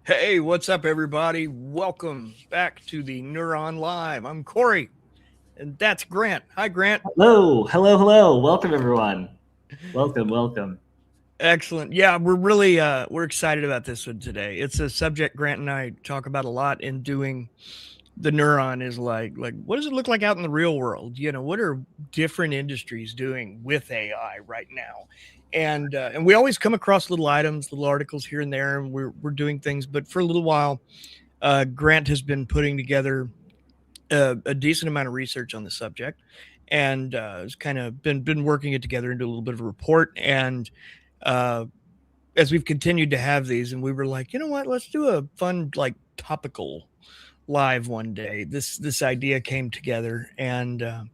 Hey, what's up, everybody? Welcome back to the Neuron Live. I'm Corey, and that's Grant. Hi, Grant. Hello, hello, hello. Welcome, everyone. Welcome, welcome. Excellent. Yeah, we're excited about this one today. It's a subject Grant and I talk about a lot in doing the neuron is like what does it look like out in the real world? What are different industries doing with AI right now? And we always come across little items, little articles here and there, and we're doing things. But for a little while, Grant has been putting together a decent amount of research on the subject, and it's kind of been working it together into a little bit of a report. And uh, as we've continued to have these, and we were like, you know what, let's do a fun like topical live one day. This idea came together, and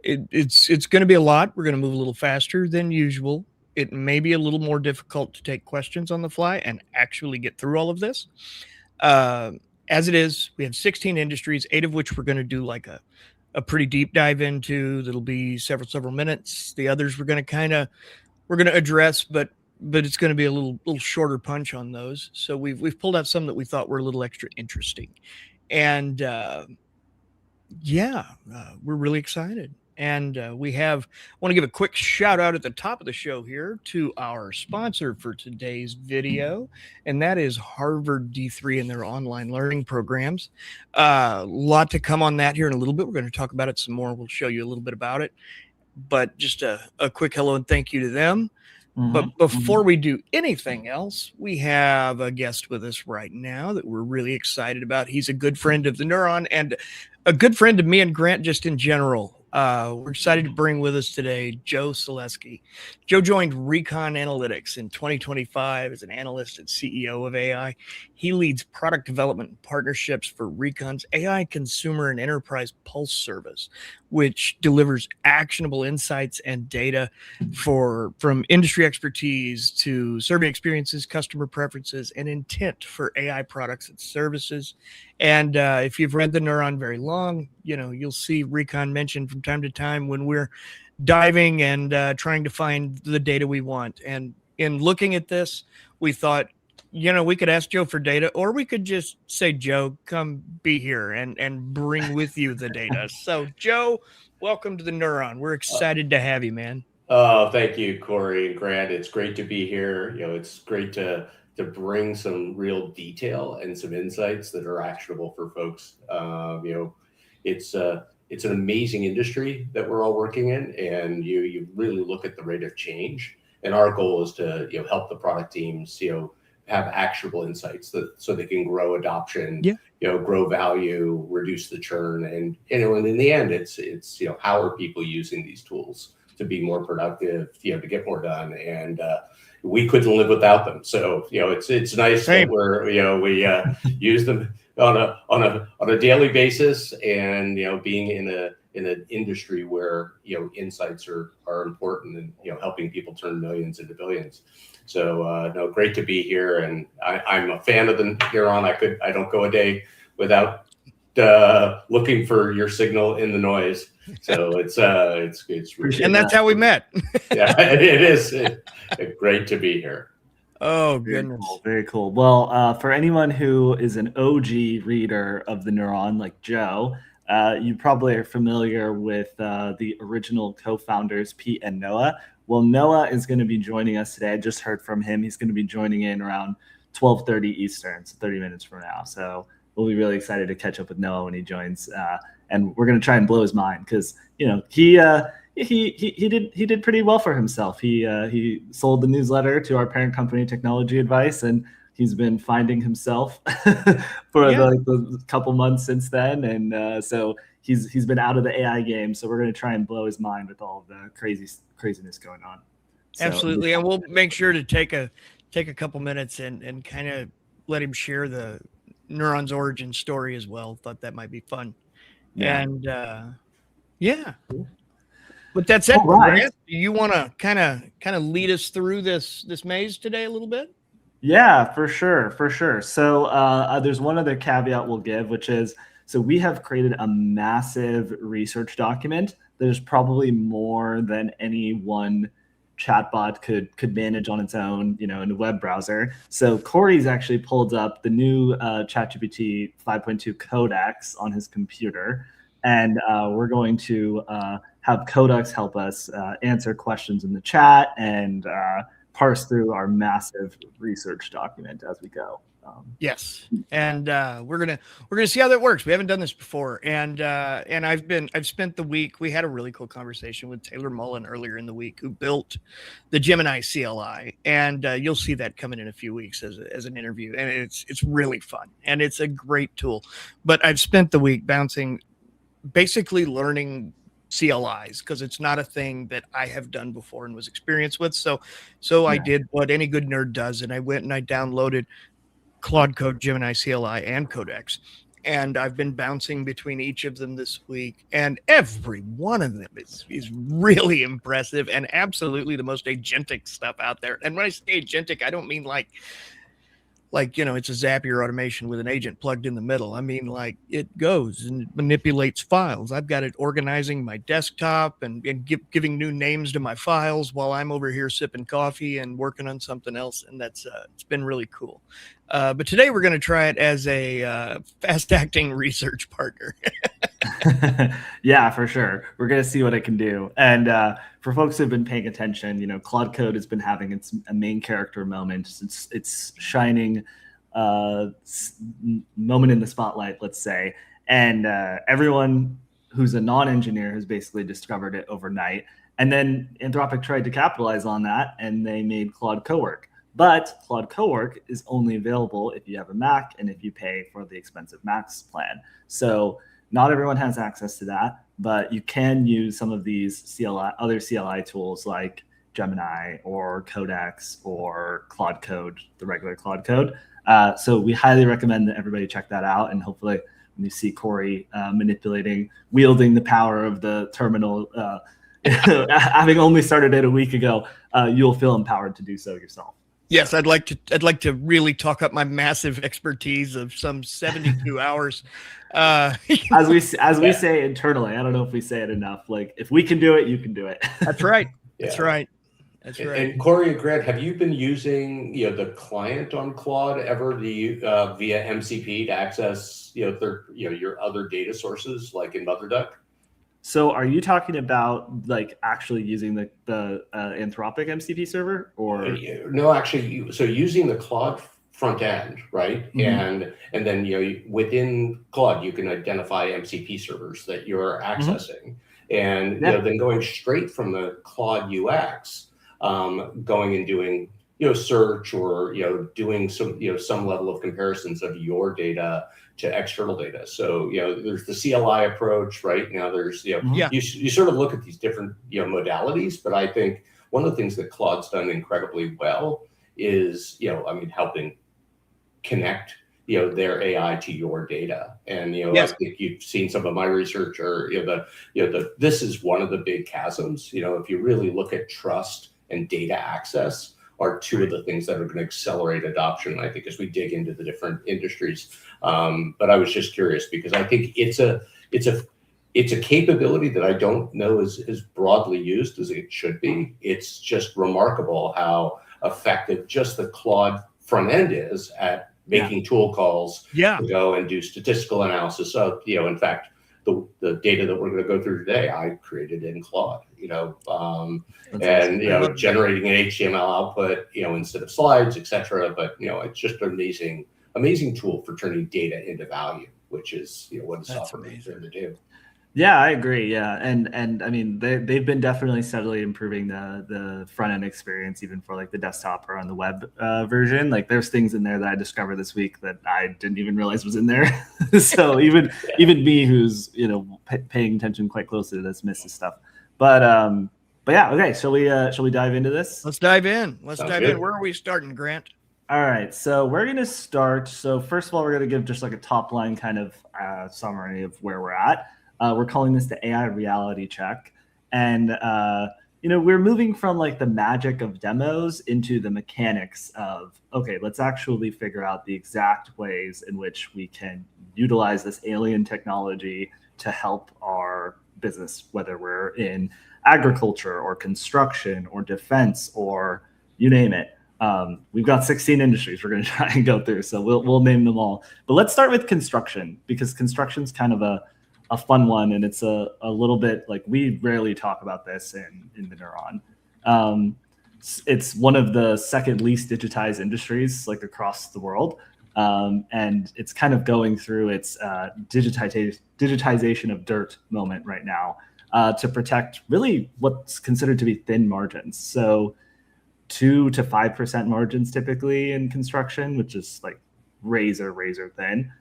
it's going to be a lot. We're going to move a little faster than usual. It may be a little more difficult to take questions on the fly and actually get through all of this. Uh, as it is, we have 16 industries, 8 of which we're going to do like a pretty deep dive into. That'll be several minutes. The others we're going to address, but it's going to be a little shorter punch on those. So we've pulled out some that we thought were a little extra interesting, and yeah, we're really excited. And we have want to give a quick shout out at the top of the show here to our sponsor for today's video, and that is Harvard D3 and their online learning programs. A lot to come on that here in a little bit. We're going to talk about it some more. We'll show you a little bit about it, but just a quick hello and thank you to them. But before we do anything else, we have a guest with us right now that we're really excited about. He's a good friend of the Neuron and a good friend of me and Grant just in general. We're excited to bring with us today Joe Selesky. Joe joined Recon Analytics in 2025 as an analyst and CEO of AI. He leads product development and partnerships for Recon's AI consumer and enterprise pulse service, which delivers actionable insights and data from industry expertise to survey experiences, customer preferences, and intent for AI products and services. And if you've read the Neuron very long, you'll see Recon mentioned from time to time when we're diving and trying to find the data we want. And in looking at this, we thought, we could ask Joe for data, or we could just say, Joe, come be here and bring with you the data. So, Joe, welcome to the Neuron. We're excited to have you, man. Oh, thank you, Corey and Grant. It's great to be here. It's great to bring some real detail and some insights that are actionable for folks. It's an amazing industry that we're all working in, and you really look at the rate of change. And our goal is to help the product teams have actionable insights so they can grow adoption, Yeah. Grow value, reduce the churn, and in the end, it's how are people using these tools to be more productive, to get more done, and we couldn't live without them. So it's nice Same. that we use them on a daily basis, and being in an industry where insights are important, and helping people turn millions into billions. So no, great to be here, and I'm a fan of the Huron. I don't go a day without looking for your signal in the noise. So it's really, And that's how we met. yeah, it is great to be here. Oh, Very goodness. cool, very cool. Well, for anyone who is an OG reader of the Neuron, like Joe, you probably are familiar with the original co-founders, Pete and Noah. Well, Noah is going to be joining us today. I just heard from him. He's going to be joining in around 12:30 Eastern, so 30 minutes from now. So we'll be really excited to catch up with Noah when he joins, and we're going to try and blow his mind because he did pretty well for himself. He sold the newsletter to our parent company, Technology Advice, and he's been finding himself for the couple months since then. And so he's been out of the AI game. So we're going to try and blow his mind with all of the craziness going on. So, Absolutely. And we'll make sure to take a couple minutes and kind of let him share the Neuron's origin story as well. Thought that might be fun. Yeah. And yeah. But that's it. All right. Grant, do you want to kind of lead us through this maze today a little bit? Yeah, for sure, for sure. So there's one other caveat we'll give, which is, so we have created a massive research document that is probably more than any one chatbot could manage on its own, in a web browser. So Corey's actually pulled up the new ChatGPT 5.2 Codex on his computer, and we're going to have Codex help us answer questions in the chat and parse through our massive research document as we go. Yes, and we're gonna see how that works. We haven't done this before, and I've spent the week. We had a really cool conversation with Taylor Mullen earlier in the week, who built the Gemini CLI, and you'll see that coming in a few weeks as an interview, and it's really fun and it's a great tool. But I've spent the week basically learning CLIs because it's not a thing that I have done before and was experienced with. So I did what any good nerd does, and I went and I downloaded Claude Code, Gemini CLI, and Codex. And I've been bouncing between each of them this week, and every one of them is really impressive and absolutely the most agentic stuff out there. And when I say agentic, I don't mean like it's a Zapier automation with an agent plugged in the middle. I mean, like, it goes and manipulates files. I've got it organizing my desktop and giving new names to my files while I'm over here sipping coffee and working on something else. And that's it's been really cool. But today we're going to try it as a fast-acting research partner. Yeah, for sure. We're going to see what it can do. And for folks who've been paying attention, Claude Code has been having its main character moment. It's shining moment in the spotlight, let's say. And everyone who's a non-engineer has basically discovered it overnight. And then Anthropic tried to capitalize on that, and they made Claude Cowork. But Claude Cowork is only available if you have a Mac and if you pay for the expensive Max plan. So not everyone has access to that, but you can use some of these other CLI tools like Gemini or Codex or Claude Code, the regular Claude Code. So we highly recommend that everybody check that out. And hopefully when you see Corey wielding the power of the terminal, having only started it a week ago, you'll feel empowered to do so yourself. Yes, I'd like to really talk up my massive expertise of some 72 hours. As we say internally, I don't know if we say it enough. Like, if we can do it, you can do it. That's right. That's right. That's right. And Corey and Grant, have you been using the client on Claude ever via MCP to access your other data sources like in MotherDuck? So are you talking about like actually using the Anthropic MCP server, or no? Actually, so using the Claude front end, right? Mm-hmm. And then within Claude you can identify MCP servers that you're accessing, and then going straight from the Claude UX, going and doing search or doing some level of comparisons of your data to external data. So there's the CLI approach, right? Now there's you sort of look at these different modalities, but I think one of the things that Claude's done incredibly well is helping connect their AI to your data. And I think you've seen some of my research, or this is one of the big chasms. If you really look at trust and data access, are two of the things that are going to accelerate adoption, I think, as we dig into the different industries. But I was just curious because I think it's a capability that I don't know is as broadly used as it should be. It's just remarkable how effective just the Claude front end is at making tool calls to go and do statistical analysis. So, in fact, the data that we're going to go through today, I created in Claude, generating an HTML output, instead of slides, etc. But, it's just an amazing tool for turning data into value, which is, what a software is there to do. Yeah, I agree. Yeah. And I mean, they've been definitely steadily improving the front end experience, even for like the desktop or on the web version. Like there's things in there that I discovered this week that I didn't even realize was in there. So even me, who's, paying attention quite closely to this, misses stuff. But yeah. Okay. Shall we dive into this? Let's dive in. Where are we starting, Grant? All right, so we're going to start. So first of all, we're going to give just like a top line kind of summary of where we're at. We're calling this the AI reality check. And, we're moving from like the magic of demos into the mechanics of, okay, let's actually figure out the exact ways in which we can utilize this alien technology to help our business, whether we're in agriculture or construction or defense or you name it. We've got 16 industries we're going to try and go through, so we'll name them all. But let's start with construction, because construction's kind of a fun one, and it's a little bit like, we rarely talk about this in the Neuron. It's one of the second least digitized industries like across the world, and it's kind of going through its digitization of dirt moment right now, to protect really what's considered to be thin margins. So 2 to 5% margins typically in construction, which is like razor thin.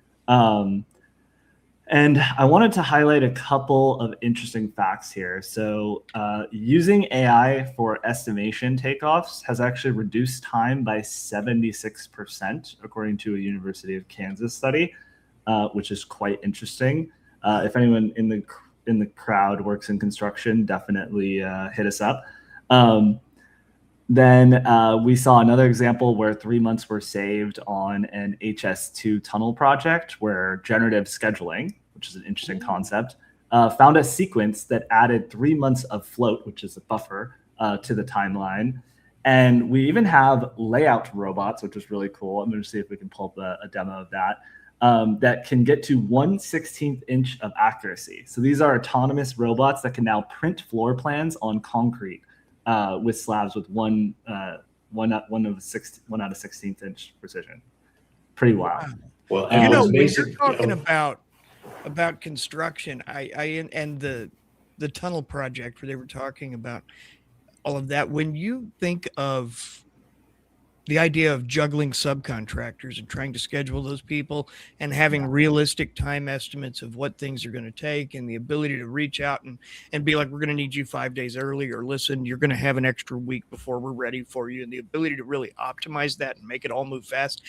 And I wanted to highlight a couple of interesting facts here. So using AI for estimation takeoffs has actually reduced time by 76%, according to a University of Kansas study, which is quite interesting. If anyone in the crowd works in construction, definitely hit us up. Then we saw another example where 3 months were saved on an HS2 tunnel project, where generative scheduling, which is an interesting concept, found a sequence that added 3 months of float, which is a buffer, to the timeline. And we even have layout robots, which is really cool. I'm going to see if we can pull up a demo of that, that can get to 1/16th inch of accuracy. So these are autonomous robots that can now print floor plans on concrete, with slabs with one out of 16th inch precision. Pretty wild. Well, when you're basic, talking about construction, I and the tunnel project where they were talking about all of that, when you think of the idea of juggling subcontractors and trying to schedule those people and having realistic time estimates of what things are going to take, and the ability to reach out and be like, we're going to need you 5 days early, or listen, you're going to have an extra week before we're ready for you, and the ability to really optimize that and make it all move fast,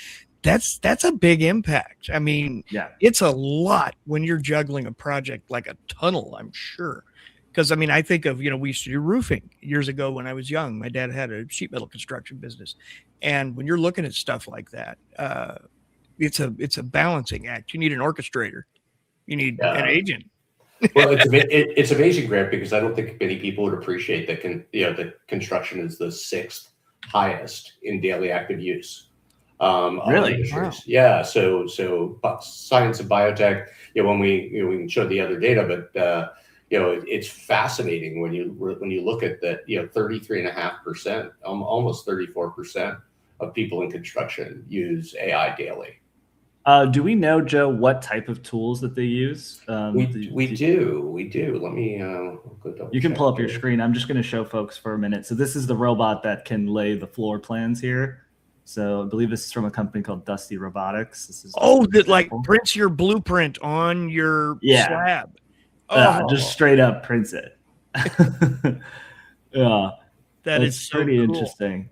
that's a big impact. I mean, it's a lot when you're juggling a project like a tunnel, I'm sure. Because, I mean, I think of, we used to do roofing years ago when I was young. My dad had a sheet metal construction business. And when you're looking at stuff like that, it's a balancing act. You need an orchestrator. You need an agent. Well, it's amazing, Grant, because I don't think many people would appreciate that that construction is the 6th highest in daily active use. Really? Wow. Yeah. So science and biotech, when we can show the other data, but it's fascinating when you look at that. 33.5%, almost 34% of people in construction use AI daily. Do we know, Joe, what type of tools that they use? We do. Let me. You can pull up your screen. I'm just going to show folks for a minute. So this is the robot that can lay the floor plans here. So I believe this is from a company called Dusty Robotics. This is that like prints your blueprint on your slab. Just straight up prints it. That is so pretty cool. Interesting.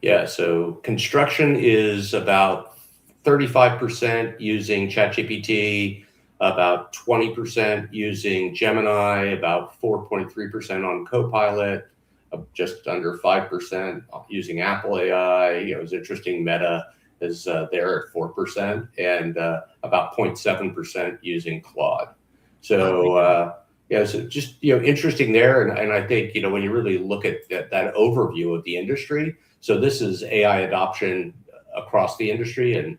Yeah. So construction is about 35% using ChatGPT, about 20% using Gemini, about 4.3% on Copilot, just under 5% using Apple AI. It's interesting. Meta is there at 4%, and about 0.7% using Claude. So so just interesting there, and I think when you really look at that overview of the industry. So this is AI adoption across the industry, and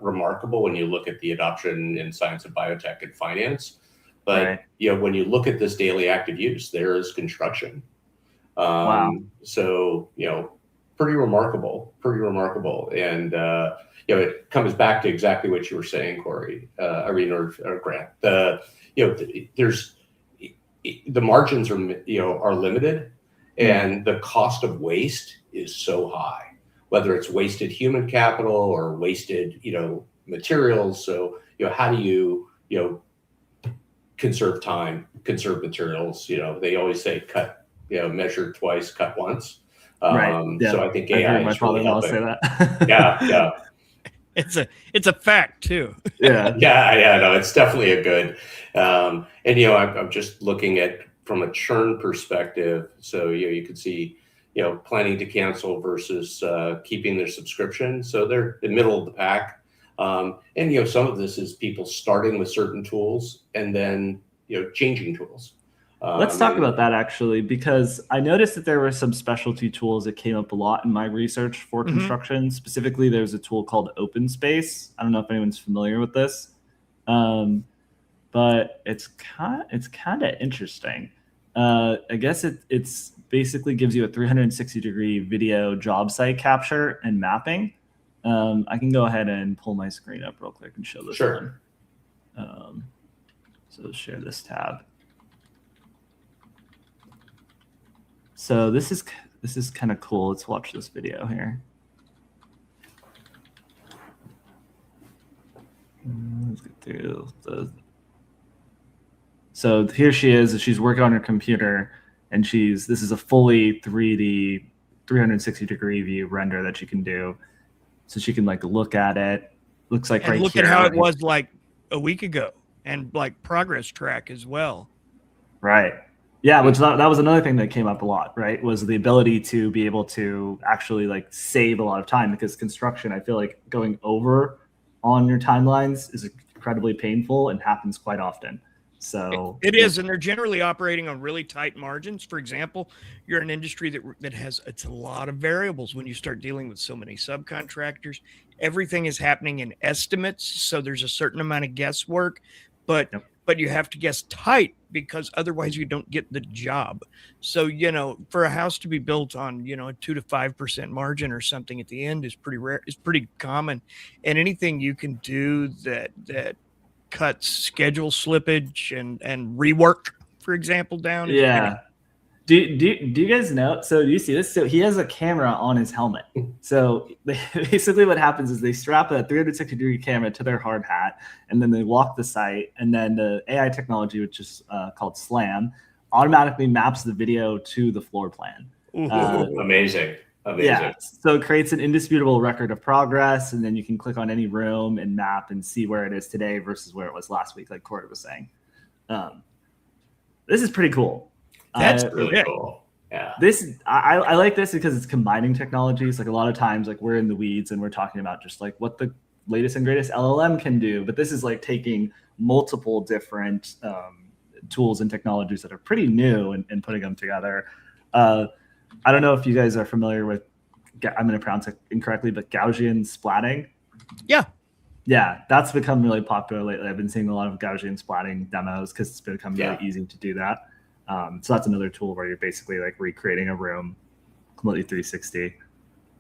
remarkable when you look at the adoption in science and biotech and finance. But when you look at this daily active use, there is construction. Wow. So pretty remarkable, and it comes back to exactly what you were saying, Corey, or Grant. There's the margins are limited, and the cost of waste is so high, whether it's wasted human capital or wasted materials. So how do you conserve time, conserve materials? They always say cut, measure twice, cut once. Right. So I think AI is really helping. Say that. Yeah. It's a fact too. Yeah. No, it's definitely a good. And I'm just looking at from a churn perspective. So you could see planning to cancel versus keeping their subscription. So they're the middle of the pack. And some of this is people starting with certain tools and then changing tools. Let's talk about that actually, because I noticed that there were some specialty tools that came up a lot in my research for construction. Specifically, there's a tool called OpenSpace. I don't know if anyone's familiar with this, but it's kind of interesting. I guess it's basically gives you a 360-degree video job site capture and mapping. I can go ahead and pull my screen up real quick and show this one. So let's share this tab. So this is kind of cool. Let's watch this video here. Let's get through the. So here she is. She's working on her computer, and this is a fully 3D, 360-degree view render that she can do. So she can like look at it. Looks like and right look here. At how it was like a week ago, and like progress track as well. Right. Yeah, which that was another thing that came up a lot, right? Was the ability to be able to actually like save a lot of time, because construction, I feel like going over on your timelines is incredibly painful and happens quite often. So it is, and they're generally operating on really tight margins. For example, you're in an industry that has it's a lot of variables when you start dealing with so many subcontractors. Everything is happening in estimates, so there's a certain amount of guesswork, but you have to guess tight, because otherwise you don't get the job. So, for a house to be built on, a 2 to 5% margin or something at the end is pretty rare, is pretty common. And anything you can do that cuts schedule slippage and rework, for example, down. Yeah. Do you guys know? So do you see this? So he has a camera on his helmet. So basically what happens is they strap a 360-degree camera to their hard hat, and then they walk the site, and then the AI technology, which is called SLAM, automatically maps the video to the floor plan. Amazing. Yeah, so it creates an indisputable record of progress, and then you can click on any room and map and see where it is today versus where it was last week, like Corey was saying. This is pretty cool. That's really cool. Yeah. I like this because it's combining technologies. Like a lot of times, like we're in the weeds and we're talking about just like what the latest and greatest LLM can do, but this is like taking multiple different tools and technologies that are pretty new and putting them together. I don't know if you guys are familiar with, I'm going to pronounce it incorrectly, but Gaussian splatting. Yeah, that's become really popular lately. I've been seeing a lot of Gaussian splatting demos because it's become really easy to do that. So that's another tool where you're basically like recreating a room completely 360.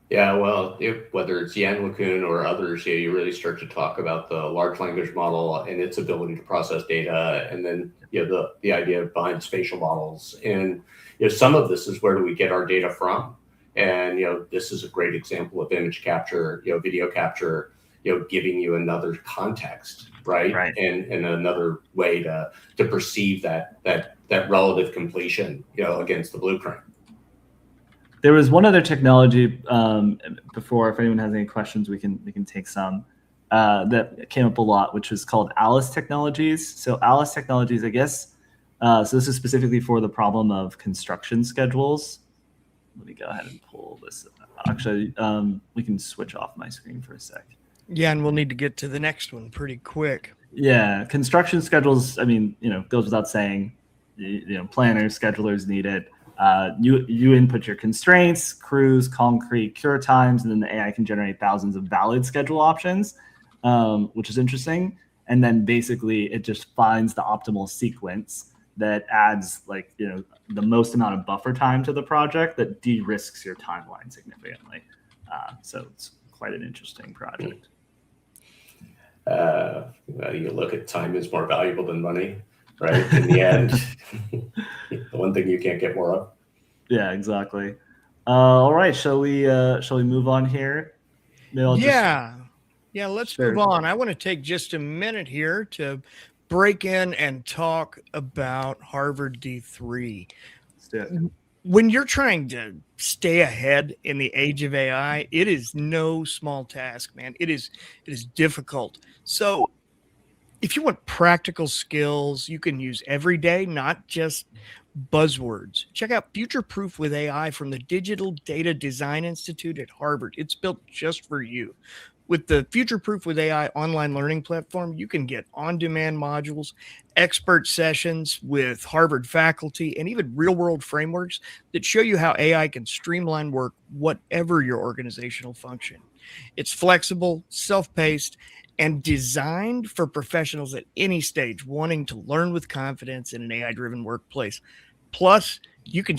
Yeah, well, whether it's Yan LeCun or others, you really start to talk about the large language model and its ability to process data, and then the idea behind spatial models. And some of this is where do we get our data from? And this is a great example of image capture, video capture, giving you another context, right? And another way to perceive that relative completion, against the blueprint. There was one other technology before. If anyone has any questions, we can take some that came up a lot, which was called Alice Technologies. So Alice Technologies, I guess. So this is specifically for the problem of construction schedules. Let me go ahead and pull this. Actually, we can switch off my screen for a sec. Yeah, and we'll need to get to the next one pretty quick. Yeah, construction schedules. I mean, goes without saying. Planners, schedulers need it. You input your constraints, crews, concrete, cure times, and then the AI can generate thousands of valid schedule options, which is interesting. And then basically it just finds the optimal sequence that adds the most amount of buffer time to the project that de-risks your timeline significantly. So it's quite an interesting project. You look at time is more valuable than money, right? In the end, the one thing you can't get more of. Yeah, exactly. All right, shall we move on here? Let's move on. I want to take just a minute here to break in and talk about Harvard D3. When you're trying to stay ahead in the age of AI, it is no small task, man. It is difficult. So if you want practical skills you can use every day, not just buzzwords, check out Future Proof with AI from the Digital Data Design Institute at Harvard. It's built just for you. With the Future Proof with AI online learning platform, you can get on-demand modules, expert sessions with Harvard faculty, and even real-world frameworks that show you how AI can streamline work, whatever your organizational function. It's flexible, self-paced, and designed for professionals at any stage wanting to learn with confidence in an AI-driven workplace. Plus, you can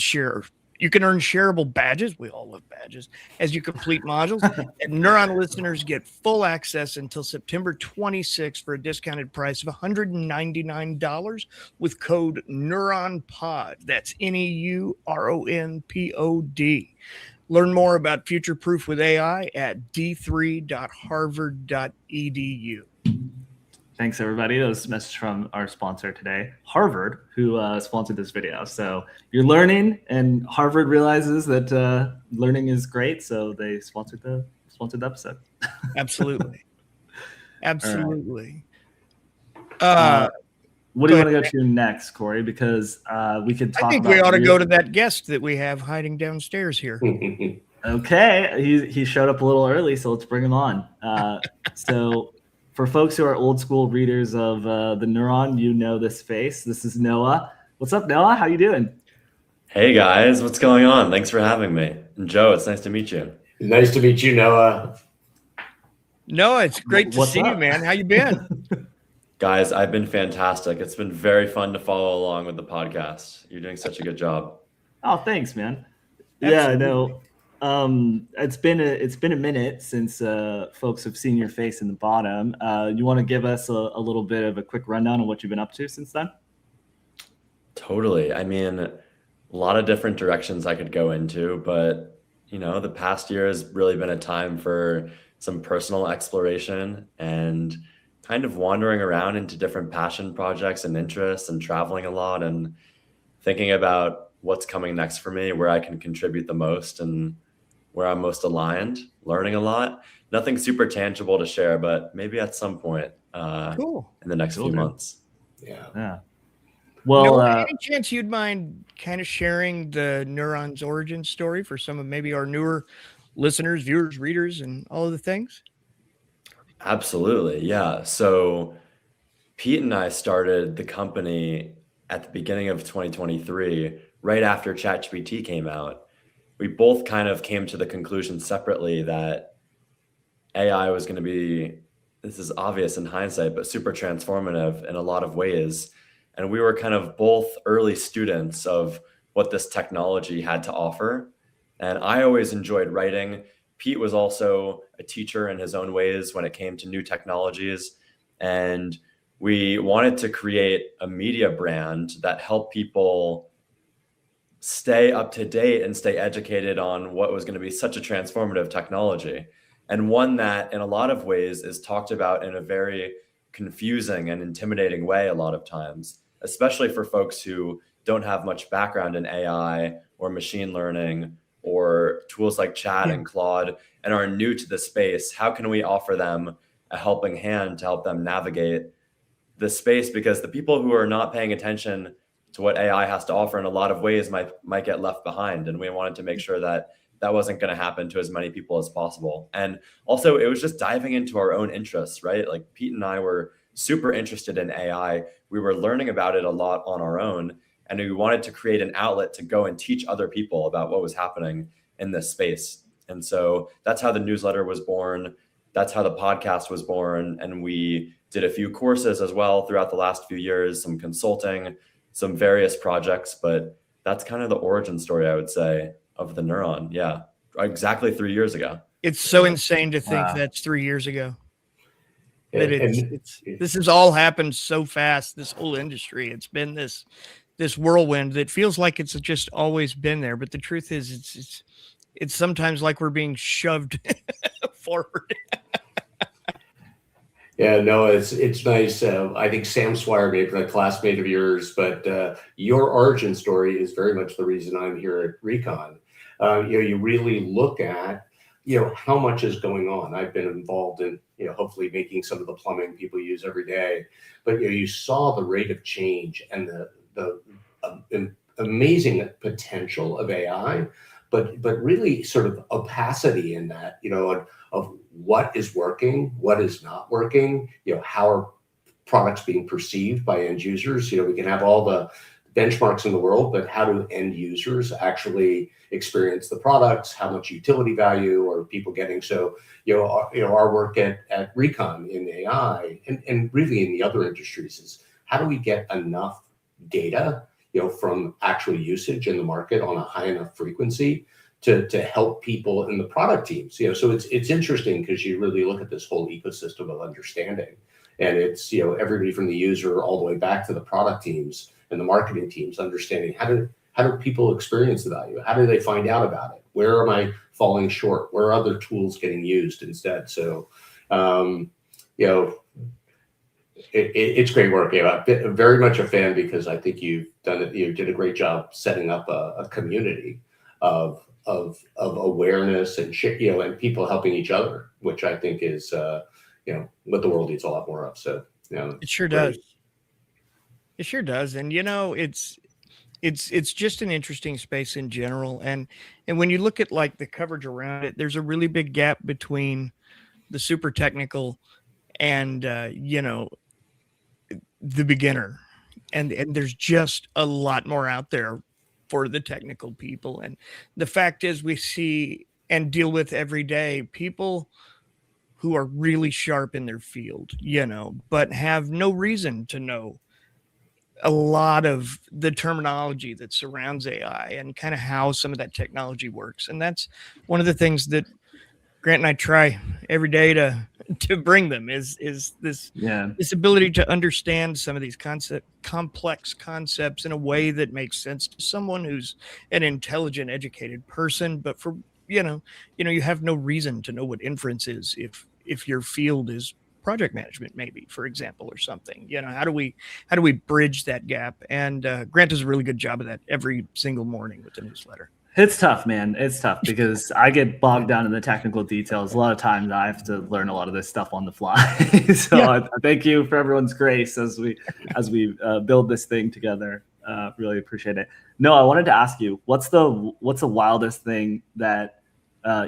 earn shareable badges. We all love badges as you complete modules. And Neuron listeners get full access until September 26th for a discounted price of $199 with code NeuronPod. That's NEURONPOD. Learn more about Future Proof with AI at d3.harvard.edu. Thanks, everybody. That was a message from our sponsor today, Harvard, who sponsored this video. So you're learning, and Harvard realizes that learning is great, so they sponsored the episode. Absolutely. Absolutely. What do you want to go to next, Corey? Because we could talk about... I think we ought to go to that guest that we have hiding downstairs here. Okay. He showed up a little early, so let's bring him on. So for folks who are old school readers of the Neuron, you know this face. This is Noah. What's up, Noah? How you doing? Hey, guys. What's going on? Thanks for having me. And Joe, it's nice to meet you. Nice to meet you, Noah. Noah, it's great to see you, man. How you been? Guys, I've been fantastic. It's been very fun to follow along with the podcast. You're doing such a good job. Oh, thanks, man. Absolutely. Yeah, I know. It's been a minute since folks have seen your face in the bottom. You want to give us a little bit of a quick rundown of what you've been up to since then? Totally. I mean, a lot of different directions I could go into, but the past year has really been a time for some personal exploration and kind of wandering around into different passion projects and interests and traveling a lot and thinking about what's coming next for me, where I can contribute the most and where I'm most aligned, learning a lot. Nothing super tangible to share, but maybe at some point Cool. in the next few months. Yeah. Well, any chance you'd mind kind of sharing the Neuron's origin story for some of maybe our newer listeners, viewers, readers, and all of the things? Absolutely. Yeah. So Pete and I started the company at the beginning of 2023, right after ChatGPT came out. We both kind of came to the conclusion separately that AI was going to be, this is obvious in hindsight, but super transformative in a lot of ways. And we were kind of both early students of what this technology had to offer. And I always enjoyed writing. Pete was also a teacher in his own ways when it came to new technologies. And we wanted to create a media brand that helped people stay up to date and stay educated on what was going to be such a transformative technology. And one that in a lot of ways is talked about in a very confusing and intimidating way a lot of times, especially for folks who don't have much background in AI or machine learning or tools like Chat and Claude and are new to the space. How can we offer them a helping hand to help them navigate the space? Because the people who are not paying attention to what AI has to offer in a lot of ways might get left behind. And we wanted to make sure that that wasn't going to happen to as many people as possible. And also it was just diving into our own interests, right? Like Pete and I were super interested in AI. We were learning about it a lot on our own. And we wanted to create an outlet to go and teach other people about what was happening in this space. And so that's how the newsletter was born. That's how the podcast was born. And we did a few courses as well throughout the last few years, some consulting, some various projects, but that's kind of the origin story, I would say, of the Neuron. Yeah, exactly 3 years ago. It's so insane to think that's 3 years ago. That this has all happened so fast, this whole industry. It's been this whirlwind that feels like it's just always been there. But the truth is it's sometimes like we're being shoved forward. Yeah, no, it's nice. I think Sam Swire may be a classmate of yours, but your origin story is very much the reason I'm here at Recon. You really look at, how much is going on. I've been involved in, hopefully making some of the plumbing people use every day, but you saw the rate of change and the amazing potential of AI, but really sort of opacity in that, of what is working, what is not working, how are products being perceived by end users. We can have all the benchmarks in the world, but how do end users actually experience the products? How much utility value are people getting? So, our work at Recon in AI and really in the other industries is how do we get enough data, from actual usage in the market on a high enough frequency to help people in the product teams. So it's interesting because you really look at this whole ecosystem of understanding, and it's everybody from the user all the way back to the product teams and the marketing teams understanding how do people experience the value? How do they find out about it? Where am I falling short? Where are other tools getting used instead? So, it's great work. I'm very much a fan because I think you did a great job setting up a community of awareness and and people helping each other, which I think is what the world needs a lot more of. So, it sure does. It sure does. And it's just an interesting space in general. And when you look at like the coverage around it, there's a really big gap between the super technical and the beginner. And there's just a lot more out there for the technical people. And the fact is we see and deal with every day people who are really sharp in their field, but have no reason to know a lot of the terminology that surrounds AI and kind of how some of that technology works. And that's one of the things that Grant and I try every day to bring them is this ability to understand some of these complex concepts in a way that makes sense to someone who's an intelligent, educated person. But for you have no reason to know what inference is if your field is project management, maybe, for example, or something. How do we bridge that gap? And Grant does a really good job of that every single morning with the newsletter. It's tough, man. It's tough because I get bogged down in the technical details. A lot of times I have to learn a lot of this stuff on the fly. So I thank you for everyone's grace as we build this thing together. Really appreciate it. No, I wanted to ask you, what's the wildest thing that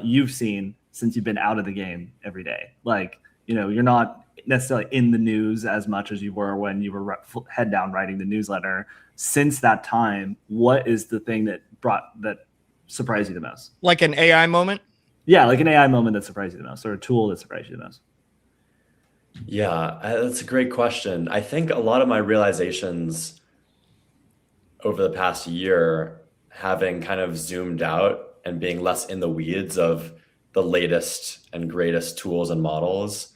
you've seen since you've been out of the game every day? Like, you're not necessarily in the news as much as you were when you were head down writing the newsletter. Since that time, what is the thing that surprised you the most? Like an AI moment? Yeah, like an AI moment that surprised you the most, or a tool that surprised you the most. Yeah, that's a great question. I think a lot of my realizations over the past year, having kind of zoomed out and being less in the weeds of the latest and greatest tools and models.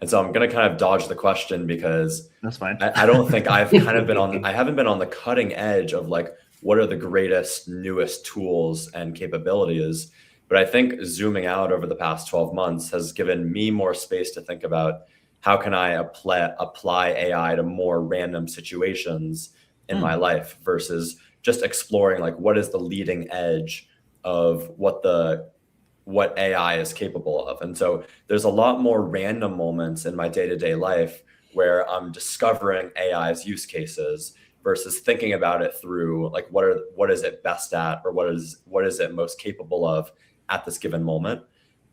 And so I'm going to kind of dodge the question because that's fine. I don't think I've kind of I haven't been on the cutting edge of like, what are the greatest, newest tools and capabilities? But I think zooming out over the past 12 months has given me more space to think about how can I apply AI to more random situations in my life versus just exploring like what is the leading edge of what AI is capable of. And so there's a lot more random moments in my day-to-day life where I'm discovering AI's use cases versus thinking about it through like what is it best at, or what is it most capable of at this given moment.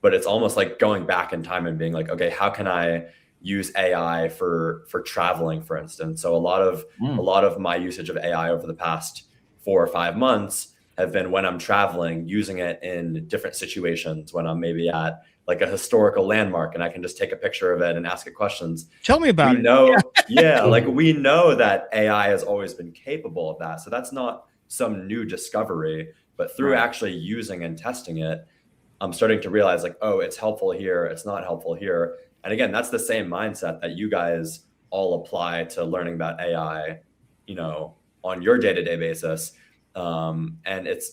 But it's almost like going back in time and being like, okay, how can I use AI for traveling, for instance? So a lot of my usage of AI over the past 4 or 5 months have been when I'm traveling, using it in different situations, when I'm maybe at like a historical landmark and I can just take a picture of it and ask it questions. Tell me about it. Like we know that AI has always been capable of that. So that's not some new discovery, but through actually using and testing it, I'm starting to realize like, oh, it's helpful here, it's not helpful here. And again, that's the same mindset that you guys all apply to learning about AI, on your day-to-day basis. And it's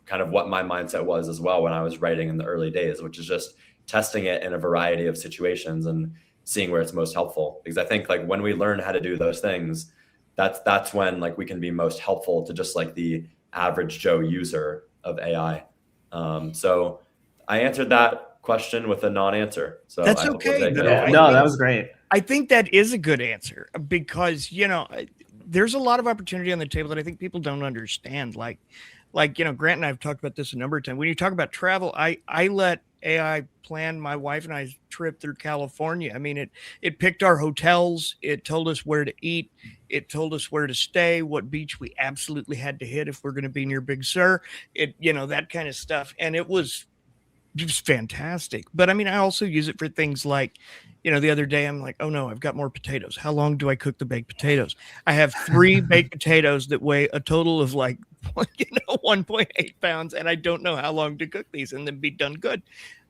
kind of what my mindset was as well when I was writing in the early days, which is just testing it in a variety of situations and seeing where it's most helpful. Because I think like when we learn how to do those things, that's when like we can be most helpful to just like the average Joe user of AI. So I answered that question with a non-answer. So that's okay. No, that was great. I think that is a good answer because, there's a lot of opportunity on the table that I think people don't understand. Like, Grant and I have talked about this a number of times. When you talk about travel, I let AI planned my wife and I's trip through California. I mean, it picked our hotels, it told us where to eat, it told us where to stay, what beach we absolutely had to hit if we're going to be near Big Sur, that kind of stuff. And it was just fantastic. But I mean, I also use it for things like, the other day I'm like, oh no, I've got more potatoes. How long do I cook the baked potatoes? I have 3 baked potatoes that weigh a total of like, 1.8 pounds, and I don't know how long to cook these and then be done good.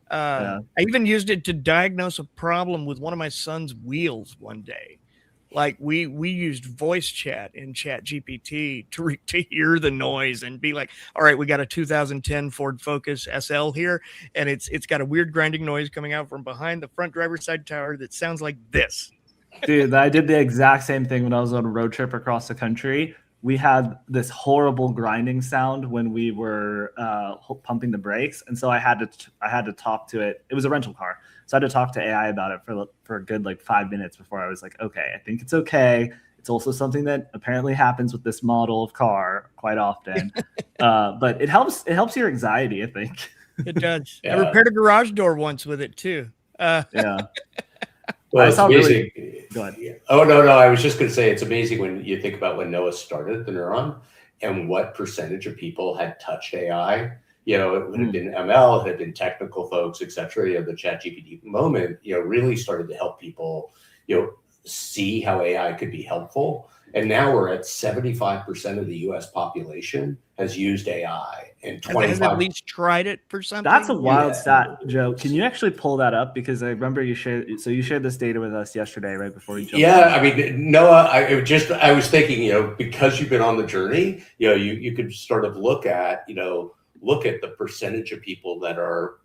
I even used it to diagnose a problem with one of my son's wheels one day. Like we used voice chat in Chat GPT to hear the noise and be like, all right, we got a 2010 Ford Focus SL here, and it's got a weird grinding noise coming out from behind the front driver's side tower that sounds like this. Dude, I did the exact same thing when I was on a road trip across the country. We had this horrible grinding sound when we were pumping the brakes, and so I had to talk to it. It was a rental car, so I had to talk to AI about it for a good 5 minutes before I was like, okay, I think it's okay. It's also something that apparently happens with this model of car quite often, but it helps your anxiety, I think. It does. Yeah. I repaired a garage door once with it too. Yeah. Well, it's amazing. Go ahead. Oh, no. I was just going to say it's amazing when you think about when Noah started the Neuron and what percentage of people had touched AI. It would have been ML, it had been technical folks, et cetera. The ChatGPT moment, really started to help people, see how AI could be helpful. And now we're at 75% of the U.S. population has used AI, and 25 has at least tried it for something. That's a wild stat, Joe. Can you actually pull that up? Because I remember you shared this data with us yesterday, right before we jumped. Yeah, I mean, Noah, I was thinking, because you've been on the journey, you could sort of look at the percentage of people that are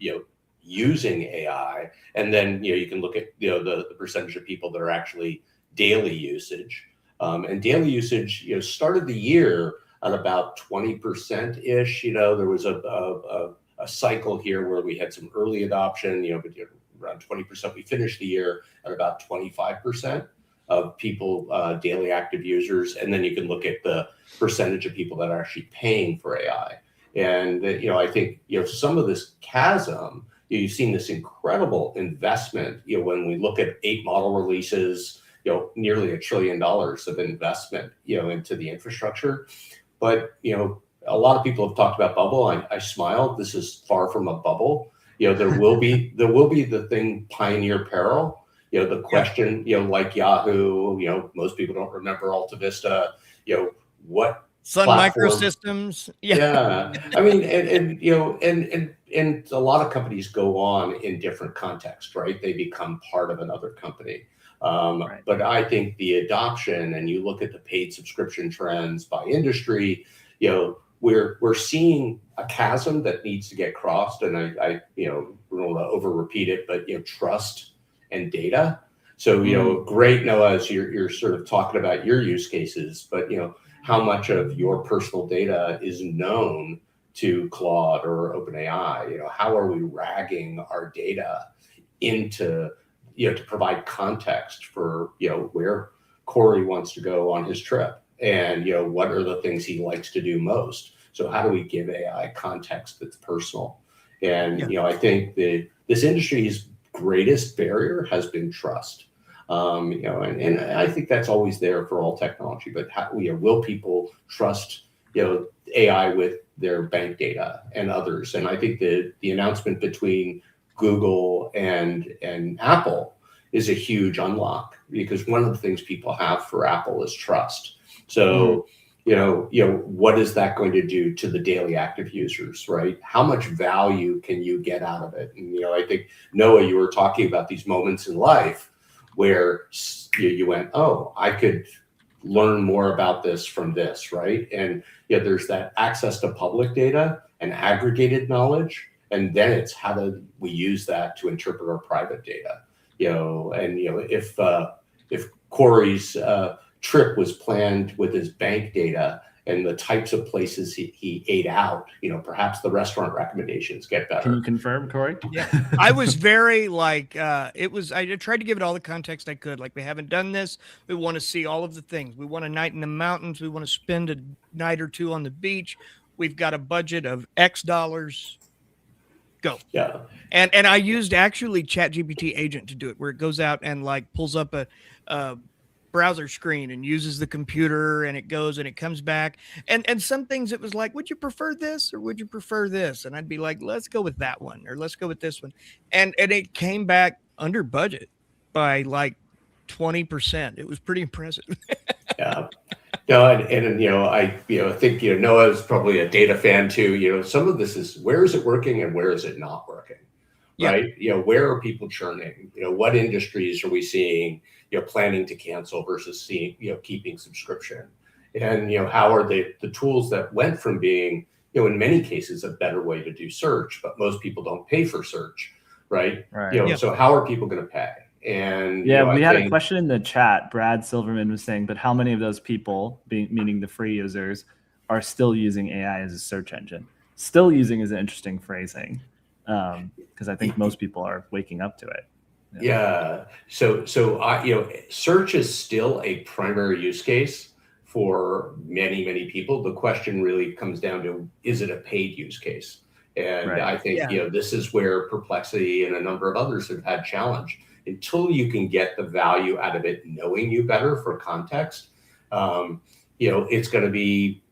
using AI, and then you can look at the percentage of people that are actually daily usage. And daily usage, started the year at about 20% ish. There was a cycle here where we had some early adoption, but around 20%. We finished the year at about 25% of people, daily active users. And then you can look at the percentage of people that are actually paying for AI. And, I think, some of this chasm, you've seen this incredible investment, when we look at 8 model releases, nearly $1 trillion of investment, into the infrastructure. But, a lot of people have talked about bubble. I smiled. This is far from a bubble. There will be the thing pioneer peril. The question, like Yahoo, most people don't remember Alta what Sun platform. Microsystems. Yeah. I mean, and a lot of companies go on in different contexts, right? They become part of another company. Right. But I think the adoption, and you look at the paid subscription trends by industry, we're seeing a chasm that needs to get crossed. And I don't want to over repeat it, but trust and data. So great, Noah, as you're sort of talking about your use cases, but how much of your personal data is known to Claude or OpenAI? How are we ragging our data into to provide context for where Corey wants to go on his trip, and what are the things he likes to do most. So how do we give AI context that's personal? And I think this industry's greatest barrier has been trust. And I think that's always there for all technology. But will people trust AI with their bank data and others? And I think the announcement between Google and Apple is a huge unlock, because one of the things people have for Apple is trust. So, what is that going to do to the daily active users, right? How much value can you get out of it? And, I think, Noah, you were talking about these moments in life where you went, oh, I could learn more about this from this, right? And there's that access to public data and aggregated knowledge. And then it's how do we use that to interpret our private data? If Corey's trip was planned with his bank data and the types of places he ate out, perhaps the restaurant recommendations get better. Can you confirm, Corey? Yeah, I was very I tried to give it all the context I could. Like, we haven't done this. We want to see all of the things. We want a night in the mountains. We want to spend a night or two on the beach. We've got a budget of X dollars. Go. Yeah. And I used actually ChatGPT agent to do it, where it goes out and like pulls up a browser screen and uses the computer, and it goes and it comes back. And some things it was like, would you prefer this or would you prefer this? And I'd be like, let's go with that one, or let's go with this one. And it came back under budget by like 20%. It was pretty impressive. Yeah. No, and I think Noah's probably a data fan too. Some of this is, where is it working and where is it not working, Yeah. right? Where are people churning? What industries are we seeing planning to cancel versus seeing keeping subscription? And how are the tools that went from being in many cases a better way to do search, but most people don't pay for search, right? Right. So how are people going to pay? And yeah, we had a question in the chat. Brad Silverman was saying, but how many of those people, meaning the free users, are still using AI as a search engine? Still using is an interesting phrasing, because I think most people are waking up to it. Yeah. So search is still a primary use case for many, many people. The question really comes down to, is it a paid use case? And Right. I think this is where Perplexity and a number of others have had challenge. Until you can get the value out of it, knowing you better for context, it's going to be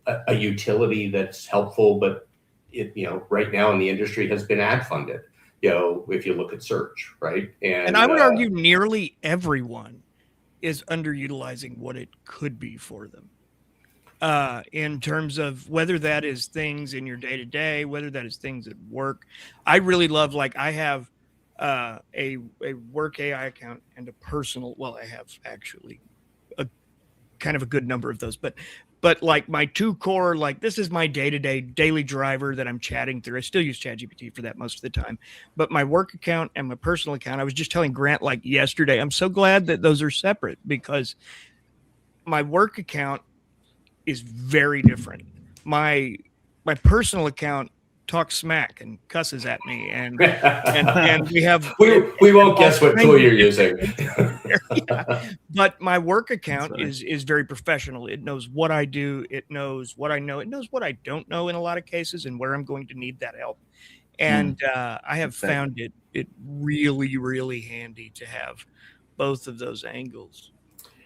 a utility that's helpful, but it right now in the industry has been ad funded. If you look at search, right? And I would argue nearly everyone is underutilizing what it could be for them. In terms of whether that is things in your day to day, whether that is things at work. I really love, like, I have a work AI account and a personal. Well, I have actually a kind of a good number of those, but like my two core, like this is my daily driver that I'm chatting through. I still use ChatGPT for that most of the time, but my work account and my personal account, I was just telling Grant like yesterday, I'm so glad that those are separate, because my work account is very different. My personal account talks smack and cusses at me, and we have we won't guess what tool you're using. Yeah. But my work account is very professional. It knows what I do, it knows what I know, it knows what I don't know in a lot of cases, and where I'm going to need that help. And I have found it really, really handy to have both of those angles.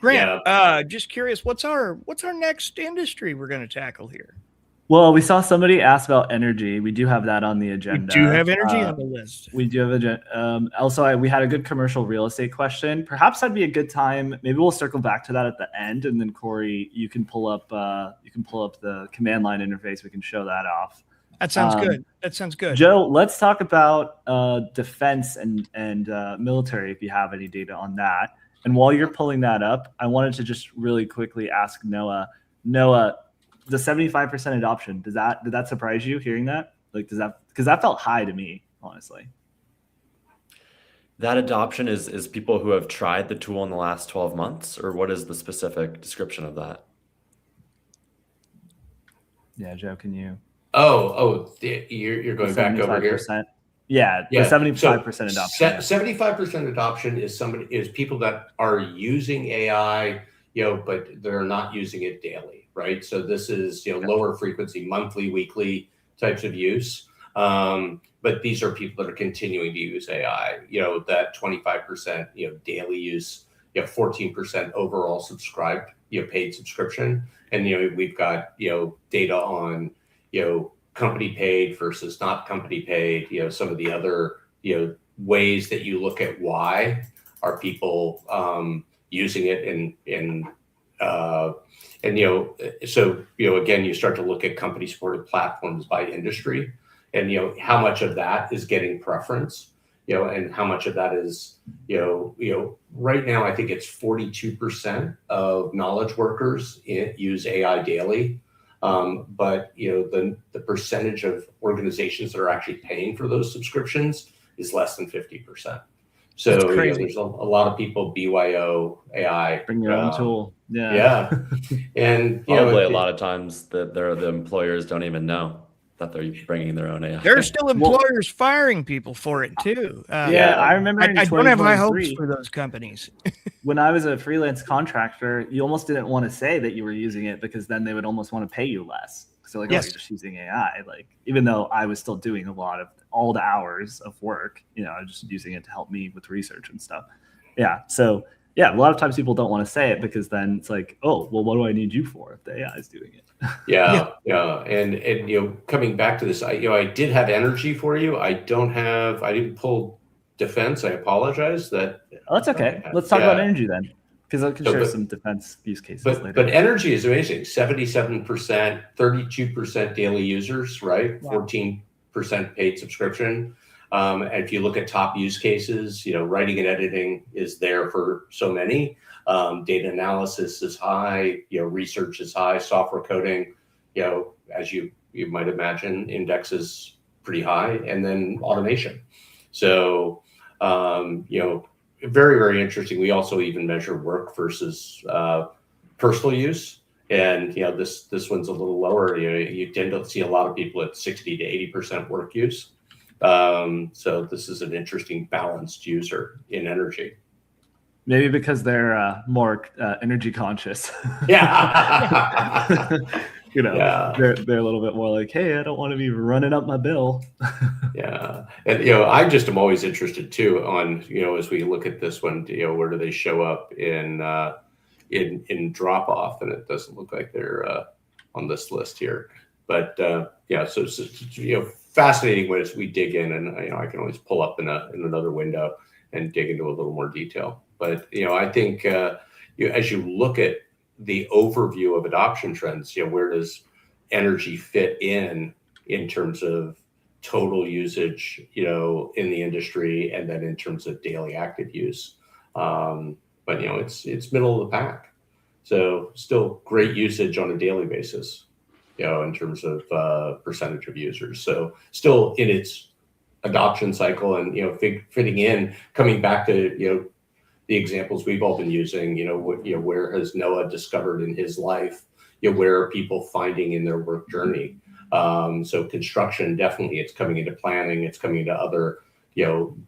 Grant, just curious, what's our next industry we're going to tackle here? Well, we saw somebody ask about energy. We do have that on the agenda. We do have energy on the list. We do have also, we had a good commercial real estate question. Perhaps that'd be a good time. Maybe we'll circle back to that at the end, and then Corey, you can pull up the command line interface. We can show that off. That sounds good. That sounds good. Joe, let's talk about defense and military, if you have any data on that. And while you're pulling that up, I wanted to just really quickly ask Noah, the 75% adoption, did that surprise you hearing that? Like, because that felt high to me, honestly. That adoption is people who have tried the tool in the last 12 months, or what is the specific description of that? Yeah, Joe, can you? You're going back over here. Yeah, the 75% adoption. 75% adoption is people that are using AI, but they're not using it daily, right? So this is lower frequency, monthly, weekly types of use. But these are people that are continuing to use AI. That 25% daily use, 14% overall subscribed, paid subscription, and we've got data on company paid versus not company paid, some of the other, ways that you look at why are people using it so, again, you start to look at company supported platforms by industry, and, how much of that is getting preference, and how much of that is, right now, I think it's 42% of knowledge workers use AI daily. But the percentage of organizations that are actually paying for those subscriptions is less than 50%. So there's a lot of people BYO AI. Bring your own tool. Yeah. And probably a lot of times that the employers don't even know that they're bringing their own AI. There are still employers firing people for it too. I remember. I don't have high hopes for those companies. When I was a freelance contractor, you almost didn't want to say that you were using it, because then they would almost want to pay you less. because they're like, Yes. oh, you're just using AI. Like, even though I was still doing a lot of all the hours of work, I was just using it to help me with research and stuff. Yeah. So yeah, a lot of times people don't want to say it because then it's like, oh, well, what do I need you for if the AI is doing it? Yeah. And coming back to this, I did have energy for you. I didn't pull defense. I apologize. Oh, that's okay. Let's talk about energy then, because I can share some defense use cases later. But energy is amazing. 77%, 32% daily users, right? Wow. 14% paid subscription. And if you look at top use cases, writing and editing is there for so many. Data analysis is high, research is high, software coding, as you might imagine, index is pretty high, and then automation. So, very, very interesting. We also even measure work versus personal use. And, this one's a little lower. You tend to see a lot of people at 60 to 80% work use. So this is an interesting balanced user in energy. Maybe because they're more energy conscious. Yeah. They're a little bit more like, hey, I don't want to be running up my bill. Yeah. And, I just am always interested too on, as we look at this one, where do they show up in drop off? And it doesn't look like they're on this list here. But so fascinating as we dig in, and I can always pull up in another window and dig into a little more detail. But I think as you look at the overview of adoption trends, where does energy fit in terms of total usage, in the industry, and then in terms of daily active use. But it's middle of the pack. So still great usage on a daily basis, in terms of percentage of users. So still in its adoption cycle, and fitting in, coming back to the examples we've all been using. Where has Noah discovered in his life? Where are people finding in their work journey? So construction, definitely, it's coming into planning. It's coming into other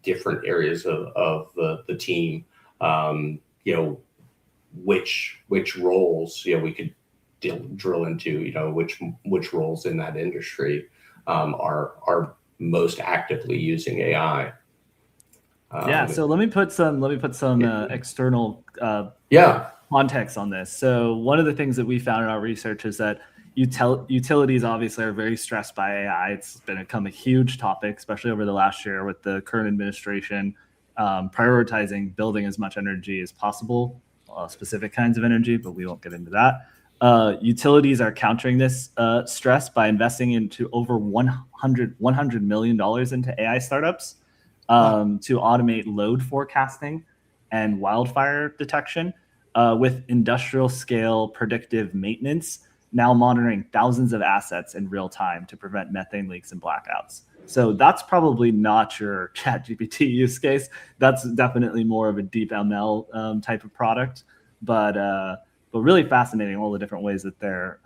different areas of the team. Which roles we could drill into, which roles in that industry are most actively using AI. So let me put some external context on this. So one of the things that we found in our research is that utilities obviously are very stressed by AI. It's become a huge topic, especially over the last year with the current administration prioritizing building as much energy as possible, specific kinds of energy, but we won't get into that. Utilities are countering this stress by investing into over $100 million into AI startups to automate load forecasting and wildfire detection with industrial scale predictive maintenance, now monitoring thousands of assets in real time to prevent methane leaks and blackouts. So that's probably not your ChatGPT use case. That's definitely more of a deep ML type of product, but really fascinating all the different ways that they're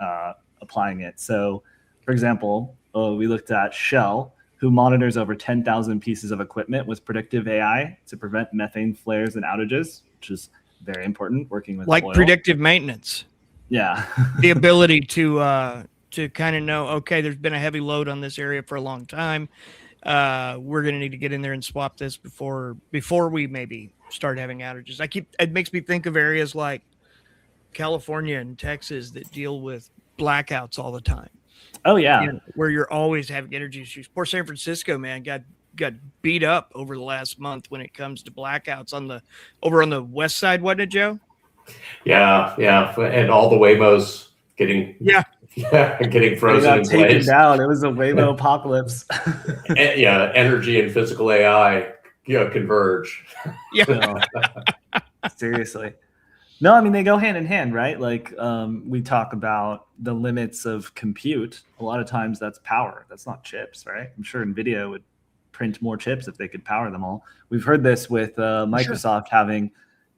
applying it. So, for example, we looked at Shell, who monitors over 10,000 pieces of equipment with predictive AI to prevent methane flares and outages, which is very important, working with oil. Predictive maintenance. Yeah. The ability to kind of know, okay, there's been a heavy load on this area for a long time. We're going to need to get in there and swap this before we maybe start having outages. It makes me think of areas like California and Texas that deal with blackouts all the time. Oh yeah, where you're always having energy issues. Poor San Francisco, man, got beat up over the last month when it comes to blackouts over on the west side, wasn't it, Joe? Yeah, and all the Waymos getting frozen in place. Down. It was a Waymo apocalypse. Energy and physical AI converge. Yeah, seriously. No, I mean, they go hand in hand, right? Like we talk about the limits of compute. A lot of times that's power. That's not chips, right? I'm sure NVIDIA would print more chips if they could power them all. We've heard this with Microsoft having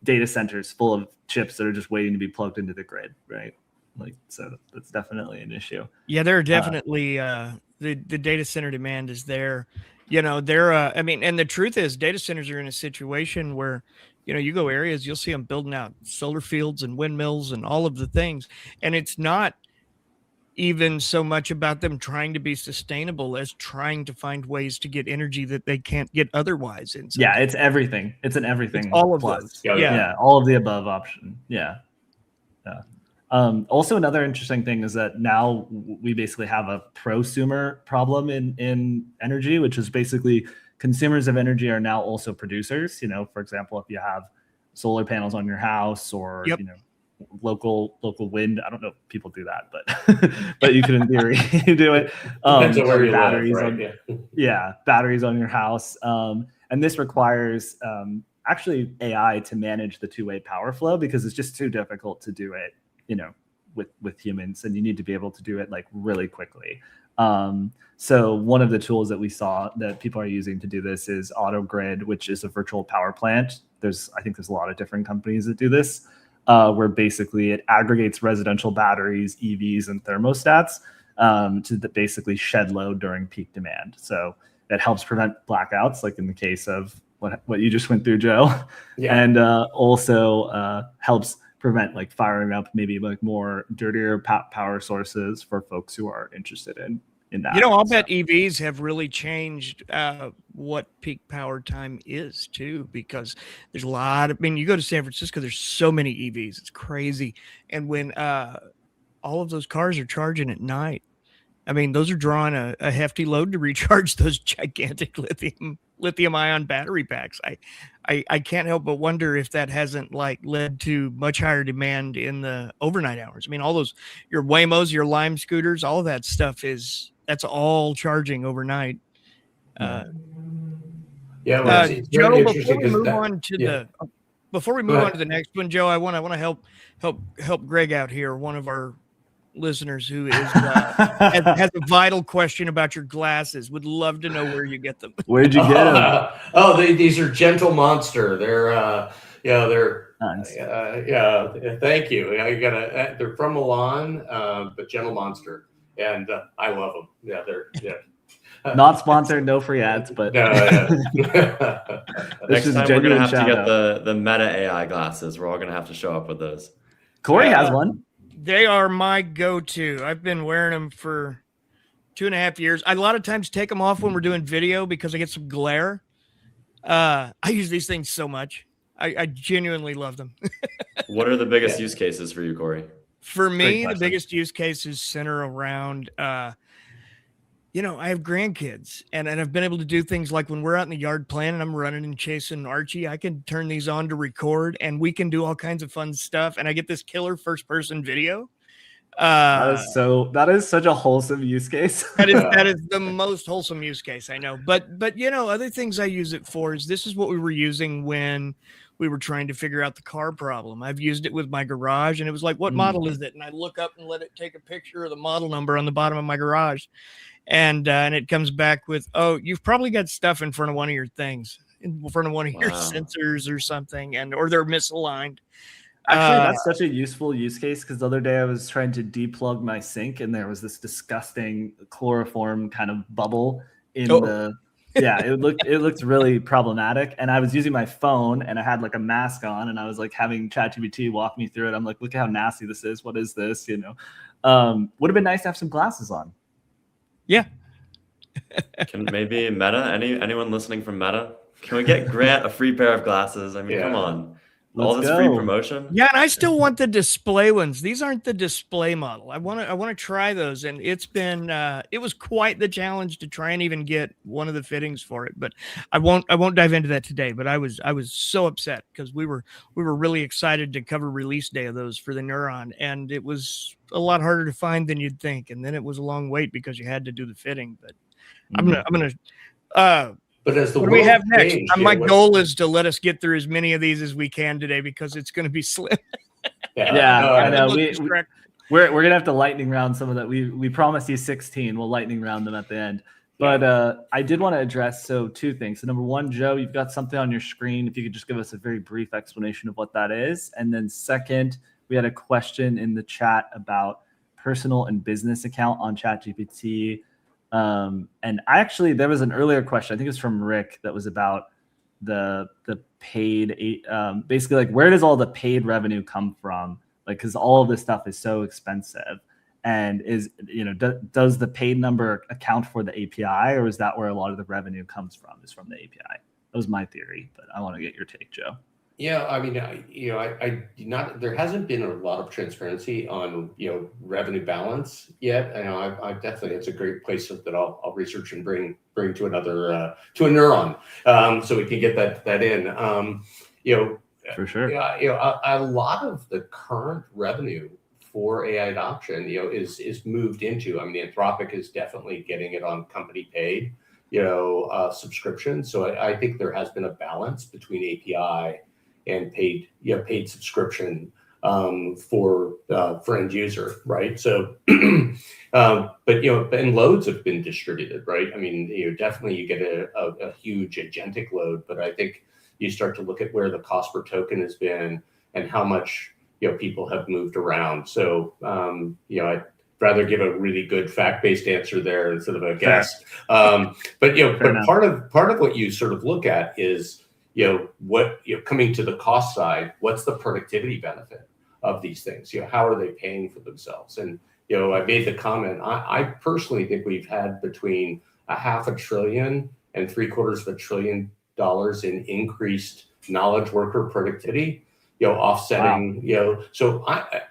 data centers full of chips that are just waiting to be plugged into the grid, right? Like, so that's definitely an issue. Yeah, there are definitely the data center demand is there. I mean, and the truth is data centers are in a situation where you go areas, you'll see them building out solar fields and windmills and all of the things. And it's not even so much about them trying to be sustainable as trying to find ways to get energy that they can't get otherwise. Yeah, it's everything. It's an everything. It's all of plus. those. Yeah, all of the above option. Yeah. Also, another interesting thing is that now we basically have a prosumer problem in energy, which is basically consumers of energy are now also producers. For example, if you have solar panels on your house or local wind. I don't know if people do that, but but you could in theory do it. Depends on where you batteries live, right? Batteries on your house. And this requires actually AI to manage the two-way power flow because it's just too difficult to do it, with humans, and you need to be able to do it like really quickly. So one of the tools that we saw that people are using to do this is AutoGrid, which is a virtual power plant. I think there's a lot of different companies that do this, where basically it aggregates residential batteries, EVs, and thermostats to basically shed load during peak demand. So it helps prevent blackouts, like in the case of what you just went through, Joe, and also helps prevent like firing up maybe like more dirtier power sources for folks who are interested in that. I'll bet EVs have really changed what peak power time is too, because there's a lot of, you go to San Francisco, there's so many EVs, it's crazy. And when all of those cars are charging at night, those are drawing a hefty load to recharge those gigantic lithium ion battery packs. I can't help but wonder if that hasn't led to much higher demand in the overnight hours. All those, your Waymos, your Lime scooters, all of that stuff that's all charging overnight. It's Joe, very before interesting we move on to the next one, Joe, I want to help Greg out here, one of our listeners who is has a vital question about your glasses. Would love to know where you get them. Where'd you get them? These are Gentle Monster. They're nice. Thank you. They're from Milan, but Gentle Monster, and I love them. They're not sponsored, no free ads, but no. Next time we're gonna have to get the Meta AI glasses. We're all gonna have to show up with those. Corey has one. They are my go-to. I've been wearing them for 2.5 years. I a lot of times take them off when we're doing video because I get some glare. I use these things so much. I genuinely love them. What are the biggest use cases for you, Corey? For me, the biggest use cases center around, I have grandkids, and I've been able to do things like when we're out in the yard playing and I'm running and chasing Archie, I can turn these on to record and we can do all kinds of fun stuff. And I get this killer first-person video. That is such a wholesome use case. that is the most wholesome use case, I know. But other things I use it for is this is what we were using when we were trying to figure out the car problem. I've used it with my garage, and it was like, what model is it? And I look up and let it take a picture of the model number on the bottom of my garage. And it comes back with, oh, you've probably got stuff in front of one of your things, in front of one of your sensors or something, or they're misaligned. Actually, that's such a useful use case, because the other day I was trying to deplug my sink and there was this disgusting chloroform kind of bubble in it looked really problematic. And I was using my phone and I had like a mask on and I was like having ChatGPT walk me through it. I'm like, look at how nasty this is. What is this? Would have been nice to have some glasses on. Yeah. Can maybe Meta, anyone listening from Meta, can we get Grant a free pair of glasses? Come on. All this free promotion. Yeah, and I still want the display ones. These aren't the display model. I want to try those, and it's been it was quite the challenge to try and even get one of the fittings for it. But I won't dive into that today. But I was so upset because we were really excited to cover release day of those for the Neuron, and it was a lot harder to find than you'd think. And then it was a long wait because you had to do the fitting. But I'm gonna. But as the what do we have next? My goal is to let us get through as many of these as we can today because it's going to be slim. I know. We're gonna have to lightning round some of that. We promised you 16. We'll lightning round them at the end. But I did want to address two things. So number one, Joe, you've got something on your screen. If you could just give us a very brief explanation of what that is. And then second, we had a question in the chat about personal and business account on ChatGPT. And there was an earlier question, I think it was from Rick, that was about the paid, basically like, where does all the paid revenue come from? Like, cause all of this stuff is so expensive. And does the paid number account for the API, or is that where a lot of the revenue comes from? Is from the API? That was my theory, but I want to get your take, Joe. Yeah, I mean, there hasn't been a lot of transparency on, revenue balance yet. I definitely, it's a great place that I'll research and bring to another, to a neuron, so we can get that in, For sure. A lot of the current revenue for AI adoption, is moved into, Anthropic is definitely getting it on company paid, subscription. So I think there has been a balance between API and paid subscription for end user, right? So, and loads have been distributed, right? Definitely you get a huge agentic load, but I think you start to look at where the cost per token has been and how much people have moved around. So, I'd rather give a really good fact-based answer there instead of a guess. But part of what you sort of look at is, coming to the cost side, what's the productivity benefit of these things? How are they paying for themselves? And, I made the comment, I personally think we've had between $500 billion and $750 billion in increased knowledge worker productivity, offsetting, so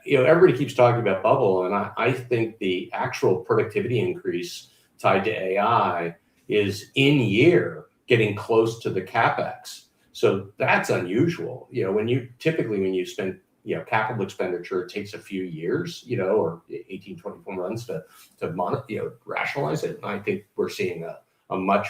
everybody keeps talking about bubble. And I think the actual productivity increase tied to AI is in year getting close to the CapEx. So that's unusual. When you spend, capital expenditure, it takes a few years, or 18, 24 months to rationalize it. And I think we're seeing a much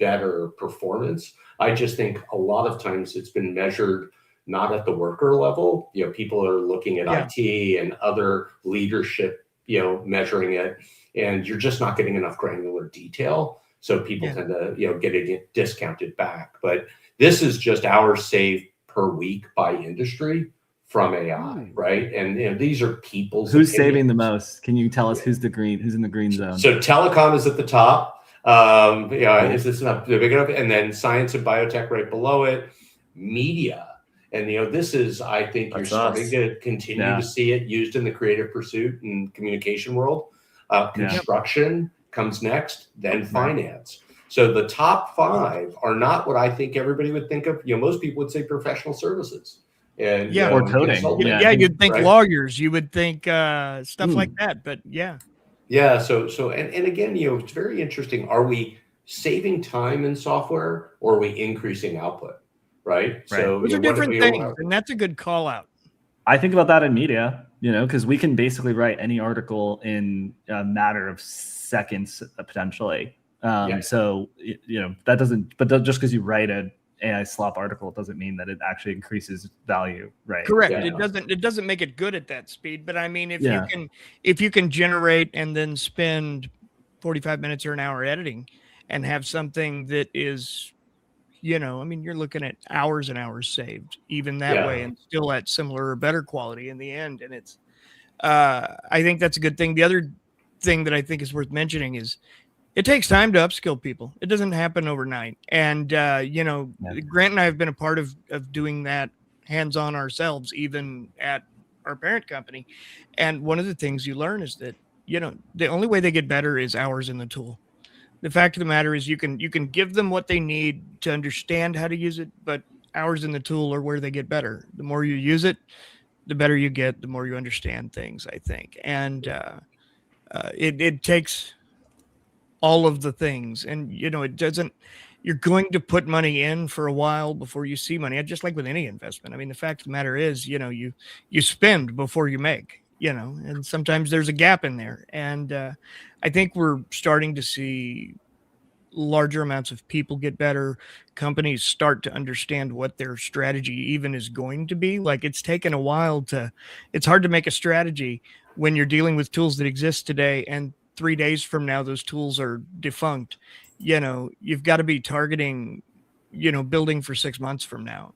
better performance. I just think a lot of times it's been measured not at the worker level. People are looking at IT and other leadership, measuring it, and you're just not getting enough granular detail. So people tend to, get it discounted back. But this is just hours saved per week by industry from AI, right? And these are people's Who's opinions. saving the most? Can you tell us who's in the green zone? So telecom is at the top. Is this not big enough? And then science and biotech right below it. Media. And, this is, I think you're starting to continue to see it used in the creative pursuit and communication world. Construction comes next, then finance. So the top 5 are not what I think everybody would think of. Most people would say professional services. And, or coding. You'd think lawyers, you would think stuff like that, but Yeah. So, and again, it's very interesting. Are we saving time in software, or are we increasing output? Right. So those are different things, and that's a good call out. I think about that in media, because we can basically write any article in a matter of seconds, potentially. So, that doesn't, but just because you write an AI slop article doesn't mean that it actually increases value, right? Correct. It doesn't make it good at that speed. But if you can generate and then spend 45 minutes or an hour editing and have something that is, you're looking at hours and hours saved even that way, and still at similar or better quality in the end. And it's, I think that's a good thing. The other thing that I think is worth mentioning is it takes time to upskill people. It doesn't happen overnight. And, Grant and I have been a part of doing that hands-on ourselves, even at our parent company. And one of the things you learn is that, the only way they get better is hours in the tool. The fact of the matter is you can give them what they need to understand how to use it, but hours in the tool are where they get better. The more you use it, the better you get, the more you understand things, I think. And it takes all of the things, and it doesn't, you're going to put money in for a while before you see money. Just like with any investment. The fact of the matter is, you spend before you make, and sometimes there's a gap in there. And I think we're starting to see larger amounts of people get better. Companies start to understand what their strategy even is going to be. Like, it's taken a while it's hard to make a strategy when you're dealing with tools that exist today, and 3 days from now, those tools are defunct. You've got to be targeting, building for 6 months from now.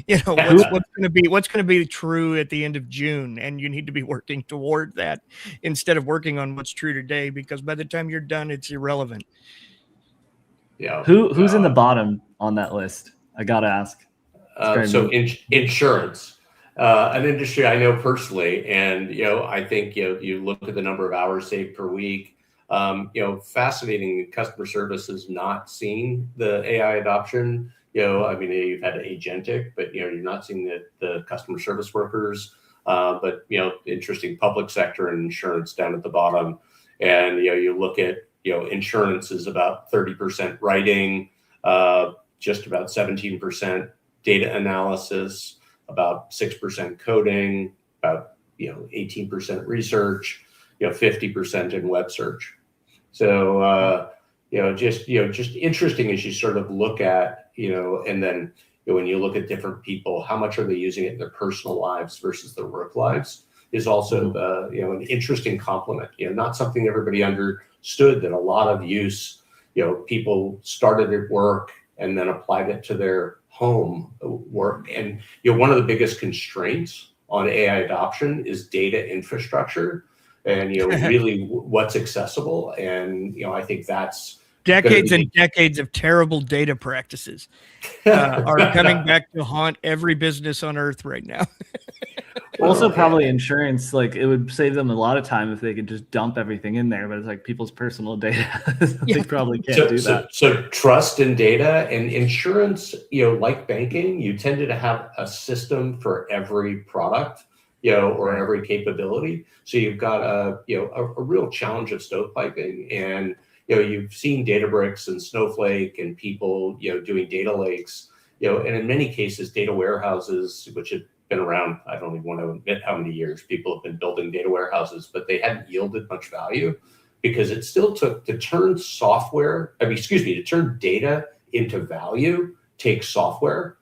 What's going to be true at the end of June, and you need to be working toward that instead of working on what's true today, because by the time you're done, it's irrelevant. Yeah. Who's in the bottom on that list? I gotta ask. So insurance. an industry I know personally, and I think you look at the number of hours saved per week. Fascinating. Customer service is not seeing the AI adoption. I mean, you've had agentic, but you're not seeing the customer service workers. But interesting public sector and insurance down at the bottom, and you look at insurance is about 30% writing, just about 17% data analysis, about 6% coding, about 18% research, 50% in web search. So just interesting as you sort of look at and then when you look at different people, how much are they using it in their personal lives versus their work lives is also an interesting complement. Not something everybody understood, that a lot of use people started at work and then applied it to their home work. And one of the biggest constraints on AI adoption is data infrastructure and really what's accessible. And I think that's decades and decades of terrible data practices are coming back to haunt every business on earth right now. Also, probably insurance, like it would save them a lot of time if they could just dump everything in there, but it's like people's personal data. They probably can't do that. So trust in data and insurance, like banking, you tended to have a system for every product, or every capability. So you've got a real challenge of stovepiping, and you've seen Databricks and Snowflake and people doing data lakes, and in many cases data warehouses, which have been around, I don't even want to admit how many years people have been building data warehouses, but they hadn't yielded much value because it still took to turn data into value takes software.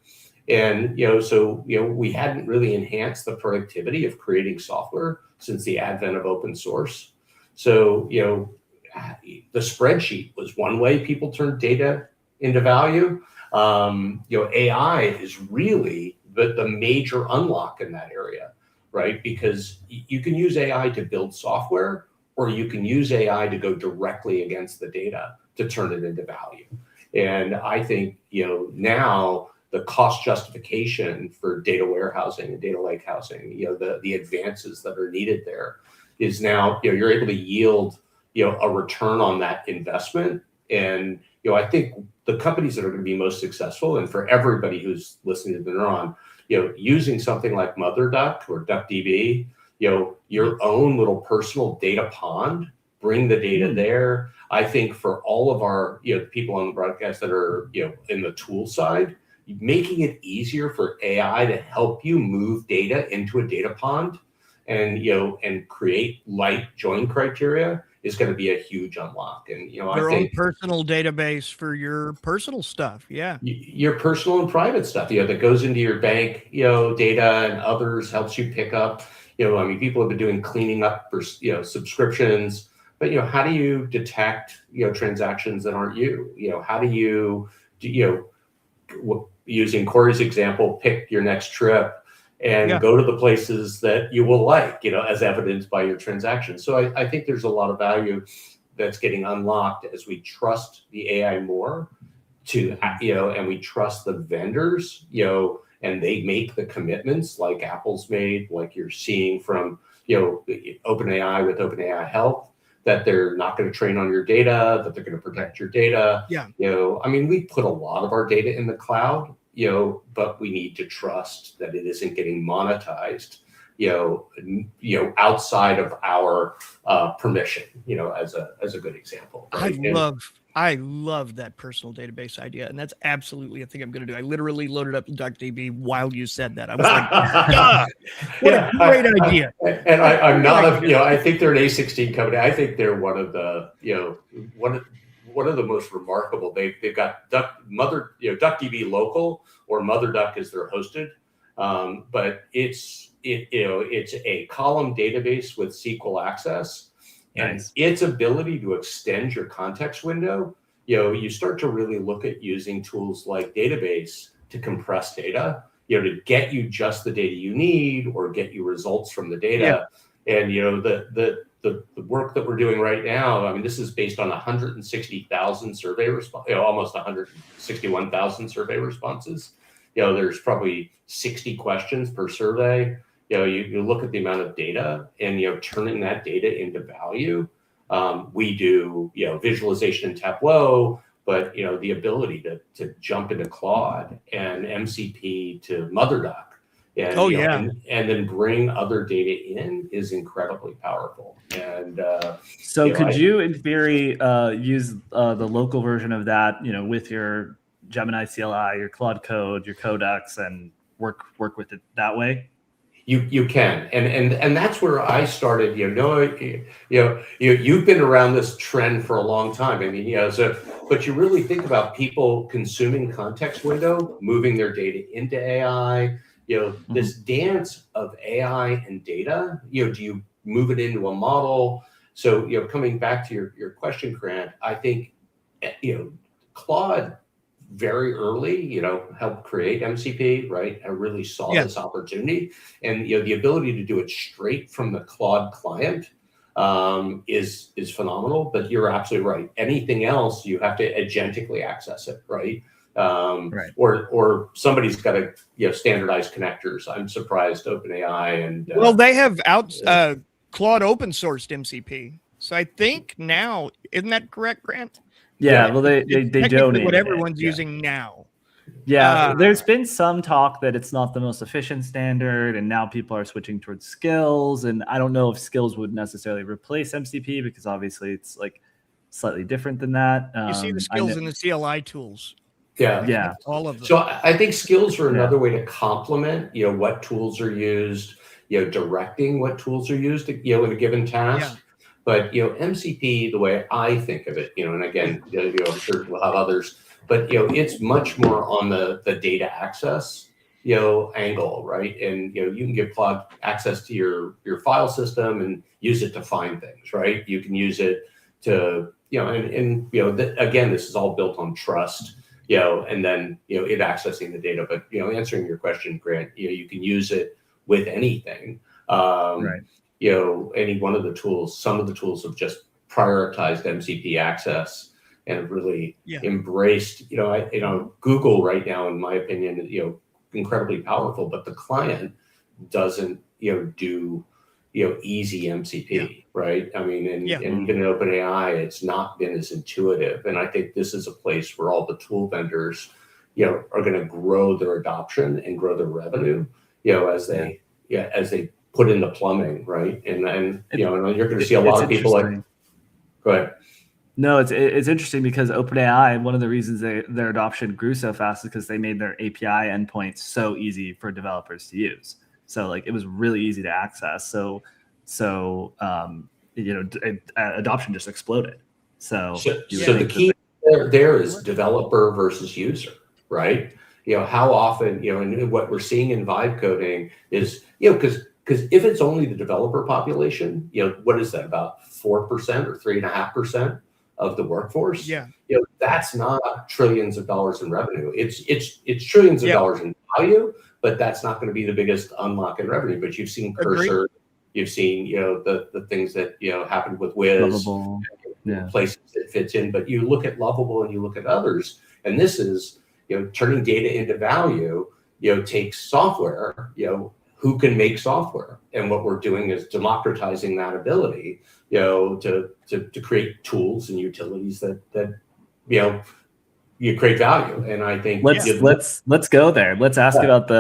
And we hadn't really enhanced the productivity of creating software since the advent of open source. So the spreadsheet was one way people turned data into value. AI is really the major unlock in that area, right? Because you can use AI to build software, or you can use AI to go directly against the data to turn it into value. And I think now the cost justification for data warehousing and data lake housing, the advances that are needed there is now you're able to yield a return on that investment. And I think the companies that are going to be most successful, and for everybody who's listening to the Neuron, using something like MotherDuck or DuckDB, your own little personal data pond, bring the data there. I think for all of our people on the broadcast that are in the tool side, making it easier for AI to help you move data into a data pond and create light join criteria is going to be a huge unlock. And your own personal database for your personal stuff, your personal and private stuff, that goes into your bank, data, and others, helps you pick up. People have been doing cleaning up for subscriptions, but how do you detect transactions that aren't you? How do you using Corey's example, pick your next trip and go to the places that you will like, as evidenced by your transactions. So I think there's a lot of value that's getting unlocked as we trust the AI more and we trust the vendors, and they make the commitments like Apple's made, like you're seeing from, OpenAI with OpenAI Health, that they're not going to train on your data, that they're going to protect your data. We put a lot of our data in the cloud, but we need to trust that it isn't getting monetized, outside of our permission, as a good example. Right? I love that personal database idea, and that's absolutely a thing I'm going to do. I literally loaded up DuckDB while you said that. I was like, what a great idea. I'm not I think they're an A16 company. I think they're one of the, one of the most remarkable. They've got DuckDB local, or MotherDuck as they're hosted, but it's a column database with SQL access. And its ability to extend your context window, you start to really look at using tools like database to compress data, to get you just the data you need or get you results from the data. And, the work that we're doing right now, this is based on 160,000 survey responses, almost 161,000 survey responses. there's probably 60 questions per survey. You look at the amount of data and, turning that data into value. We do, visualization in Tableau, but, the ability to jump into Claude and MCP to MotherDoc and, and then bring other data in is incredibly powerful. And so could you, in theory, use the local version of that, with your Gemini CLI, your Claude Code, your Codex, and work with it that way? You can, and that's where I started. You've been around this trend for a long time. I mean, but you really think about people consuming context window, moving their data into AI. This dance of AI and data. Do you move it into a model? So, coming back to your question, Grant, I think, Claude very early, helped create MCP, right? I really saw this opportunity, and the ability to do it straight from the Claude client is phenomenal. But you're absolutely right. Anything else, you have to agentically access it, right? Or somebody's got to standardize connectors. I'm surprised OpenAI and well, they have Claude open sourced MCP, so I think now, isn't that correct, Grant? Yeah, well, they donate what everyone's using now. Yeah, there's been some talk that it's not the most efficient standard, and now people are switching towards skills. And I don't know if skills would necessarily replace MCP, because obviously it's like slightly different than that. You see the skills in the CLI tools. Yeah, all of them. So I think skills are another way to complement, what tools are used, directing what tools are used, in a given task. Yeah. But, MCP, the way I think of it, and again, I'm sure we'll have others, but, it's much more on the data access, angle, right? And, you can give Claude access to your file system and use it to find things, right? You can use it to, again, this is all built on trust, and then, it accessing the data. But, answering your question, Grant, you can use it with anything. Right. Any one of the tools, some of the tools have just prioritized MCP access and really embraced, Google right now, in my opinion, incredibly powerful, but the client doesn't, do, easy MCP, right? I mean, and even in OpenAI, it's not been as intuitive. And I think this is a place where all the tool vendors, are going to grow their adoption and grow their revenue, as they put in the plumbing, right? And you're going to see a lot of people like. Go ahead. No, it's interesting because OpenAI, one of the reasons their adoption grew so fast is because they made their API endpoints so easy for developers to use. So it was really easy to access. So adoption just exploded. So the key there is developer versus user, right? How often, and what we're seeing in vibe coding is, because if it's only the developer population, what is that, about 4% or 3.5% of the workforce? Yeah. That's not trillions of dollars in revenue. It's trillions of dollars in value, but that's not going to be the biggest unlock in revenue. But you've seen Cursor, you've seen, the things that, happened with Wiz, places it fits in. But you look at Lovable and you look at others, and this is, turning data into value, takes software, who can make software. And what we're doing is democratizing that ability, to create tools and utilities that you create value. And I think let's go there. Let's ask about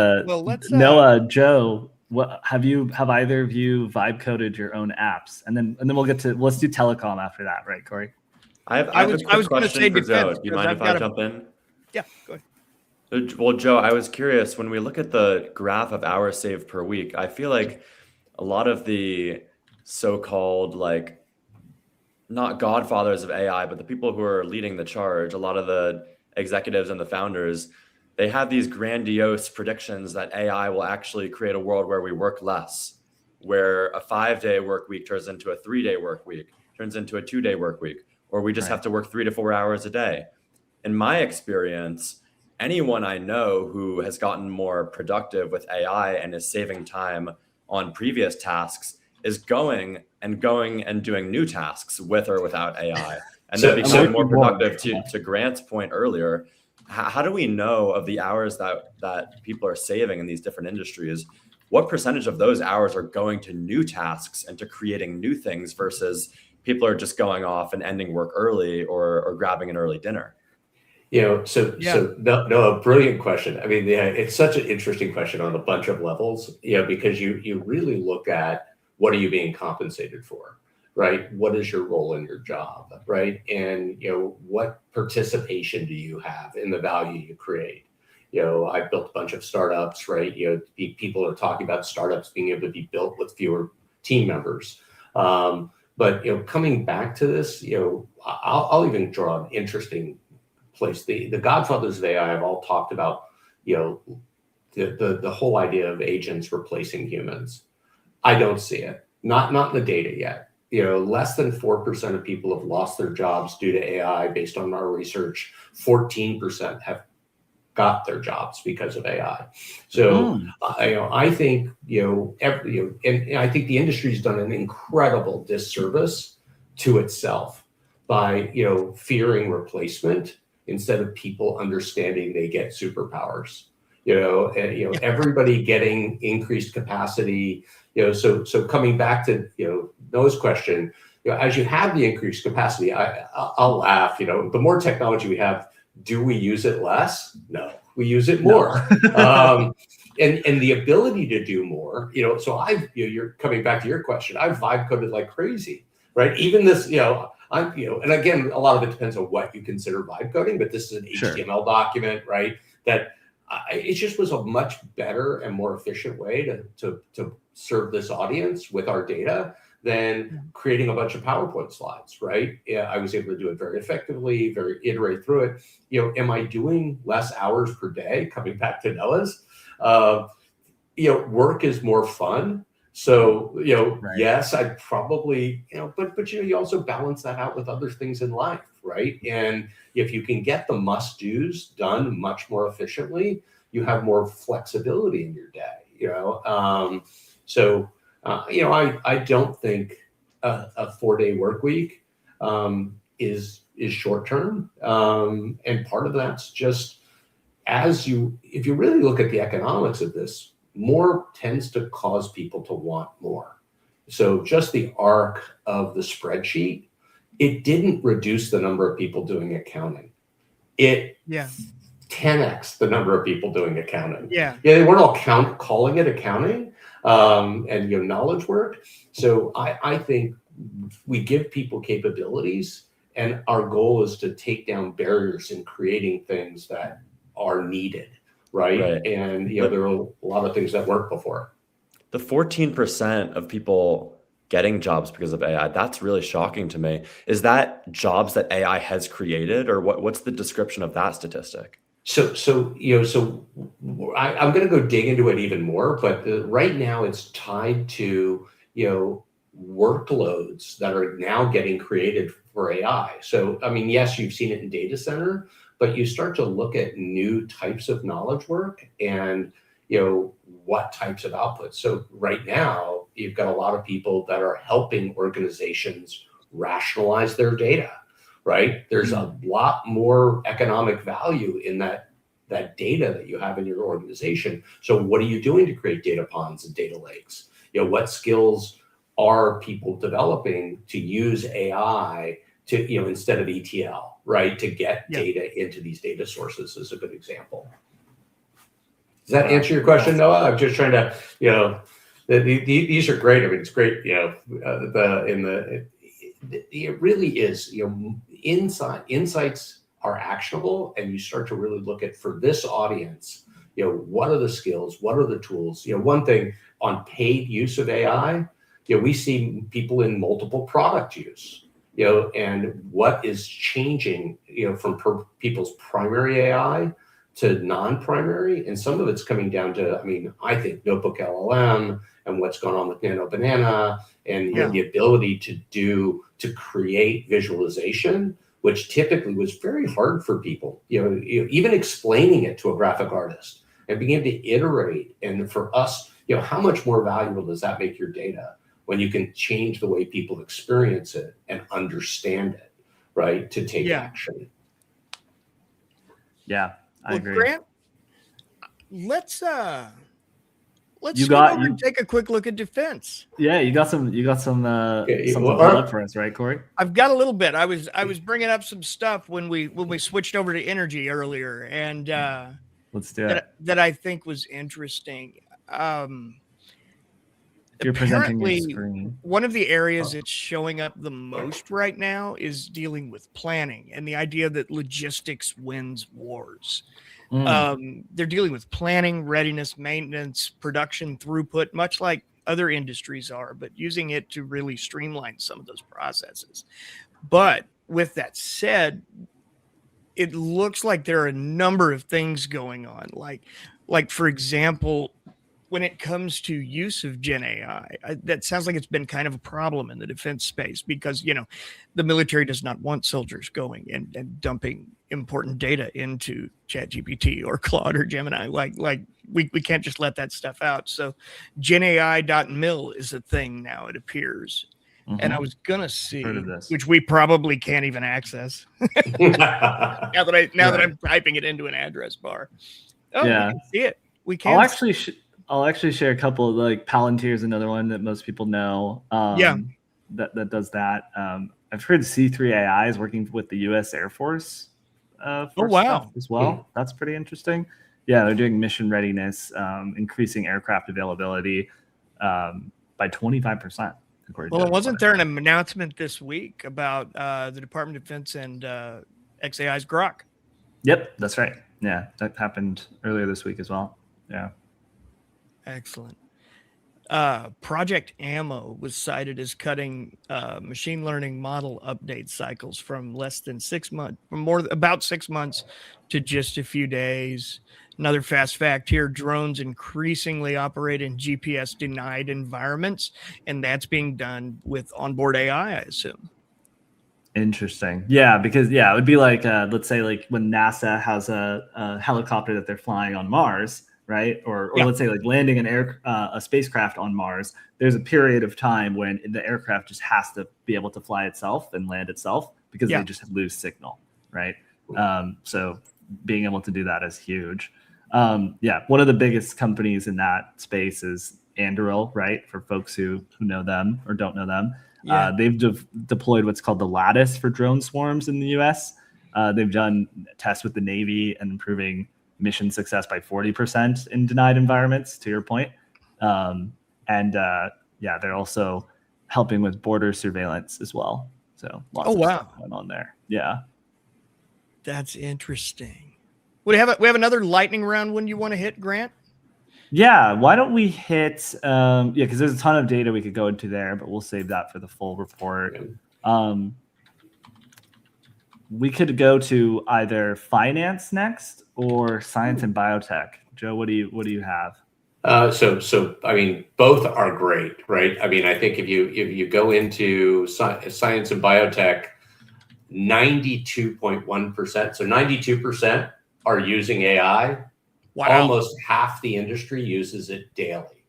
Noah, Joe. What have either of you vibe coded your own apps? And then let's do telecom after that, right, Corey? I was going to say for Joe. Do you mind if I jump in? Yeah, go ahead. Well, Joe, I was curious, when we look at the graph of hours saved per week, I feel like a lot of the so-called, not godfathers of AI, but the people who are leading the charge, a lot of the executives and the founders, they have these grandiose predictions that AI will actually create a world where we work less, where a 5-day work week turns into a 3-day work week, turns into a 2-day work week, or we just have to work 3 to 4 hours a day. In my experience, anyone I know who has gotten more productive with AI and is saving time on previous tasks is going and doing new tasks with or without AI. And they're becoming more productive. To Grant's point earlier, how do we know of the hours that people are saving in these different industries? What percentage of those hours are going to new tasks and to creating new things versus people are just going off and ending work early or grabbing an early dinner? So no, a brilliant question. I mean, yeah, it's such an interesting question on a bunch of levels, because you really look at what are you being compensated for, right? What is your role in your job, right? And, what participation do you have in the value you create? I've built a bunch of startups, right? People are talking about startups being able to be built with fewer team members. But, coming back to this, I'll even draw an interesting place. The godfathers of AI have all talked about, the whole idea of agents replacing humans. I don't see it. Not in the data yet. Less than 4% of people have lost their jobs due to AI based on our research. 14% have got their jobs because of AI. So I think, and I think the industry's done an incredible disservice to itself by, fearing replacement instead of people understanding they get superpowers. Everybody getting increased capacity. So coming back to Noah's question, as you have the increased capacity, I'll laugh. The more technology we have, do we use it less? No, we use it more. No. And the ability to do more. So you're coming back to your question. I've vibe coded like crazy, right? Even this, and again, a lot of it depends on what you consider vibe coding, but this is an HTML document, right? That it just was a much better and more efficient way to serve this audience with our data than creating a bunch of PowerPoint slides, right? I was able to do it very effectively, iterate through it. Am I doing less hours per day? Coming back to Noah's, work is more fun. So, right. Yes, I'd probably, but you also balance that out with other things in life, right? And if you can get the must-dos done much more efficiently, you have more flexibility in your day, I don't think a 4-day work week is short-term. And part of that's just if you really look at the economics of this, more tends to cause people to want more. So just the arc of the spreadsheet, it didn't reduce the number of people doing accounting. It 10x the number of people doing accounting. They weren't all calling it accounting and knowledge work. So I think we give people capabilities, and our goal is to take down barriers in creating things that are needed. Right. And, there are a lot of things that weren't before. The 14% of people getting jobs because of AI, that's really shocking to me. Is that jobs that AI has created, or what's the description of that statistic? So I'm going to go dig into it even more, but right now it's tied to, workloads that are now getting created for AI. So, I mean, yes, you've seen it in data center, but you start to look at new types of knowledge work and, what types of outputs. So right now, you've got a lot of people that are helping organizations rationalize their data, right? There's a lot more economic value in that data that you have in your organization. So what are you doing to create data ponds and data lakes? What skills are people developing to use AI to, instead of ETL, right? To get data into these data sources is a good example. Does that answer your question, Noah? I'm just trying to, these are great. I mean, it's great, it really is, insights are actionable, and you start to really look at, for this audience, what are the skills? What are the tools? One thing on paid use of AI, we see people in multiple product use. And what is changing, from people's primary AI to non-primary, and some of it's coming down to, I think Notebook LLM and what's going on with Nano Banana and the ability to create visualization, which typically was very hard for people. Even explaining it to a graphic artist and being able to iterate, and for us, how much more valuable does that make your data when you can change the way people experience it and understand it, right? To take action. Yeah. I Well, agree. Grant, let's You swing got over you. and take a quick look at defense. Yeah, you got some Okay, something well, pulled up for us, right, Corey? I've got a little bit. I was bringing up some stuff when we switched over to energy earlier, and Let's do it. that I think was interesting. If you're presenting your Apparently, screen. one of the areas it's showing up the most right now is dealing with planning and the idea that logistics wins wars. They're dealing with planning, readiness, maintenance, production, throughput, much like other industries are, but using it to really streamline some of those processes. But with that said, it looks like there are a number of things going on. Like for example, when it comes to use of Gen AI, that sounds like it's been kind of a problem in the defense space because, the military does not want soldiers going and dumping important data into ChatGPT or Claude or Gemini. Like we can't just let that stuff out. So GenAI.mil is a thing now, it appears. And I was going to see, Heard of this. which we probably can't even access now that I'm typing it into an address bar. Oh, Yeah. we can see it. We can. I'll actually share a couple of like Palantir is another one that most people know. That does that. I've heard C3 AI is working with the U.S. Air Force for stuff as well. That's pretty interesting. Yeah, they're doing mission readiness, increasing aircraft availability by 25%. Well, wasn't there an announcement this week about the Department of Defense and XAI's Grok? Yep, that's right. Yeah, that happened earlier this week as well. Yeah. Excellent. Project Ammo was cited as cutting machine learning model update cycles from less than 6 months, about 6 months to just a few days. Another fast fact here, drones increasingly operate in GPS denied environments, and that's being done with onboard AI, I assume. Interesting. Yeah, because it would be like, let's say like when NASA has a helicopter that they're flying on Mars, right? Or let's say like landing a spacecraft on Mars, there's a period of time when the aircraft just has to be able to fly itself and land itself because they just lose signal, right? So being able to do that is huge. One of the biggest companies in that space is Anduril, right? For folks who know them or don't know them. They've deployed what's called the Lattice for drone swarms in the US. They've done tests with the Navy and improving mission success by 40% in denied environments, to your point. They're also helping with border surveillance as well. So lots of stuff going on there. Yeah. That's interesting. We have another lightning round one you want to hit, Grant? Yeah, why don't we hit because there's a ton of data we could go into there, but we'll save that for the full report. We could go to either finance next or science and biotech. Joe, what do you have? So I mean, both are great, right? I mean, I think if you go into science and biotech, 92.1%, so 92% are using AI. Wow. Almost half the industry uses it daily.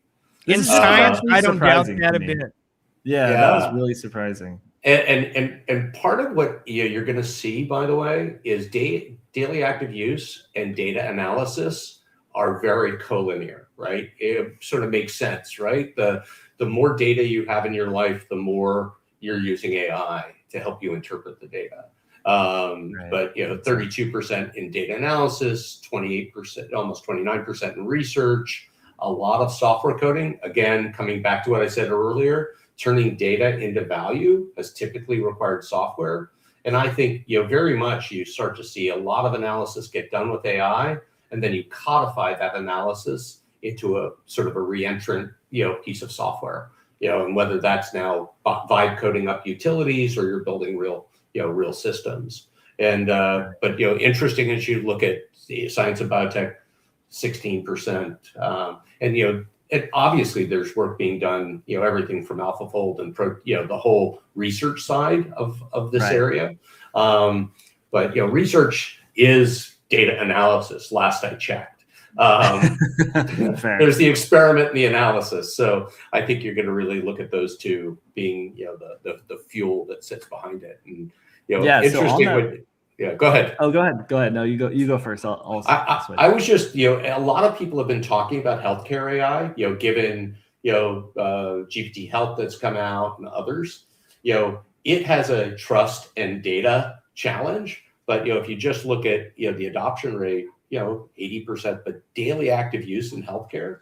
In science, I don't doubt that a bit. Yeah, that was really surprising. And part of what you're going to see, by the way, is daily active use and data analysis are very collinear, right? It sort of makes sense, right? The more data you have in your life, the more you're using AI to help you interpret the data. But 32% in data analysis, 28%, almost 29% in research, a lot of software coding. Again, coming back to what I said earlier, turning data into value has typically required software. And I think very much you start to see a lot of analysis get done with AI, and then you codify that analysis into a sort of a reentrant piece of software. And whether that's now vibe coding up utilities or you're building real systems. And but interesting as you look at the science and biotech, 16%, and obviously there's work being done, everything from AlphaFold and the whole research side of this area. But research is data analysis. Last I checked. There's the experiment and the analysis. So I think you're going to really look at those two being, the fuel that sits behind it. And interesting. Yeah, go ahead. Oh, go ahead. No, you go first. I'll switch. I was just, a lot of people have been talking about healthcare AI, given, GPT Health that's come out and others, it has a trust and data challenge. But, if you just look at, the adoption rate, 80%, but daily active use in healthcare,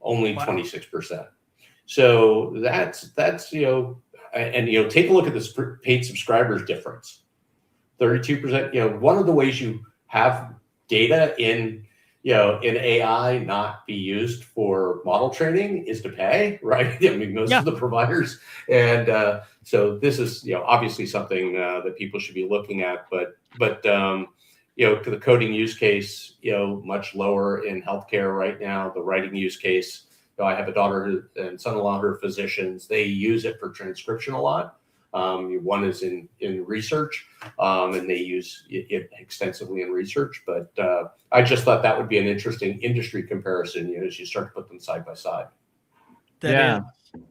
only 26%. So that's, and, take a look at this paid subscribers difference. 32%, one of the ways you have data in AI not be used for model training is to pay, right? I mean, most of the providers. And so this is, obviously something that people should be looking at, but the coding use case, much lower in healthcare right now. The writing use case, I have a daughter and son-in-law who are physicians. They use it for transcription a lot. One is in research, and they use it extensively in research. But I just thought that would be an interesting industry comparison, as you start to put them side by side.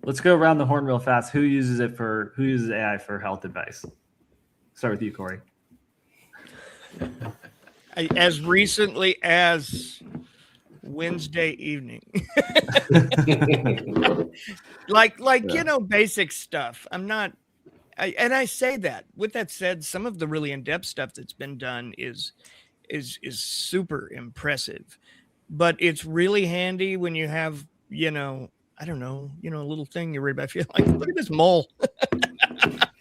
Let's go around the horn real fast. Who uses AI for health advice? Start with you, Corey. As recently as Wednesday evening. like basic stuff. I say that. With that said, some of the really in-depth stuff that's been done is super impressive. But it's really handy when you have, I don't know, a little thing you're worried about. I feel like, look at this mole.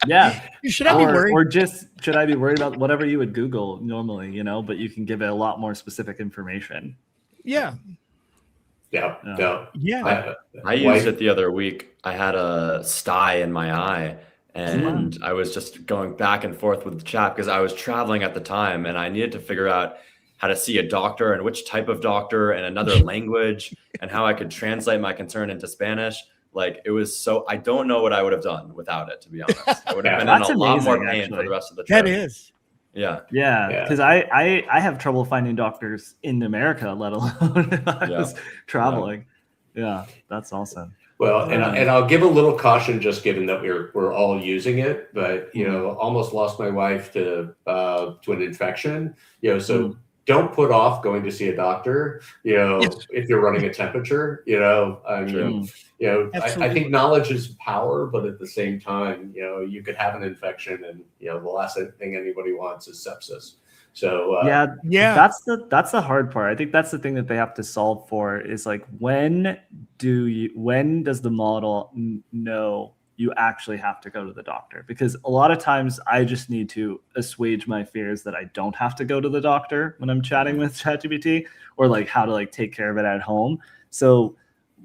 Yeah. Should I be worried? Or just, should I be worried about whatever you would Google normally, but you can give it a lot more specific information. Yeah. I used it the other week. I had a sty in my eye, and I was just going back and forth with the chat because I was traveling at the time, and I needed to figure out how to see a doctor and which type of doctor and another language and how I could translate my concern into Spanish. Like, it was so, I don't know what I would have done without it, to be honest. I would have been in a lot more pain for the rest of the trip. That is. Yeah, because I have trouble finding doctors in America, let alone if I was traveling. Yeah, that's awesome. Well, and I'll give a little caution, just given that we're all using it, but almost lost my wife to an infection. So don't put off going to see a doctor. If you're running a temperature. I think knowledge is power, but at the same time, you could have an infection, and the last thing anybody wants is sepsis. So that's the hard part. I think that's the thing that they have to solve for is like, when does the model know you actually have to go to the doctor? Because a lot of times I just need to assuage my fears that I don't have to go to the doctor when I'm chatting with ChatGPT, or like how to like take care of it at home. So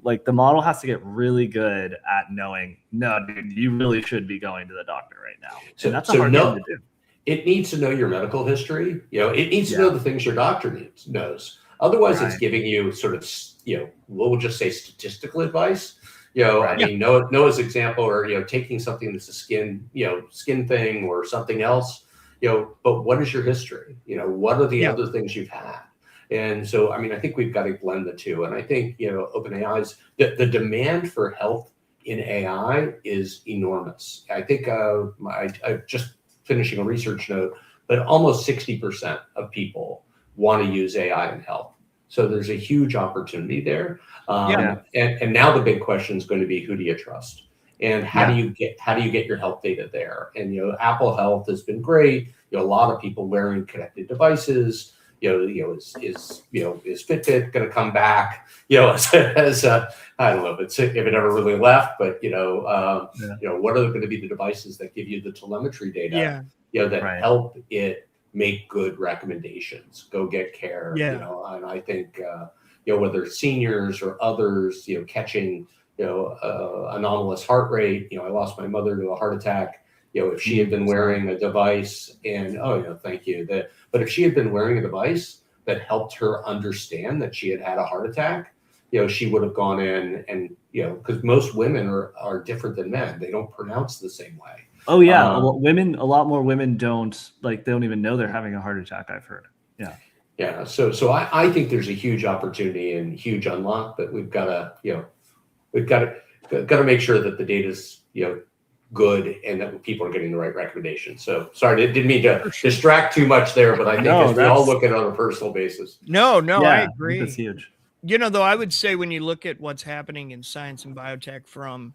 like the model has to get really good at knowing, no, dude, you really should be going to the doctor right now. So that's a hard thing to do. It needs to know your medical history. It needs to know the things your doctor knows. Otherwise, it's giving you sort of, we'll just say statistical advice. I mean, Noah's example, or taking something that's a skin thing or something else. But what is your history? What are the other things you've had? And so, I mean, I think we've got to blend the two. And I think OpenAI's the demand for health in AI is enormous. I think I just finishing a research note, but almost 60% of people want to use AI in health. So there's a huge opportunity there. And now the big question is going to be, who do you trust? And how do you get your health data there? And Apple Health has been great. A lot of people wearing connected devices. Is Fitbit going to come back? As I don't know if it ever really left, but what are going to be the devices that give you the telemetry data? That help it make good recommendations, go get care. And I think whether seniors or others, catching anomalous heart rate. I lost my mother to a heart attack. If she had been wearing a device, and thank you. But if she had been wearing a device that helped her understand that she had had a heart attack, she would have gone in and because most women are different than men. They don't pronounce the same way. Oh yeah, a lot more women don't they don't even know they're having a heart attack. I've heard. Yeah. So I think there's a huge opportunity and huge unlock, but we've got to make sure that the data's good and that people are getting the right recommendations. So sorry, didn't mean to distract too much there, but I think as we all look at it on a personal basis. No, I I agree. think that's huge. Though I would say when you look at what's happening in science and biotech from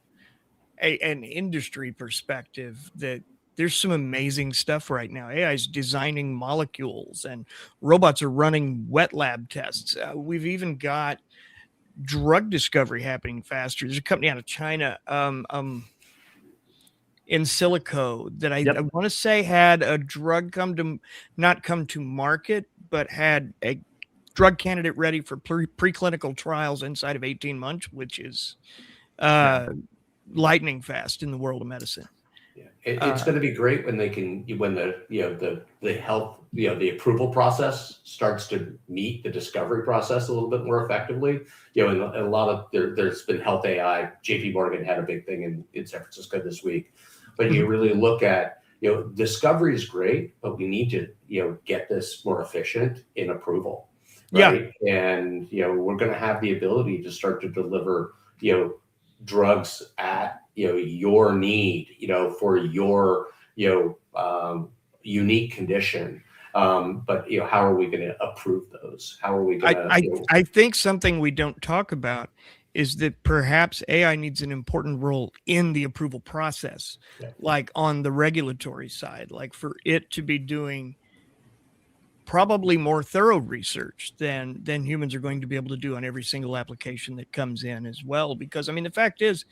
an industry perspective, that there's some amazing stuff right now. AI is designing molecules and robots are running wet lab tests. We've even got drug discovery happening faster. There's a company out of China, in silico that I want to say had a drug not come to market, but had a drug candidate ready for preclinical trials inside of 18 months, which is lightning fast in the world of medicine. Yeah, it's going to be great when the health, the approval process starts to meet the discovery process a little bit more effectively. And a lot of there's been health AI. JPMorgan had a big thing in San Francisco this week. But you really look at, discovery is great, but we need to, get this more efficient in approval. Right? Yeah. And, we're going to have the ability to start to deliver, drugs at, your need, for your, unique condition. But, how are we going to approve those? How are we going to? I think something we don't talk about is that perhaps AI needs an important role in the approval process, like on the regulatory side, like for it to be doing probably more thorough research than humans are going to be able to do on every single application that comes in as well. Because, the fact is,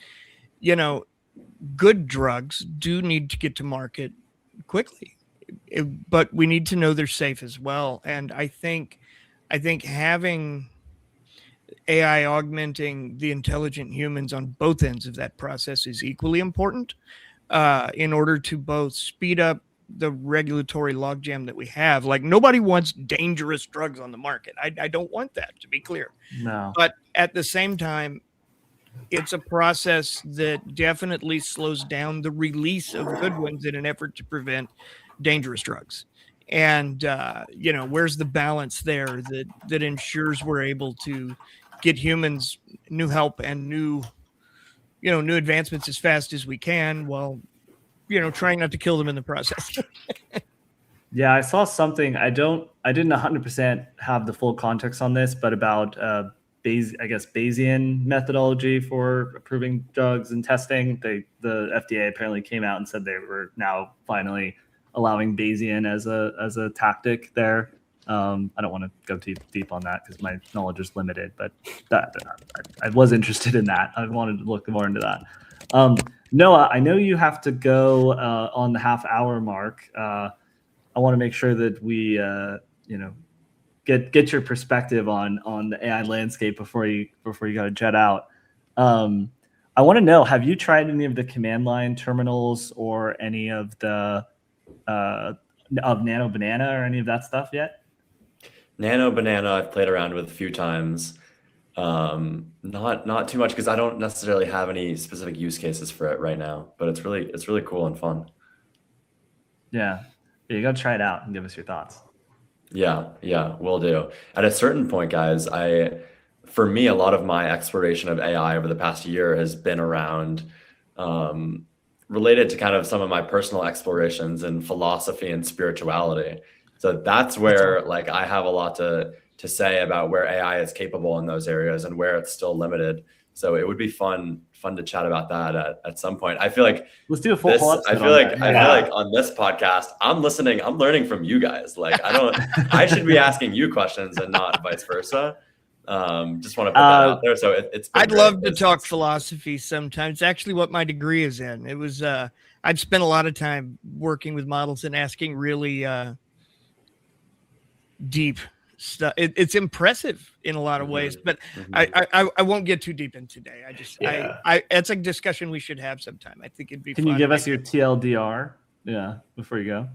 good drugs do need to get to market quickly, but we need to know they're safe as well. And I think having AI augmenting the intelligent humans on both ends of that process is equally important in order to both speed up the regulatory logjam that we have. Like, nobody wants dangerous drugs on the market. I don't want that, to be clear. No. But at the same time, it's a process that definitely slows down the release of good ones in an effort to prevent dangerous drugs. And, where's the balance there that ensures we're able to get humans new help and new advancements as fast as we can while, trying not to kill them in the process. Yeah, I saw something. I didn't 100% have the full context on this, but about Bayesian methodology for approving drugs and testing. The FDA apparently came out and said they were now finally allowing Bayesian as a tactic there. I don't want to go too deep on that because my knowledge is limited, but I was interested in that. I wanted to look more into that. Noah, I know you have to go on the half-hour mark. I want to make sure that we, get your perspective on the AI landscape before you got to jet out. I want to know: have you tried any of the command line terminals or any of the of Nano Banana or any of that stuff yet? Nano Banana, I've played around with a few times. Not too much because I don't necessarily have any specific use cases for it right now. But it's really cool and fun. Yeah, you gotta try it out and give us your thoughts. Yeah, will do. At a certain point, guys, for me, a lot of my exploration of AI over the past year has been around related to kind of some of my personal explorations in philosophy and spirituality. So that's where like I have a lot to say about where AI is capable in those areas and where it's still limited. So it would be fun to chat about that at some point. I feel like let's do a full episode. I feel like on this podcast, I'm listening, I'm learning from you guys. Like I should be asking you questions and not vice versa. Just want to put that out there. So it's I'd love to talk philosophy sometimes. It's actually what my degree is in. It was I've spent a lot of time working with models and asking really deep stuff. It's impressive in a lot of ways, but I won't get too deep in today. It's a discussion we should have sometime. I think it'd be fun. Can you give us your TLDR? Yeah, before you go,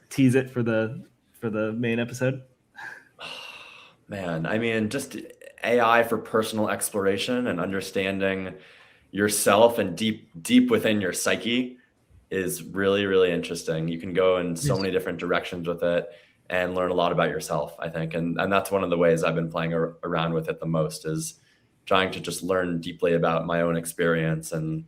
tease it for the main episode. Man, I mean, just AI for personal exploration and understanding yourself and deep within your psyche is really, really interesting. You can go in so many different directions with it and learn a lot about yourself, I think. And that's one of the ways I've been playing around with it the most, is trying to just learn deeply about my own experience and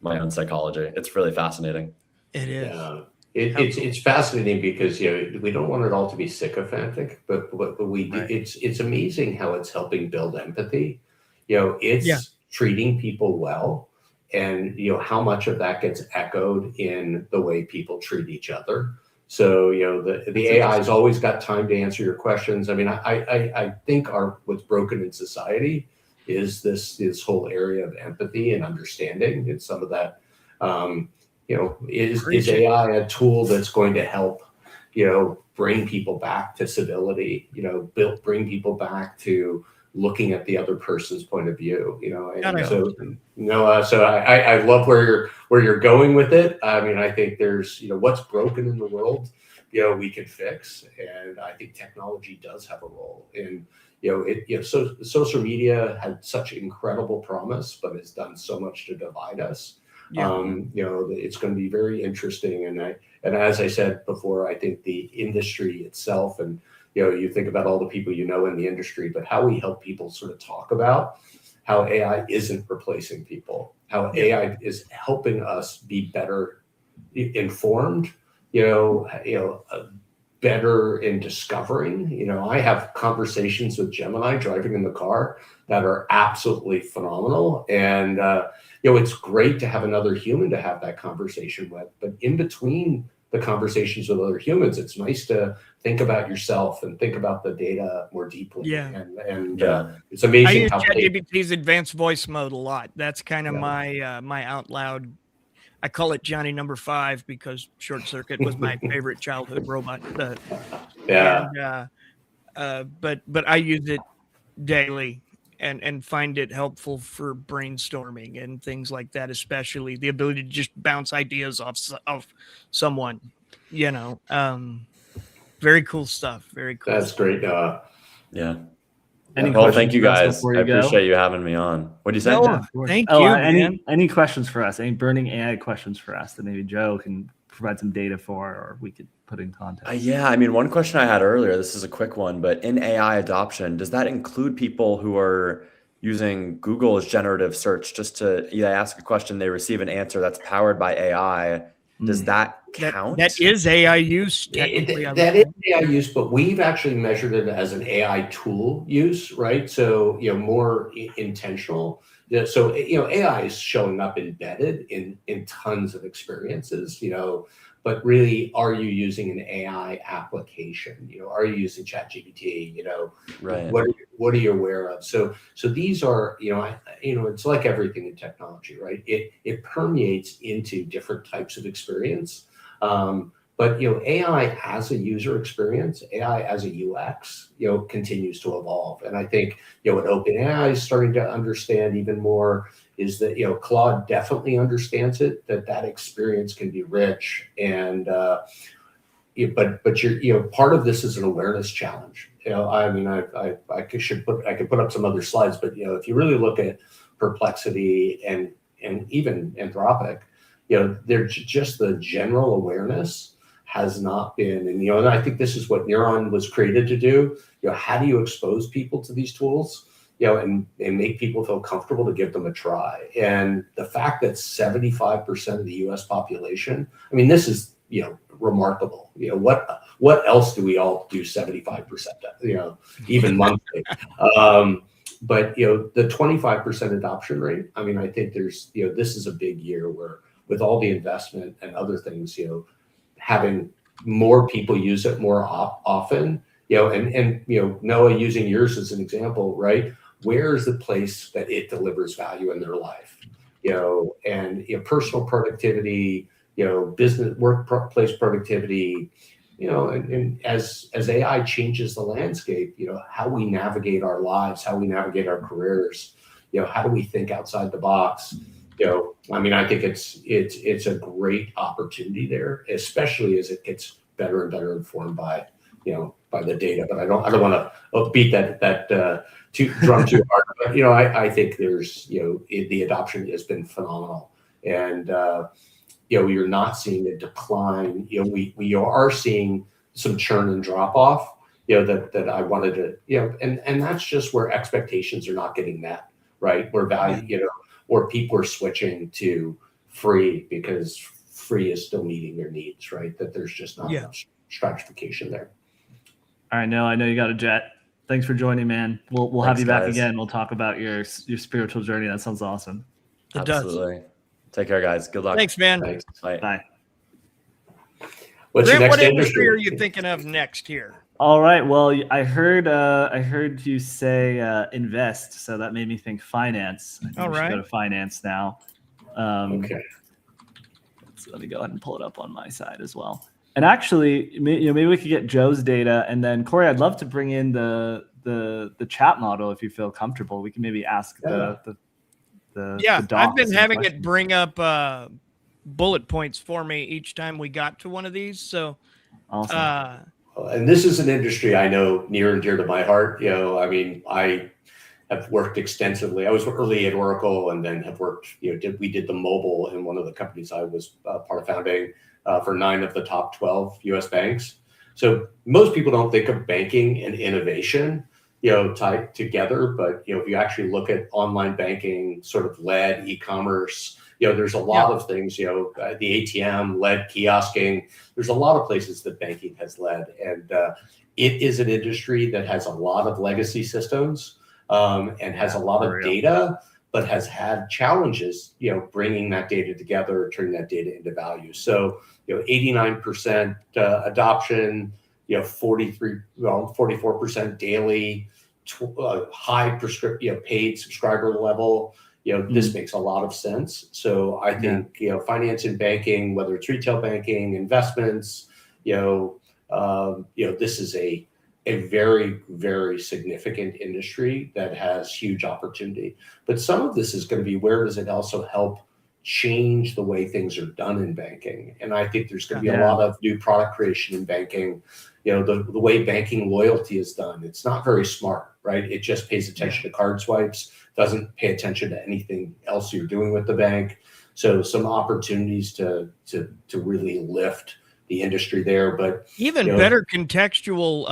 my own psychology. It's really fascinating. It is. Yeah. It's fascinating because we don't want it all to be sycophantic, but we do. Right. It's amazing how it's helping build empathy. It's treating people well, and how much of that gets echoed in the way people treat each other. So the AI's always got time to answer your questions. I mean, I think what's broken in society is this whole area of empathy and understanding, and some of that. Is AI a tool that's going to help, bring people back to civility, bring people back to looking at the other person's point of view, so I love where you're going with it. I mean, I think there's, what's broken in the world, we can fix. And I think technology does have a role in, so social media had such incredible promise, but it's done so much to divide us. It's going to be very interesting. And as I said before, I think the industry itself, and, you think about all the people in the industry, but how we help people sort of talk about how AI isn't replacing people, how AI is helping us be better informed, better in discovering. I have conversations with Gemini driving in the car that are absolutely phenomenal. And, it's great to have another human to have that conversation with, but in between the conversations with other humans, it's nice to think about yourself and think about the data more deeply. And it's amazing. I use ChatGPT's advanced voice mode a lot. That's kind of my out loud. I call it Johnny Number 5 because Short Circuit was my favorite childhood robot. But I use it daily and find it helpful for brainstorming and things like that, especially the ability to just bounce ideas off someone, very cool stuff. Very cool. That's great. Well, thank you guys. I appreciate you having me on. What do you say? Thank you. Any questions for us? Any burning AI questions for us that maybe Joe can provide some data for, or we could put in context? I mean, one question I had earlier, this is a quick one, but in AI adoption, does that include people who are using Google's generative search just to ask a question, they receive an answer that's powered by AI? Does that count? That is AI use. That is AI use, but we've actually measured it as an AI tool use, right? So, more intentional. So, AI is showing up embedded in tons of experiences, but really, are you using an AI application? Are you using ChatGPT? Right. What are you aware of? So these are, it's like everything in technology, right? It permeates into different types of experience. But AI as a user experience, AI as a UX, continues to evolve. And I think what OpenAI is starting to understand even more is that Claude definitely understands it, that experience can be rich. And but you're part of this is an awareness challenge. I mean, I could put up some other slides, but if you really look at Perplexity and even Anthropic, they're just the general awareness has not been, and I think this is what Neuron was created to do. How do you expose people to these tools, and make people feel comfortable to give them a try? And the fact that 75% of the U.S. population, I mean, this is remarkable. What else do we all do 75%? Even monthly. But the 25% adoption rate. I mean, I think there's this is a big year where with all the investment and other things, having more people use it more often, and Noah, using yours as an example, right? Where is the place that it delivers value in their life? And personal productivity, business workplace productivity, and as AI changes the landscape, how we navigate our lives, how we navigate our careers, how do we think outside the box? I mean, I think it's a great opportunity there, especially as it gets better and better informed by the data. But I don't want to beat that drum too hard. But I think there's the adoption has been phenomenal, and you're not seeing a decline. We are seeing some churn and drop off. That I wanted to and that's just where expectations are not getting met, right? Where value or people are switching to free because free is still meeting their needs, right? That there's just not enough stratification there. All right, Noah, I know you got a jet. Thanks for joining, man. We'll have you back again. We'll talk about your spiritual journey. That sounds awesome. Absolutely. Take care, guys. Good luck. Thanks, man. Thanks. Bye. What's Grant, your next what industry are you thinking of next here? All right. Well, I heard you say invest, so that made me think finance. I think we should go to finance now. Okay. So let me go ahead and pull it up on my side as well. And actually, maybe we could get Joe's data, and then Corey, I'd love to bring in the chat model if you feel comfortable. We can maybe ask the I've been having it bring up bullet points for me each time we got to one of these. So, awesome. And this is an industry I know near and dear to my heart. I mean, I have worked extensively. I was early at Oracle, and then have worked. We did the mobile in one of the companies I was part of founding for 9 of the top 12 U.S. banks. So most people don't think of banking and innovation, tied together. But if you actually look at online banking, sort of led e-commerce, there's a lot of things. The ATM led kiosking. There's a lot of places that banking has led, and it is an industry that has a lot of legacy systems and has a lot of data, but has had challenges, bringing that data together, turning that data into value. So, 89% adoption, 44% daily, high paid subscriber level. This makes a lot of sense. So I think, finance and banking, whether it's retail banking, investments, this is a very, very significant industry that has huge opportunity. But some of this is going to be, where does it also help change the way things are done in banking? And I think there's going to be a lot of new product creation in banking. The way banking loyalty is done, it's not very smart, right? It just pays attention to card swipes, doesn't pay attention to anything else you're doing with the bank. So some opportunities to really lift the industry there, but even better contextual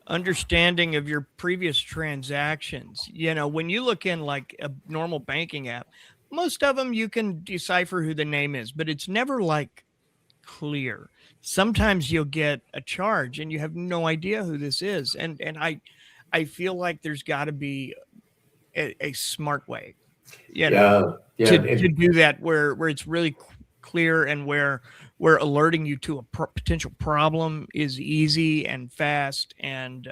understanding of your previous transactions. When you look in like a normal banking app, most of them you can decipher who the name is, but it's never like clear. Sometimes you'll get a charge and you have no idea who this is, and I feel like there's got to be a smart way, to do that where it's really clear, and where alerting you to a potential problem is easy and fast, and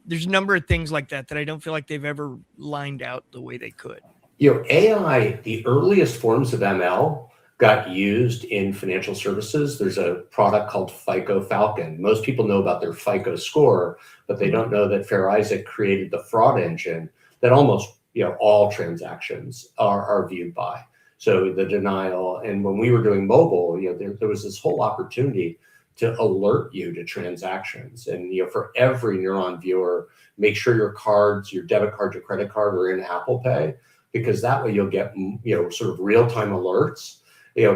there's a number of things like that I don't feel like they've ever lined out the way they could. AI, the earliest forms of ML got used in financial services. There's a product called FICO Falcon. Most people know about their FICO score, but they don't know that Fair Isaac created the fraud engine that almost all transactions are viewed by. So the denial, and when we were doing mobile, there was this whole opportunity to alert you to transactions. And for every Neuron viewer, make sure your cards, your debit card, your credit card are in Apple Pay, because that way you'll get sort of real-time alerts.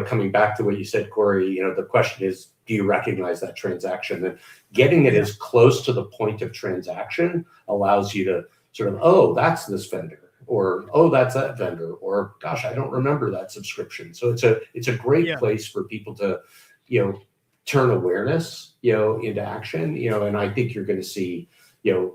Coming back to what you said, Corey, the question is, do you recognize that transaction? And getting it as close to the point of transaction allows you to sort of, oh, that's this vendor, or oh, that's that vendor, or gosh, I don't remember that subscription. So it's a great place for people to, turn awareness, into action, and I think you're going to see,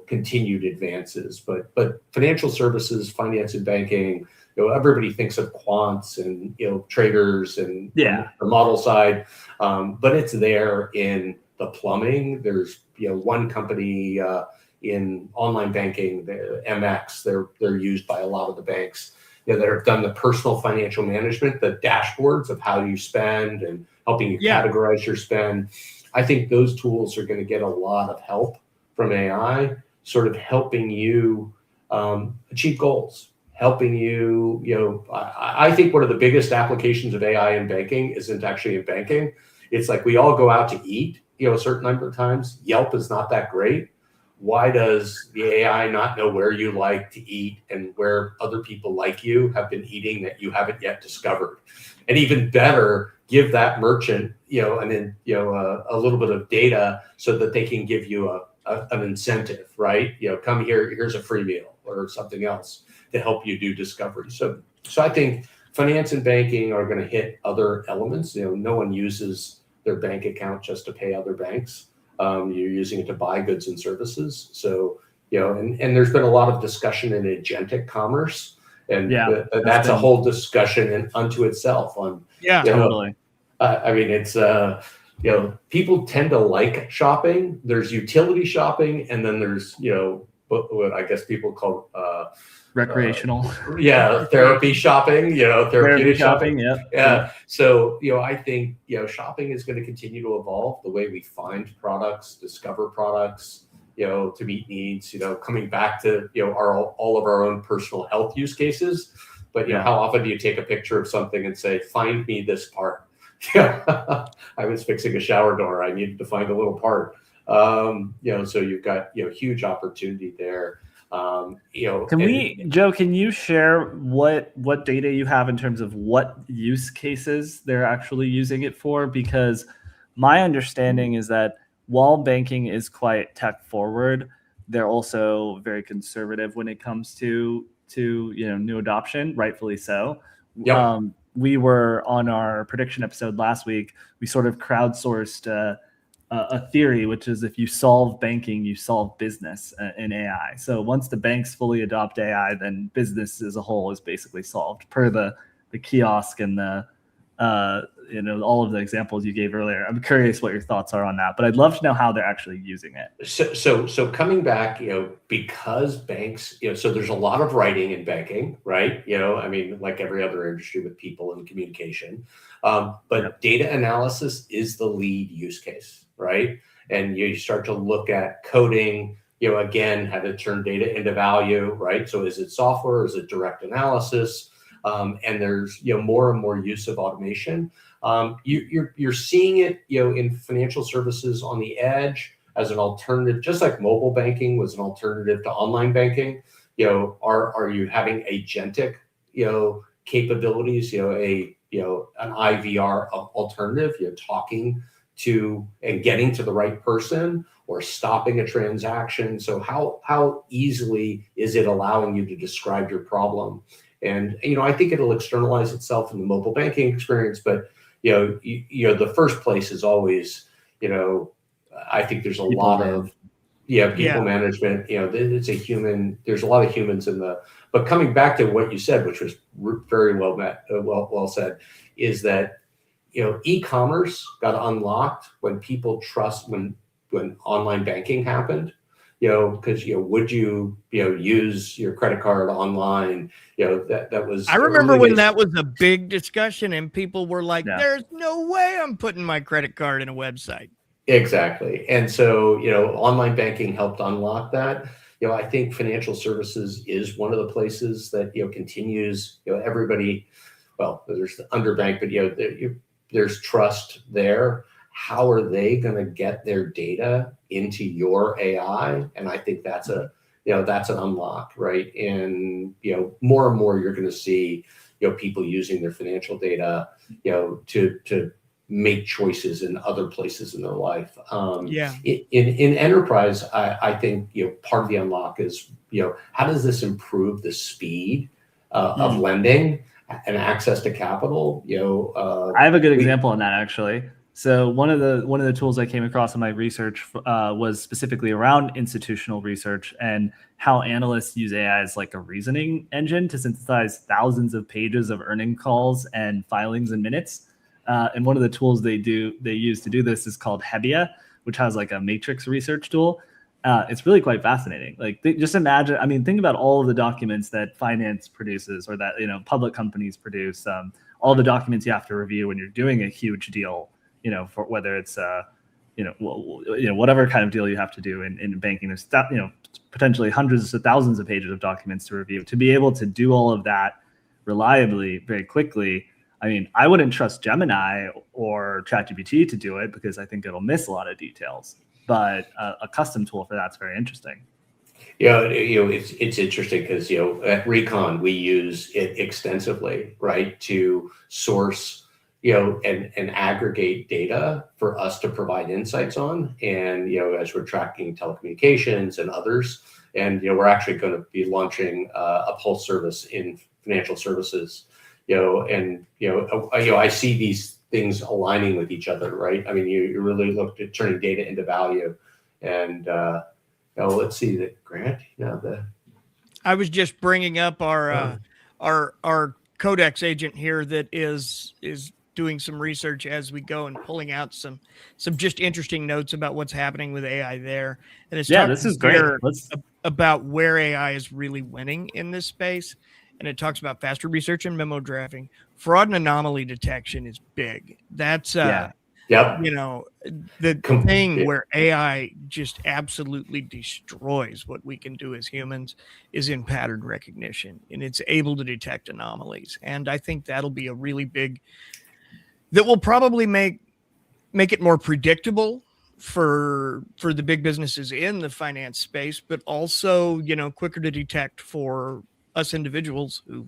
continued advances. But financial services, finance and banking, everybody thinks of quants and traders and the model side, but it's there in the plumbing. There's one company in online banking, the MX. They're used by a lot of the banks that have done the personal financial management, the dashboards of how you spend and helping you categorize your spend. I think those tools are going to get a lot of help from AI, sort of helping you achieve goals. Helping you, I think one of the biggest applications of AI in banking isn't actually in banking. It's like we all go out to eat, a certain number of times. Yelp is not that great. Why does the AI not know where you like to eat and where other people like you have been eating that you haven't yet discovered? And even better, give that merchant, a little bit of data so that they can give you an incentive, right? Come here, here's a free meal or something else to help you do discovery. So I think finance and banking are going to hit other elements. No one uses their bank account just to pay other banks. You're using it to buy goods and services. So, and there's been a lot of discussion in agentic commerce, and that's a whole discussion unto itself on, totally. I mean, it's, people tend to like shopping. There's utility shopping, and then there's, what I guess people call recreational. Therapy shopping, therapeutic shopping. Yeah. So, I think, shopping is going to continue to evolve the way we find products, discover products, to meet needs, coming back to, all of our own personal health use cases. But, how often do you take a picture of something and say, find me this part? I was fixing a shower door. I needed to find a little part. So you've got, huge opportunity there. Joe, can you share what data you have in terms of what use cases they're actually using it for? Because my understanding is that while banking is quite tech forward, they're also very conservative when it comes to new adoption, rightfully so. Yep. We were on our prediction episode last week. We sort of crowdsourced a theory, which is if you solve banking, you solve business in AI. So once the banks fully adopt AI, then business as a whole is basically solved per the kiosk and the all of the examples you gave earlier. I'm curious what your thoughts are on that, but I'd love to know how they're actually using it. So coming back, because banks, so there's a lot of writing in banking, right? I mean, like every other industry with people and communication, but data analysis is the lead use case, right? And you start to look at coding, again, how to turn data into value, right? So is it software? Is it direct analysis? And there's, more and more use of automation. You're seeing it, in financial services on the edge as an alternative, just like mobile banking was an alternative to online banking. Are you having agentic, capabilities, an IVR alternative, talking to and getting to the right person or stopping a transaction. So how easily is it allowing you to describe your problem? And, I think it'll externalize itself in the mobile banking experience, but, the first place is always, I think there's a lot of, people management, it's a human, there's a lot of humans but coming back to what you said, which was very well said, is that, e-commerce got unlocked when people when online banking happened. Because would you use your credit card online? That was. I remember when that was a big discussion, and people were like, "There's no way I'm putting my credit card in a website." Exactly, and so online banking helped unlock that. I think financial services is one of the places that continues. Everybody, well, there's the underbank, but there's trust there. How are they going to get their data into your AI? And I think that's that's an unlock, right? And more and more you're going to see people using their financial data to make choices in other places in their life. In enterprise, I think part of the unlock is how does this improve the speed of lending and access to capital? I have a good example on that actually. So one of the tools I came across in my research was specifically around institutional research and how analysts use AI as like a reasoning engine to synthesize thousands of pages of earning calls and filings and minutes. And one of the tools they use to do this is called Hebia, which has like a matrix research tool. It's really quite fascinating. Like just imagine, think about all of the documents that finance produces or that public companies produce, all the documents you have to review when you're doing a huge deal. For whether it's whatever kind of deal you have to do in banking, there's potentially hundreds of thousands of pages of documents to review. To be able to do all of that reliably, very quickly, I wouldn't trust Gemini or ChatGPT to do it because I think it'll miss a lot of details. But a custom tool for that's very interesting. It's interesting because at Recon we use it extensively, right, to source. And aggregate data for us to provide insights on. And, as we're tracking telecommunications and others, and, we're actually going to be launching a pulse service in financial services, and I see these things aligning with each other, right? I mean, you really looked at turning data into value, and let's see the Grant. I was just bringing up our Codex agent here that is doing some research as we go and pulling out some just interesting notes about what's happening with AI there. And it's this is great. About where AI is really winning in this space. And it talks about faster research and memo drafting. Fraud and anomaly detection is big. That's Yep. The thing where AI just absolutely destroys what we can do as humans is in pattern recognition, and it's able to detect anomalies. And I think that'll be a really big, that will probably make it more predictable for the big businesses in the finance space, but also, quicker to detect for us individuals who,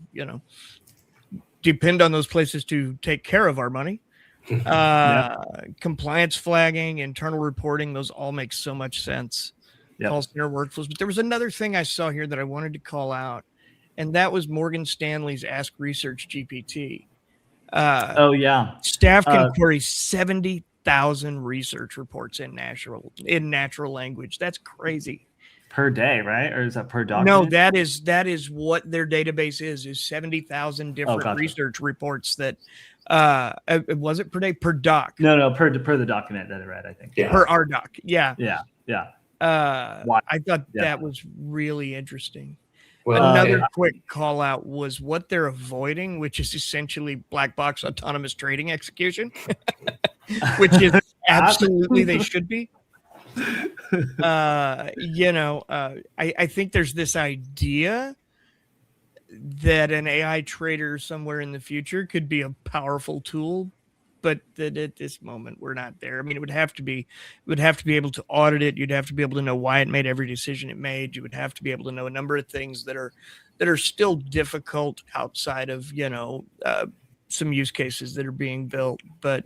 depend on those places to take care of our money. Compliance flagging, internal reporting, those all make so much sense. Call center workflows. But there was another thing I saw here that I wanted to call out, and that was Morgan Stanley's Ask Research GPT. Staff can query 70,000 research reports in natural language. That's crazy. Per day, right? Or is that per document? No, that is what their database is 70,000 different research reports that was it per day, per doc? No, per the document that I read, I think. Per our doc. Yeah. I thought that was really interesting. Well, another quick call out was what they're avoiding, which is essentially black box autonomous trading execution, which is absolutely they should be. I think there's this idea that an AI trader somewhere in the future could be a powerful tool, but that at this moment we're not there. I mean, it would have to be able to audit it. You'd have to be able to know why it made every decision it made. You would have to be able to know a number of things that are still difficult outside of, some use cases that are being built. But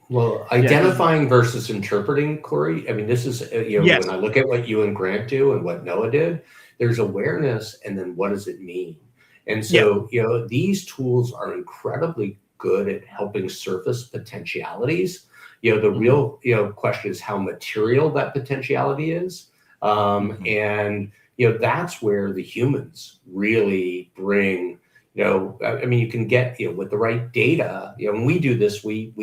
identifying versus interpreting, Corey, I mean, this is when I look at what you and Grant do and what Noah did, there's awareness, and then what does it mean? And so these tools are incredibly good at helping surface potentialities. The real question is how material that potentiality is, and that's where the humans really bring. I mean, you can get, with the right data, when we do this, we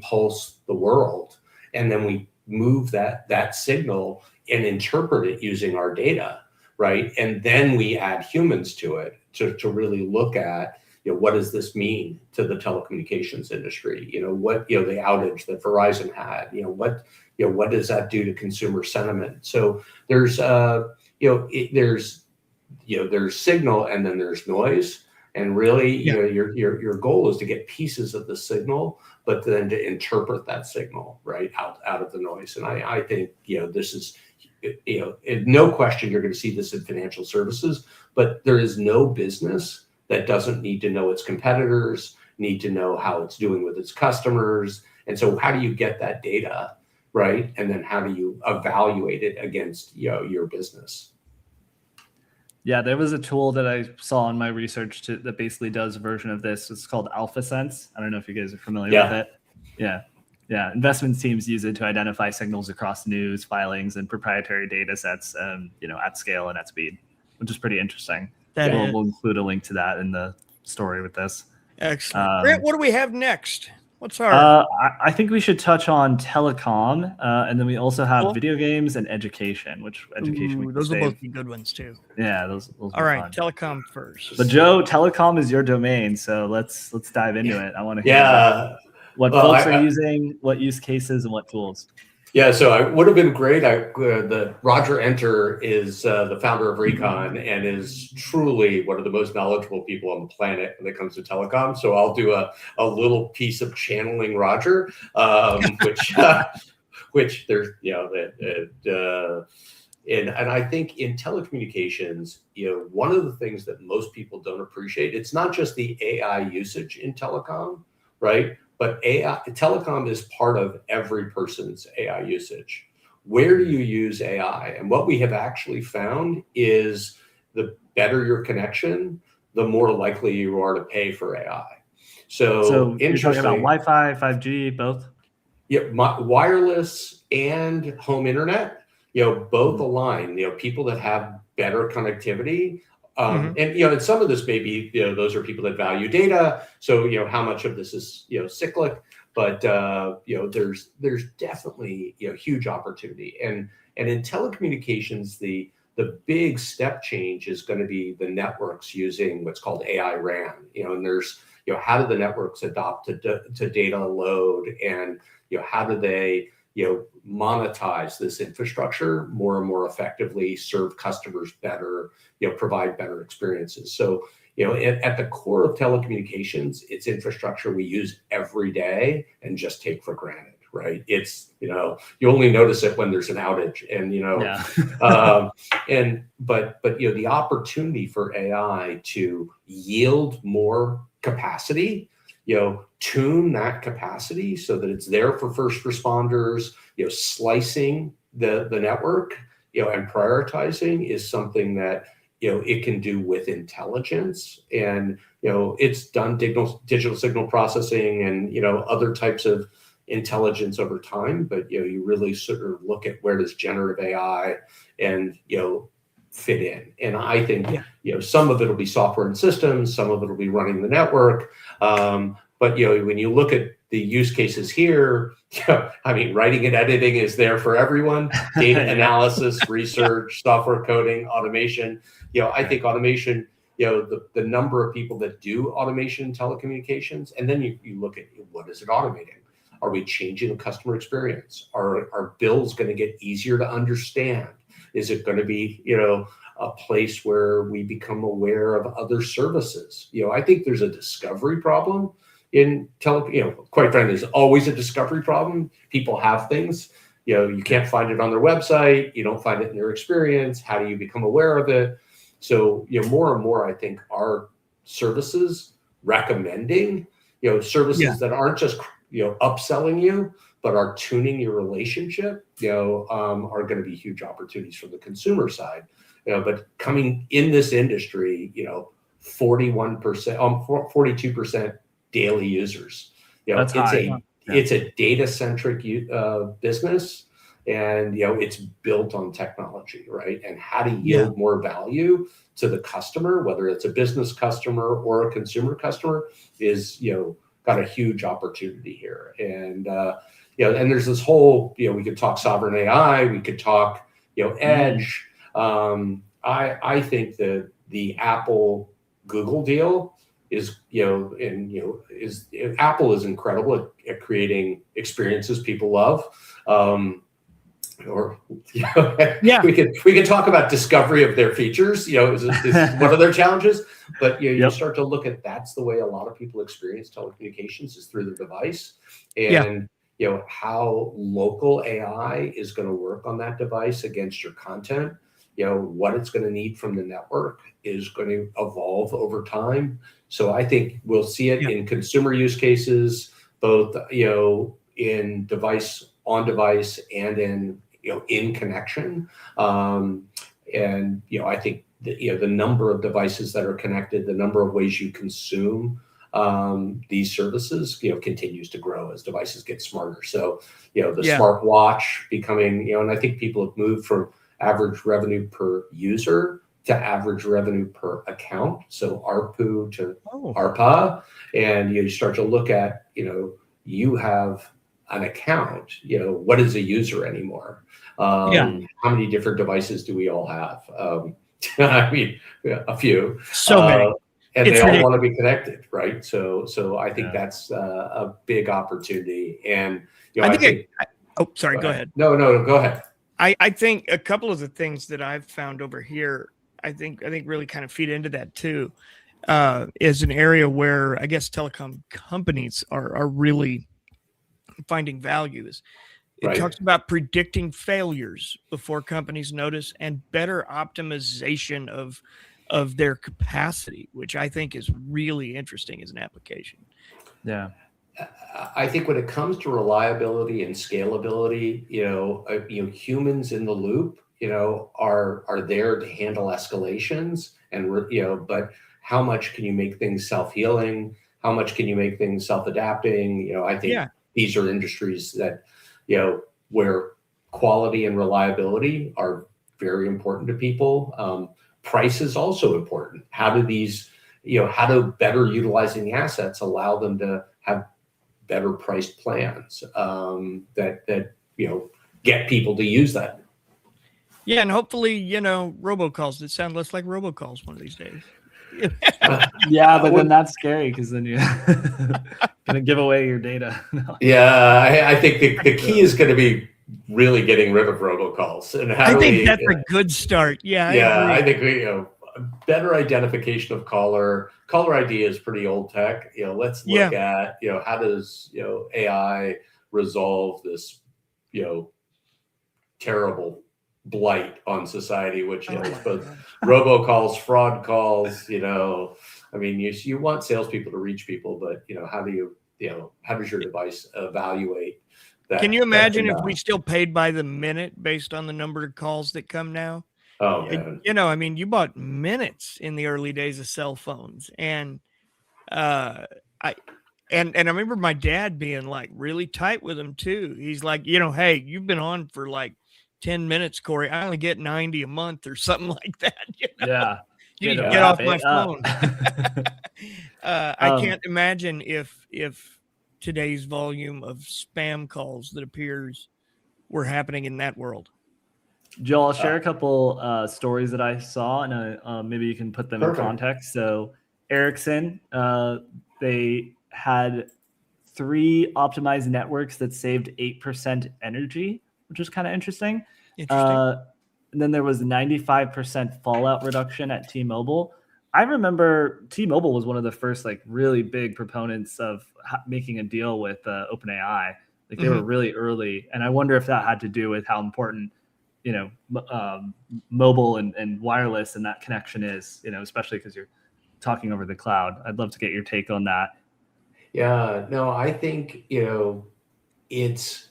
pulse the world, and then we move that signal and interpret it using our data, right? And then we add humans to it to really look at, what does this mean to the telecommunications industry? What, the outage that Verizon had, what does that do to consumer sentiment? So there's signal, and then there's noise, and really your goal is to get pieces of the signal, but then to interpret that signal right out of the noise. And I think this is no question you're going to see this in financial services, but there is no business that doesn't need to know its competitors, need to know how it's doing with its customers. And so how do you get that data, right? And then how do you evaluate it against your business? Yeah, there was a tool that I saw in my research that basically does a version of this. It's called AlphaSense. I don't know if you guys are familiar with it. Yeah. Investment teams use it to identify signals across news, filings, and proprietary data sets, at scale and at speed, which is pretty interesting. We'll include a link to that in the story with this. Excellent. Grant, what do we have next? What's our? I think we should touch on telecom, and then we also have video games and education. Which education? Those will both be good ones too. Yeah, those. All right, telecom first. But Joe, telecom is your domain, so let's dive into it. I want to hear what folks are using, what use cases, and what tools. Yeah, so it would have been great. The Roger Enter is the founder of Recon and is truly one of the most knowledgeable people on the planet when it comes to telecom. So I'll do a little piece of channeling Roger, which there's and I think in telecommunications, one of the things that most people don't appreciate, it's not just the AI usage in telecom, right? But telecom is part of every person's AI usage. Where do you use AI? And what we have actually found is the better your connection, the more likely you are to pay for AI. So you're talking about interesting. Wi-Fi, 5G, both? Yeah, wireless and home internet, both align. People that have better connectivity, and and some of this may be, those are people that value data. So how much of this is cyclic, but there's definitely huge opportunity. And in telecommunications, the big step change is going to be the networks using what's called AI RAN. And there's how do the networks adopt to data load, and how do they monetize this infrastructure more and more effectively, serve customers better, provide better experiences. So at the core of telecommunications, it's infrastructure we use every day and just take for granted, right? It's you only notice it when there's an outage, and but the opportunity for AI to yield more capacity, tune that capacity so that it's there for first responders, slicing the network, and prioritizing is something that it can do with intelligence. And it's done digital signal processing and other types of intelligence over time, but you really sort of look at where does generative AI and fit in. And I think some of it'll be software and systems, some of it'll be running the network. But when you look at the use cases here, I mean, writing and editing is there for everyone. Data analysis, research, software coding, automation. I think automation, the number of people that do automation in telecommunications, and then you look at what is it automating? Are we changing the customer experience? Are bills going to get easier to understand? Is it going to be, a place where we become aware of other services? I think there's a discovery problem in quite frankly, there's always a discovery problem. People have things, you can't find it on their website. You don't find it in their experience. How do you become aware of it? So, more and more, I think our services recommending, services that aren't just, upselling you, but are tuning your relationship, are going to be huge opportunities from the consumer side. But coming in this industry, 41%, 42% daily users. That's high. It's a data-centric business, and it's built on technology, right? And how to yield more value to the customer, whether it's a business customer or a consumer customer, is got a huge opportunity here. And and there's this whole, we could talk sovereign AI, we could talk edge. I think that the Apple Google deal is Apple is incredible at creating experiences people love. We could talk about discovery of their features, is one of their challenges, but you start to look at, that's the way a lot of people experience telecommunications is through their device. And how local AI is going to work on that device against your content, what it's going to need from the network is going to evolve over time. So I think we'll see it in consumer use cases, both in device, on device, and in connection. And I think the number of devices that are connected, the number of ways you consume these services, continues to grow as devices get smarter. So the smart watch becoming, and I think people have moved from average revenue per user to average revenue per account. So ARPU to ARPA, and you start to look at, you have an account, what is a user anymore? How many different devices do we all have? I mean, a few. So many. And they all want to be connected, right? So I think that's a big opportunity. And I think go ahead. No, go ahead. I think a couple of the things that I've found over here, I think really kind of feed into that too, is an area where I guess telecom companies are really finding values. It talks about predicting failures before companies notice and better optimization of their capacity, which I think is really interesting as an application. Yeah. I think when it comes to reliability and scalability, humans in the loop, are there to handle escalations, and but how much can you make things self-healing? How much can you make things self-adapting? I think these are industries that, where quality and reliability are very important to people. Price is also important. How do these, how do better utilizing the assets allow them to have better priced plans that get people to use that? Yeah, and hopefully, robocalls that sound less like robocalls one of these days. Yeah, but then that's scary because then you're gonna give away your data. Yeah, I think the key is going to be really getting rid of robocalls, and how I think that's a good start. Yeah, I think better identification of caller ID is pretty old tech. Let's look at how does AI resolve this terrible blight on society, which is both robocalls, fraud calls. I mean, you want salespeople to reach people, but how does your device evaluate that? Can you imagine if we still paid by the minute based on the number of calls that come now? Oh man. I mean, you bought minutes in the early days of cell phones, and I remember my dad being like really tight with them too. He's like, hey, you've been on for like 10 minutes, Corey. I only get 90 a month or something like that. Yeah. You need to get off my phone. I can't imagine if today's volume of spam calls that appears were happening in that world. Joel, I'll share a couple stories that I saw, and maybe you can put them in context. So Ericsson, they had 3 optimized networks that saved 8% energy, which was kind of interesting. And then there was 95% fallout reduction at T-Mobile. I remember T-Mobile was one of the first really big proponents of making a deal with OpenAI. They were really early, and I wonder if that had to do with how important mobile and wireless and that connection is. Especially because you're talking over the cloud. I'd love to get your take on that. Yeah, no, I think it's.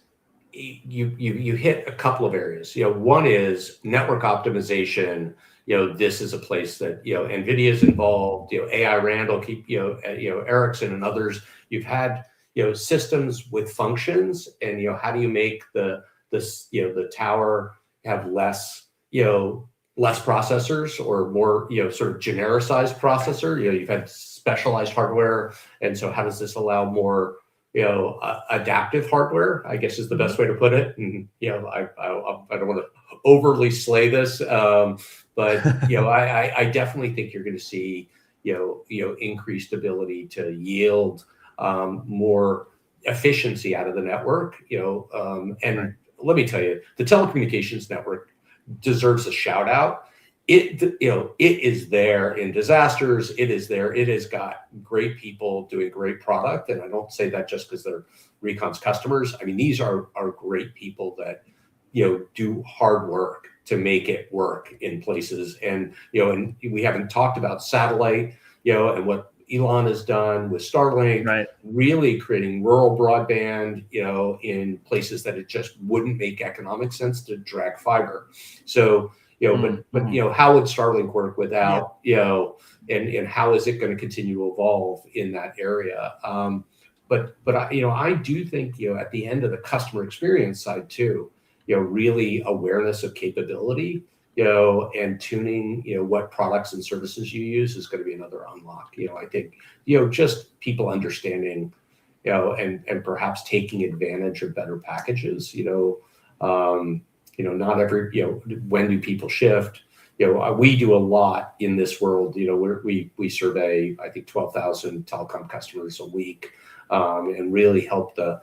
You hit a couple of areas. One is network optimization. This is a place that NVIDIA's involved. AI Randall, Ericsson and others. You've had systems with functions, and how do you make the tower have less processors or more sort of genericized processor. You've had specialized hardware, and so how does this allow more adaptive hardware, I guess is the best way to put it. And I don't want to overly slay this, but I definitely think you're going to see increased ability to yield more efficiency out of the network. And let me tell you, the telecommunications network deserves a shout out. It is there in disasters. It is there. It has got great people doing great product. And I don't say that just because they're Recon's customers. I mean, these are great people that, do hard work to make it work in places. And, and we haven't talked about satellite, and what Elon has done with Starlink, really creating rural broadband, in places that it just wouldn't make economic sense to drag fiber. So, but how would Starlink work without, and how is it going to continue to evolve in that area? But I do think, at the end of the customer experience side too, really awareness of capability, and tuning, what products and services you use is going to be another unlock. I think, just people understanding, and perhaps taking advantage of better packages, not every, when do people shift? We do a lot in this world. We survey, I think, 12,000 telecom customers a week, and really help the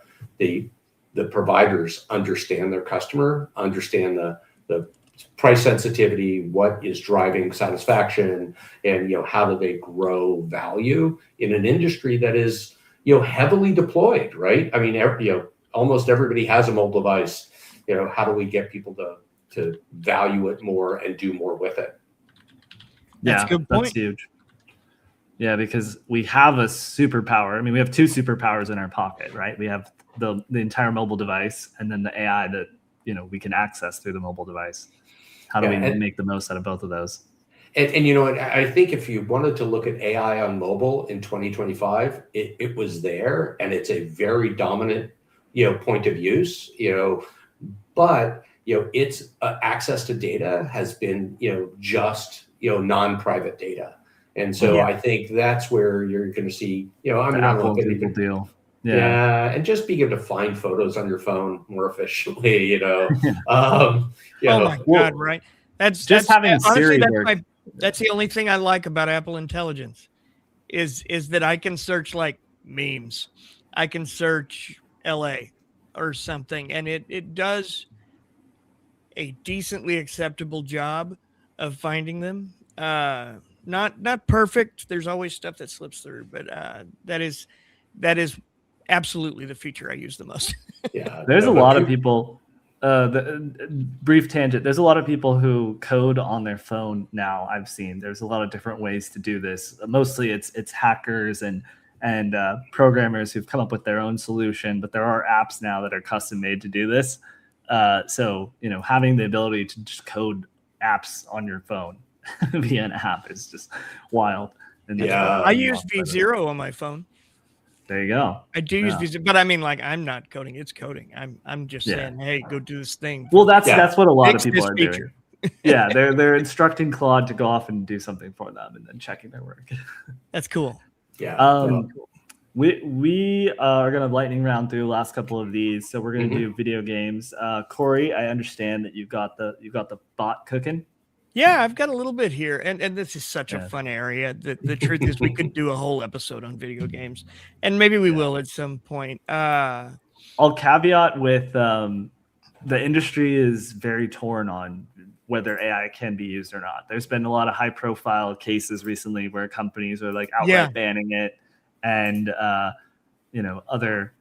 providers understand their customer, understand the price sensitivity, what is driving satisfaction, and how do they grow value in an industry that is heavily deployed, right? I mean, almost everybody has a mobile device. How do we get people to value it more and do more with it? That's a good point. That's huge. Yeah, because we have a superpower. I mean, we have 2 superpowers in our pocket, right? We have the entire mobile device, and then the AI that we can access through the mobile device. How do we make the most out of both of those? And you know, I think if you wanted to look at AI on mobile in 2025, it was there, and it's a very dominant, point of use, but its access to data has been, just non-private data, and so I think that's where you're going to see, I The mean, I don't know Apple if and anything, Google deal. yeah, and just being able to find photos on your phone more efficiently, Oh my God, right? Just that's having honestly, Siri work. that's the only thing I like about Apple Intelligence is that I can search like memes. I can search LA or something, and it does a decently acceptable job of finding them. Not perfect. There's always stuff that slips through, but that is absolutely the feature I use the most. yeah, There's no, a but lot of people. Brief tangent. There's a lot of people who code on their phone now. I've seen. There's a lot of different ways to do this. Mostly, it's hackers and programmers who've come up with their own solution. But there are apps now that are custom made to do this. So having the ability to just code apps on your phone via an app is just wild. And Yeah. I use V0 on my phone. There you go. I do use V0, but I mean, like, I'm not coding; it's coding. I'm just saying, hey, go do this thing. Well, that's what a lot of Fix people this are feature. doing. Yeah, they're instructing Claude to go off and do something for them, and then checking their work. That's cool. Yeah. We are gonna lightning round through the last couple of these, so we're gonna do video games. Corey, I understand that you've got the bot cooking. Yeah, I've got a little bit here, and this is such a fun area. The truth is, we could do a whole episode on video games, and maybe we will at some point. I'll caveat with the industry is very torn on whether AI can be used or not. There's been a lot of high-profile cases recently where companies are like outright banning it, and other,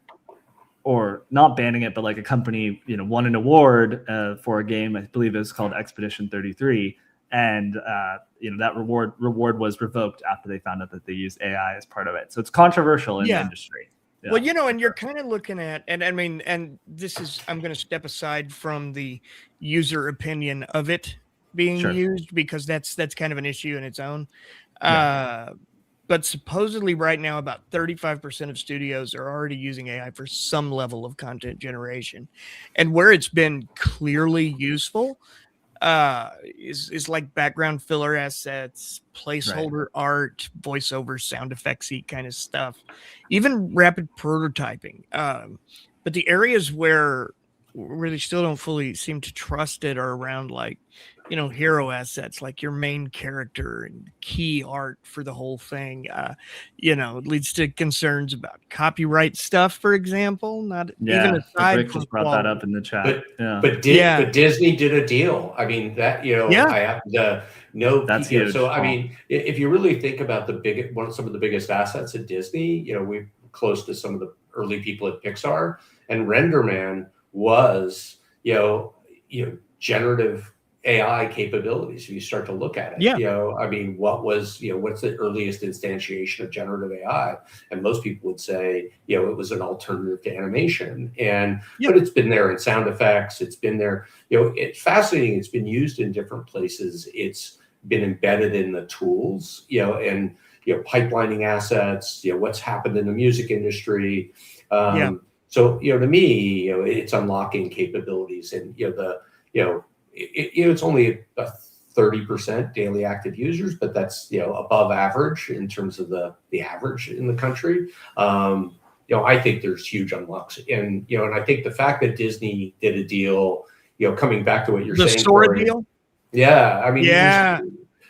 or not banning it, but like a company won an award for a game. I believe it was called Expedition 33. And that reward was revoked after they found out that they used AI as part of it. So it's controversial in the industry. Yeah. Well, and you're kind of looking at, and I mean, and this is, I'm going to step aside from the user opinion of it being used, because that's kind of an issue in its own. But supposedly right now, about 35% of studios are already using AI for some level of content generation, and where it's been clearly useful is like background filler assets, placeholder art, voiceover, sound effectsy kind of stuff, even rapid prototyping. But the areas where they still don't fully seem to trust it are around, like, hero assets, like your main character, and key art for the whole thing. It leads to concerns about copyright stuff, for example. Not even aside Rick from just brought that up in the chat. But Disney did a deal. I mean, that I happen to know. That's huge. So I mean, if you really think about some of the biggest assets at Disney, we're close to some of the early people at Pixar, and RenderMan was generative AI capabilities. If you start to look at it, I mean, what's the earliest instantiation of generative AI? And most people would say, it was an alternative to animation, but it's been there in sound effects. It's been there. It's fascinating. It's been used in different places. It's been embedded in the tools, and pipelining assets. What's happened in the music industry. So to me, it's unlocking capabilities, and it's only 30% daily active users, but that's above average in terms of the average in the country. I think there's huge unlocks, and I think the fact that Disney did a deal, coming back to what you're saying, the Sora deal. Yeah, I mean,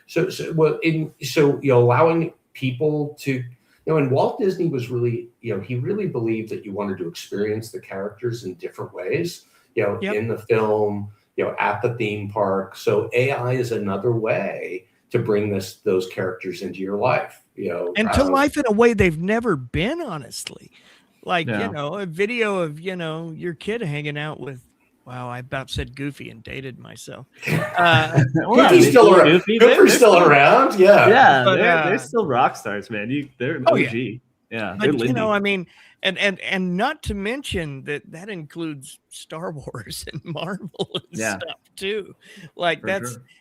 so allowing people to. And Walt Disney was really, he really believed that you wanted to experience the characters in different ways, in the film, at the theme park. So AI is another way to bring those characters into your life, and to life in a way they've never been, honestly. Like, a video of, your kid hanging out with, wow, I about said Goofy and dated myself. Goofy's still around. Goofy's still around. Yeah, they're still rock stars, man. They're OG. Yeah, but I mean, And not to mention that includes Star Wars and Marvel and stuff too. Like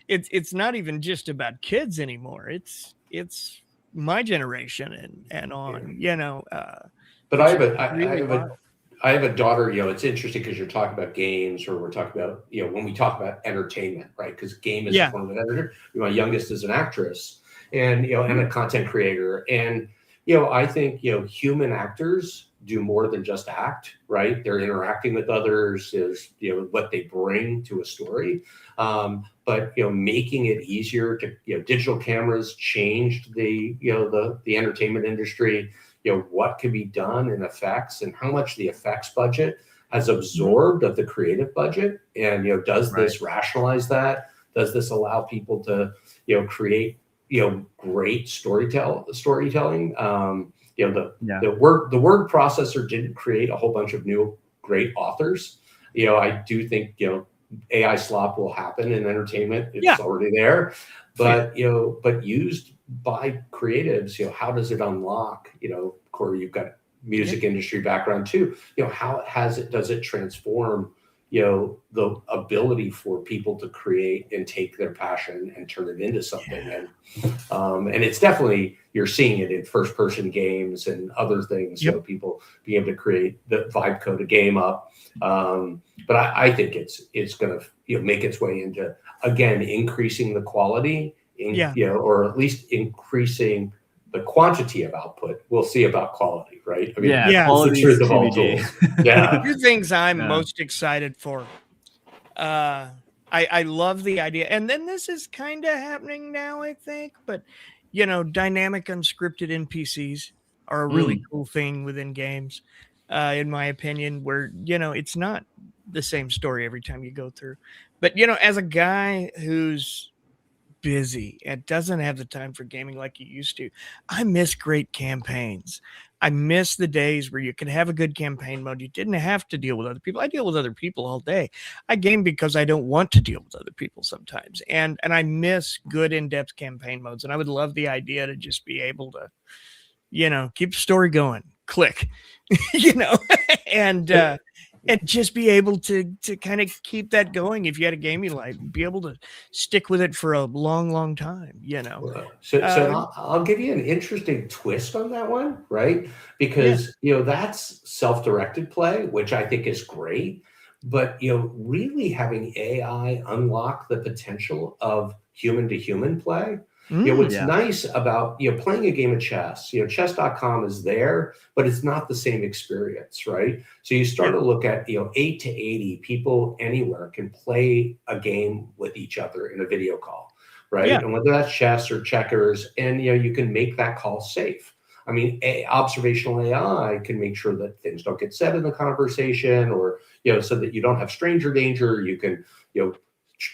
it's not even just about kids anymore. It's my generation and on. But Really I have a daughter. It's interesting because you're talking about games, or we're talking about when we talk about entertainment, right? Because game is a form of entertainment. My youngest is an actress, and and a content creator, and I think human actors do more than just act, right? They're interacting with others, is what they bring to a story. But making it easier to digital cameras changed the the entertainment industry. What can be done in effects, and how much the effects budget has absorbed of the creative budget, and does this rationalize that? Does this allow people to create great storytelling? The word processor didn't create a whole bunch of new great authors. I do think AI slop will happen in entertainment. It's already there, but but used by creatives, how does it unlock? Corey, you've got music industry background too. How does it transform the ability for people to create and take their passion and turn it into something? And it's definitely, you're seeing it in first person games and other things. People being able to create the vibe code a game up. But I think it's going to make its way into, again, increasing the quality, or at least increasing the quantity of output. We'll see about quality, right? I mean, quality is the TBD. A few things I'm most excited for. I love the idea, and then this is kind of happening now, I think. But dynamic unscripted NPCs are a really cool thing within games, in my opinion. Where it's not the same story every time you go through. But as a guy who's busy and doesn't have the time for gaming like you used to, I miss great campaigns. I miss the days where you could have a good campaign mode. You didn't have to deal with other people. I deal with other people all day. I game because I don't want to deal with other people sometimes. And I miss good in-depth campaign modes. And I would love the idea to just be able to, keep the story going, click, and just be able to kind of keep that going. If you had a game you like, be able to stick with it for a long, long time, So I'll give you an interesting twist on that one, right? Because, that's self-directed play, which I think is great. But, really having AI unlock the potential of human to human play. What's nice about playing a game of chess, chess.com is there, but it's not the same experience, right? So you start to look at 8 to 80 people anywhere can play a game with each other in a video call, right? And whether that's chess or checkers, and you can make that call safe. I mean, observational AI can make sure that things don't get said in the conversation, or so that you don't have stranger danger. You can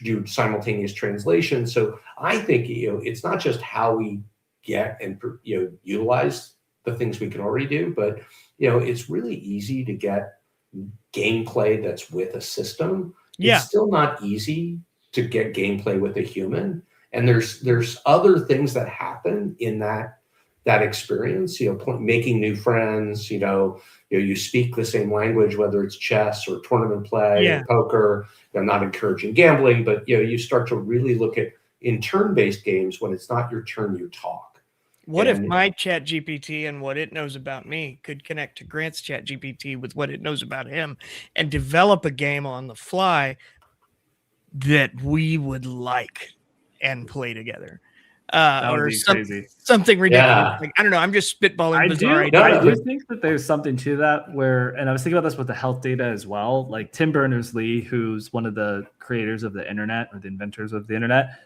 do simultaneous translation. So I think it's not just how we get and utilize the things we can already do, but it's really easy to get gameplay that's with a system. It's still not easy to get gameplay with a human, and there's other things that happen in that experience. Making new friends. You speak the same language, whether it's chess or tournament play or poker. I'm not encouraging gambling, but you start to really look at, in turn-based games, when it's not your turn, you talk. What if my chat GPT and what it knows about me could connect to Grant's chat GPT with what it knows about him and develop a game on the fly that we would like and play together? That would be crazy. Something ridiculous. Like, I don't know. I'm just spitballing. I do think that there's something to that and I was thinking about this with the health data as well. Like Tim Berners-Lee, who's one of the creators of the internet, or the inventors of the internet,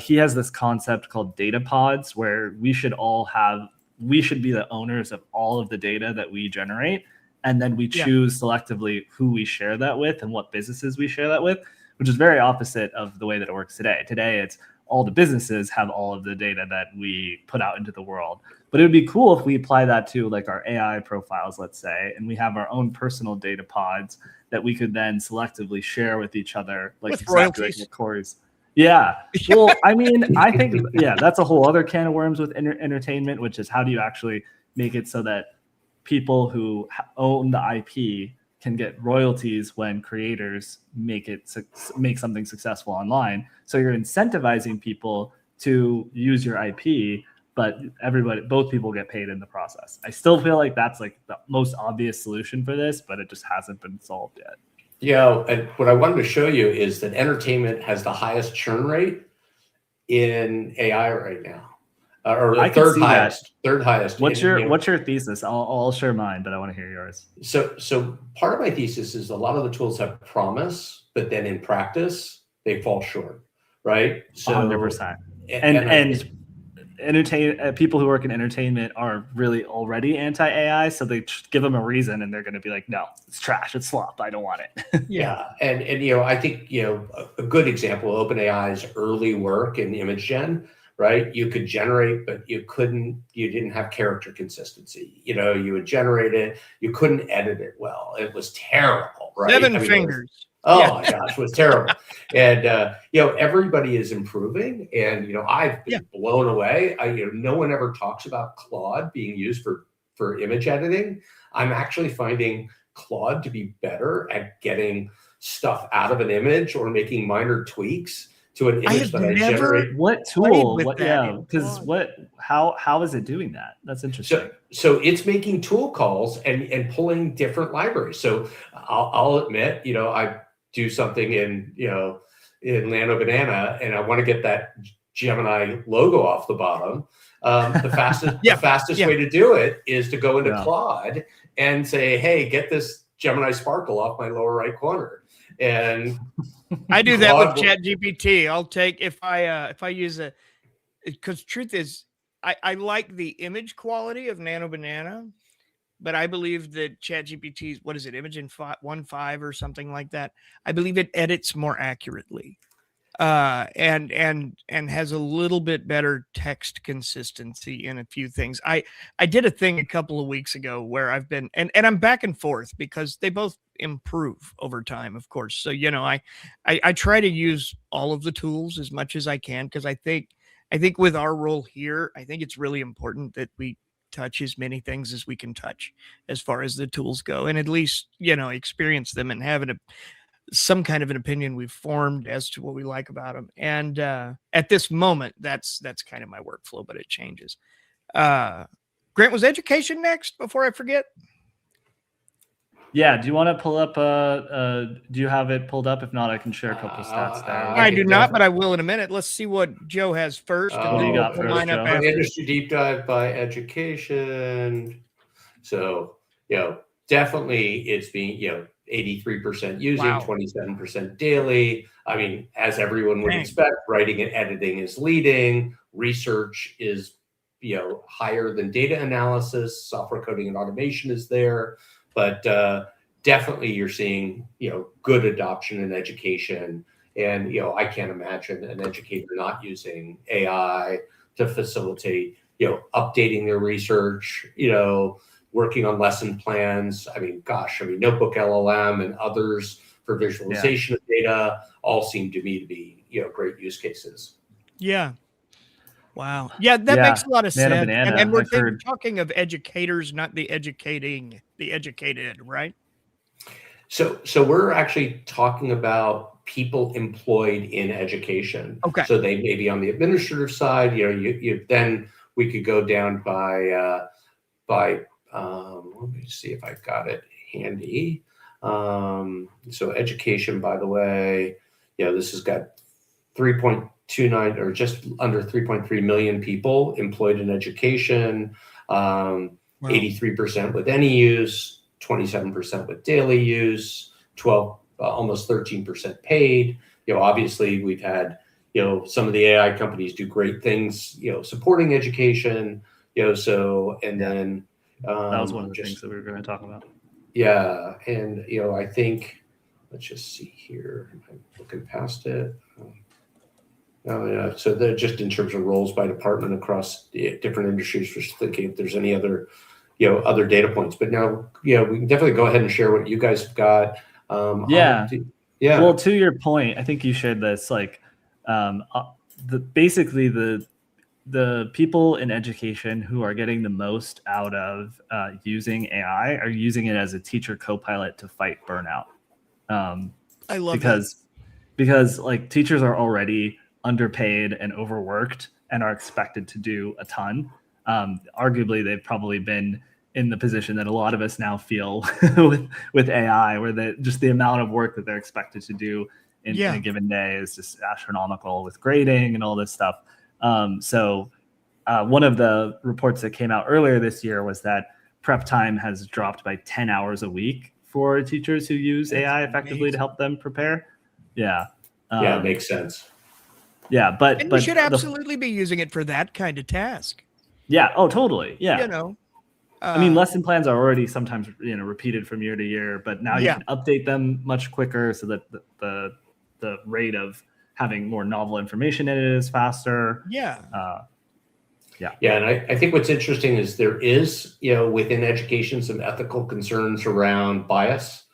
he has this concept called data pods, where we should be the owners of all of the data that we generate. And then we choose selectively who we share that with and what businesses we share that with, which is very opposite of the way that it works today. Today, it's all the businesses have all of the data that we put out into the world. But it would be cool if we apply that to like our AI profiles, let's say, and we have our own personal data pods that we could then selectively share with each other, like with exactly royalties. like Corey's. Yeah. Well, I mean, I think, that's a whole other can of worms with entertainment, which is how do you actually make it so that people who own the IP can get royalties when creators make something successful online. So you're incentivizing people to use your IP, but both people get paid in the process. I still feel like that's like the most obvious solution for this, but it just hasn't been solved yet. Yeah, and what I wanted to show you is that entertainment has the highest churn rate in AI right now, or the third highest. Third highest. What's your thesis? I'll share mine, but I want to hear yours. So part of my thesis is a lot of the tools have promise, but then in practice they fall short, right? So 100%. And people who work in entertainment are really already anti-AI, so they give them a reason, and they're going to be like, "No, it's trash, it's slop. I don't want it." Yeah, and I think a good example of OpenAI's early work in image gen, right? You could generate, but you didn't have character consistency. You would generate it, you couldn't edit it well. It was terrible, right? 7 fingers. My gosh, it was terrible. And everybody is improving, and I've been blown away. No one ever talks about Claude being used for image editing. I'm actually finding Claude to be better at getting stuff out of an image or making minor tweaks to an image that I generate. What tool? How is it doing that? That's interesting. So it's making tool calls and pulling different libraries. So I'll admit, I do something in Nano Banana, and I want to get that Gemini logo off the bottom. The fastest way to do it is to go into Claude and say, "Hey, get this Gemini sparkle off my lower right corner." And I do that with ChatGPT. I'll take if I use because truth is I like the image quality of Nano Banana, but I believe that ChatGPT's, what is it, Imagen 1.5 or something like that, I believe it edits more accurately, and has a little bit better text consistency in a few things. I did a thing a couple of weeks ago where I've been, and I'm back and forth because they both improve over time, of course. So, I try to use all of the tools as much as I can, because I think with our role here, I think it's really important that we touch as many things as we can touch as far as the tools go, and at least experience them and have some kind of an opinion we've formed as to what we like about them. And at this moment, that's kind of my workflow, but it changes. Grant, was education next before I forget? Yeah, do you want to pull up do you have it pulled up? If not, I can share a couple stats there. I do not, but I will in a minute. Let's see what Joe has first. What do you got first, Joe? Industry deep dive by education. So, definitely it's being, 83% using, 27% daily. I mean, as everyone would expect, writing and editing is leading. Research is, higher than data analysis. Software coding and automation is there. But definitely you're seeing, good adoption in education. And, I can't imagine an educator not using AI to facilitate, updating their research, working on lesson plans. I mean, Notebook LLM and others for visualization of data all seem to me to be, great use cases. Yeah. Wow. Yeah, that makes a lot of sense. Banana, and we're talking of educators, not the educating, the educated, right? So we're actually talking about people employed in education. Okay. So they may be on the administrative side. You then we could go down by let me see if I've got it handy. So education, by the way, this has got 3.29 or just under 3.3 million people employed in education, 83% with any use, 27% with daily use, almost 13% paid. Obviously we've had, some of the AI companies do great things, supporting education, so, and then, that was one of the things that we were going to talk about. Yeah. And, I think, let's just see here. I'm looking past it. So they're just in terms of roles by department across different industries, just thinking if there's any other, other data points. But now, we can definitely go ahead and share what you guys have got. Yeah. Well, to your point, I think you shared this, like, basically the the people in education who are getting the most out of using AI are using it as a teacher co-pilot to fight burnout. I love because like teachers are already underpaid and overworked and are expected to do a ton. Arguably, they've probably been in the position that a lot of us now feel with AI, where just the amount of work that they're expected to do in a given day is just astronomical with grading and all this stuff. So one of the reports that came out earlier this year was that prep time has dropped by 10 hours a week for teachers who use AI effectively to help them prepare. Yeah. Yeah, it makes sense. Yeah, but we should absolutely be using it for that kind of task. Yeah. Oh, totally. Yeah. You know, I mean, lesson plans are already sometimes repeated from year to year, but now you can update them much quicker so that the rate of having more novel information in it is faster. Yeah. Yeah, and I think what's interesting is there is, within education, some ethical concerns around bias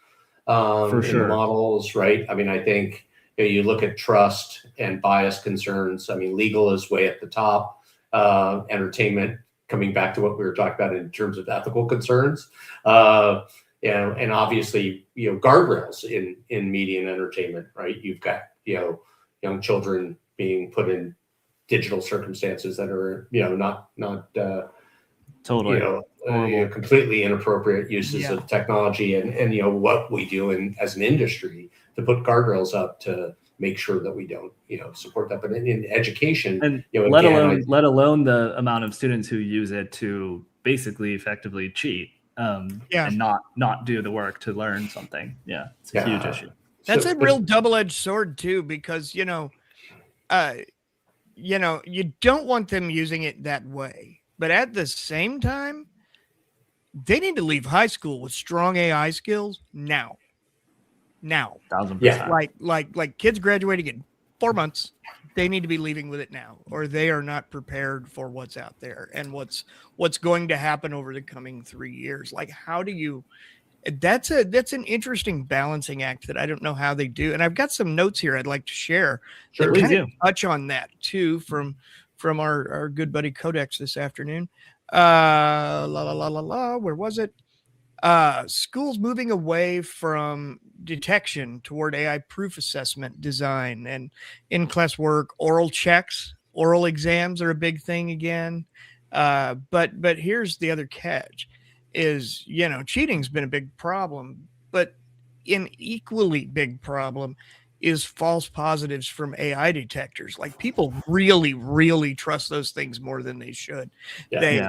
For sure. in models, right? I mean, I think you look at trust and bias concerns. I mean, legal is way at the top. Entertainment, coming back to what we were talking about in terms of ethical concerns, and obviously, guardrails in media and entertainment, right? You've got, young children being put in digital circumstances that are, not totally completely inappropriate uses of technology, and what we do as an industry to put guardrails up to make sure that we don't, support that. But in education, and let alone the amount of students who use it to basically effectively cheat, and not do the work to learn something. Yeah, it's a huge issue. That's a real double-edged sword too, because you don't want them using it that way, but at the same time, they need to leave high school with strong AI skills now. 1,000%. Like kids graduating in 4 months, they need to be leaving with it now, or they are not prepared for what's out there and what's going to happen over the coming 3 years. Like, how do you? That's an interesting balancing act that I don't know how they do. And I've got some notes here I'd like to share. Sure, that kind of touch on that too from our good buddy Codex this afternoon. Where was it? Schools moving away from detection toward AI proof assessment design and in-class work. Oral checks, oral exams are a big thing again. But here's the other catch is, cheating's been a big problem, but an equally big problem is false positives from AI detectors. Like, people really, really trust those things more than they should. They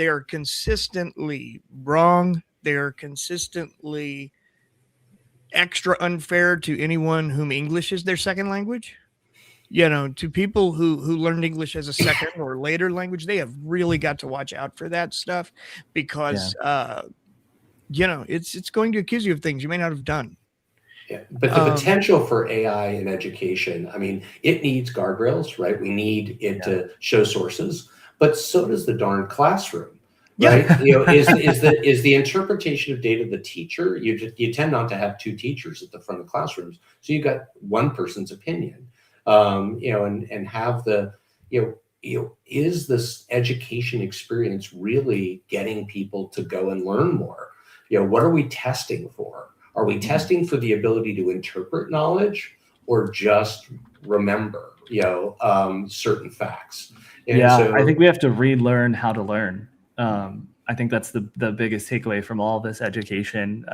are consistently wrong. They're consistently extra unfair to anyone whom English is their second language. To people who learned English as a second or later language, they have really got to watch out for that stuff, because it's going to accuse you of things you may not have done. Yeah, but the potential for AI in education, I mean, it needs guardrails, right? We need it to show sources, but so does the darn classroom, right? Is the interpretation of data the teacher? You tend not to have two teachers at the front of classrooms, so you got one person's opinion, and have the, is this education experience really getting people to go and learn more? What are we testing for? Are we testing for the ability to interpret knowledge or just remember, certain facts? And I think we have to relearn how to learn. I think that's the biggest takeaway from all this education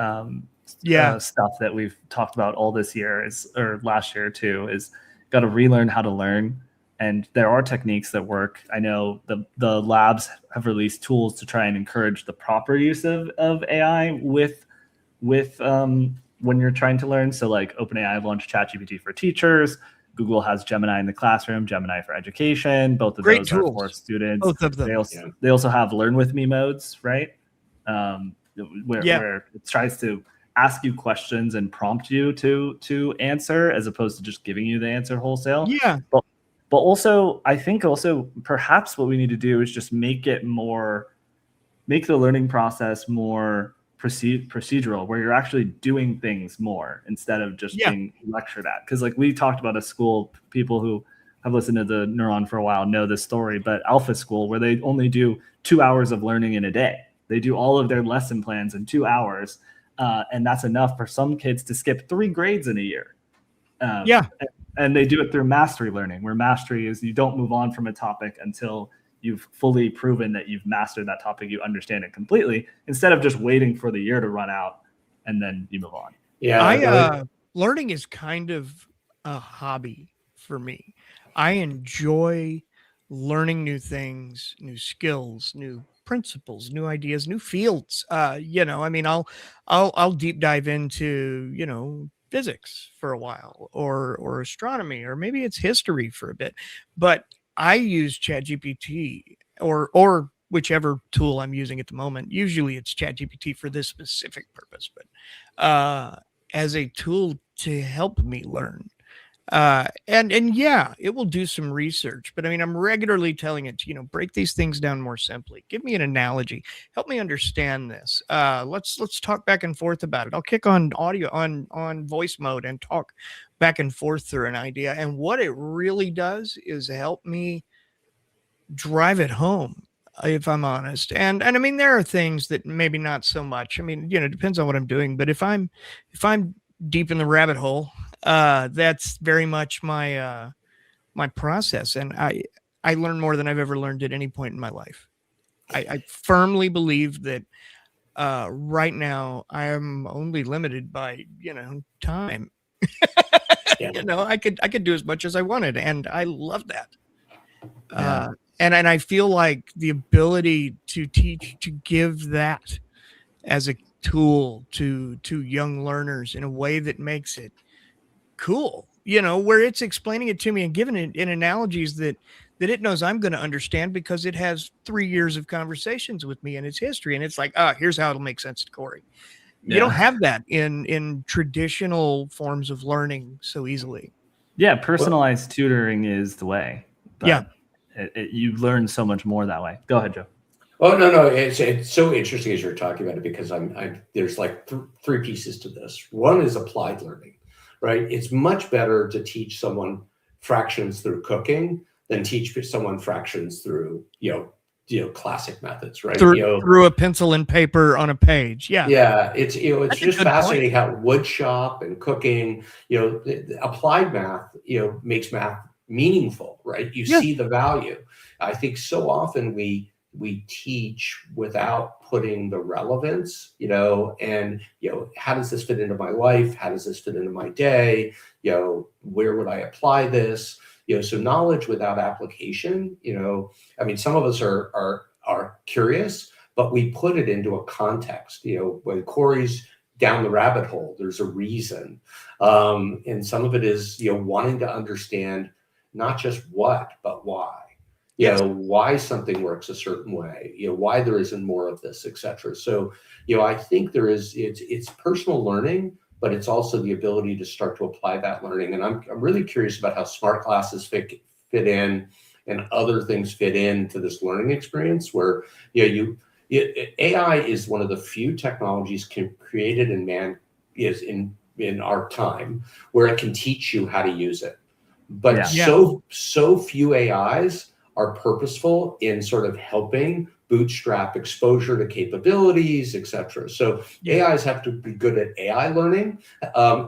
stuff that we've talked about all this year or last year too, is got to relearn how to learn. And there are techniques that work. I know the labs have released tools to try and encourage the proper use of AI with when you're trying to learn. So like OpenAI launched ChatGPT for teachers. Google has Gemini in the classroom, Gemini for education. Both of those are for students. Both of them. They also have Learn With Me modes, right? Where it tries to ask you questions and prompt you to answer, as opposed to just giving you the answer wholesale. Yeah. But also, I think perhaps what we need to do is just make the learning process more procedural, where you're actually doing things more instead of just being lectured at. Because like we talked about at school, people who have listened to the Neuron for a while know this story, but Alpha School, where they only do 2 hours of learning in a day. They do all of their lesson plans in 2 hours. And that's enough for some kids to skip 3 grades in a year. And they do it through mastery learning, where mastery is you don't move on from a topic until you've fully proven that you've mastered that topic, you understand it completely, instead of just waiting for the year to run out and then you move on. Yeah. Learning is kind of a hobby for me. I enjoy learning new things, new skills, new principles, new ideas, new fields. You know, I mean, I'll deep dive into, you know, physics for a while, or astronomy, or maybe it's history for a bit. But I use ChatGPT or whichever tool I'm using at the moment. Usually it's ChatGPT for this specific purpose, but as a tool to help me learn. And yeah, it will do some research, but I mean, I'm regularly telling it to, you know, break these things down more simply. Give me an analogy. Help me understand this. Let's talk back and forth about it. I'll kick on audio on voice mode and talk back and forth through an idea. And what it really does is help me drive it home, if I'm honest. And I mean, there are things that maybe not so much. I mean, you know, it depends on what I'm doing, but if I'm deep in the rabbit hole, that's very much my my process, and I learn more than I've ever learned at any point in my life. I firmly believe that right now I am only limited by, you know, time. You know, I could do as much as I wanted, and I love that. And I feel like the ability to teach, to give that as a tool to young learners in a way that makes it cool, you know, where it's explaining it to me and giving it in analogies that it knows I'm going to understand because it has 3 years of conversations with me in its history. And it's like, here's how it'll make sense to Corey. You don't have that in traditional forms of learning so easily. Yeah, personalized tutoring is the way. But you learn so much more that way. Go ahead, Joe. Oh, no. It's so interesting as you're talking about it, because there's like 3 pieces to this. One is applied learning, right? It's much better to teach someone fractions through cooking than teach someone fractions through, you know, classic methods, right? Through a pencil and paper on a page. Yeah. It's, you know, it's just fascinating how wood shop and cooking, you know, the applied math, you know, makes math meaningful, right? You see the value. I think so often we teach without putting the relevance, you know, and, you know, how does this fit into my life? How does this fit into my day? You know, where would I apply this? You know, so knowledge without application, you know, I mean, some of us are curious, but we put it into a context. You know, when Corey's down the rabbit hole, there's a reason. And some of it is, you know, wanting to understand not just what, but why. You know, why something works a certain way, you know, why there isn't more of this, et cetera. So, you know, I think it's personal learning, but it's also the ability to start to apply that learning. And I'm really curious about how smart classes fit in, and other things fit into this learning experience where, you know, AI is one of the few technologies created in man is in our time where it can teach you how to use it. But so few AIs are purposeful in sort of helping bootstrap exposure to capabilities, et cetera. So AIs have to be good at AI learning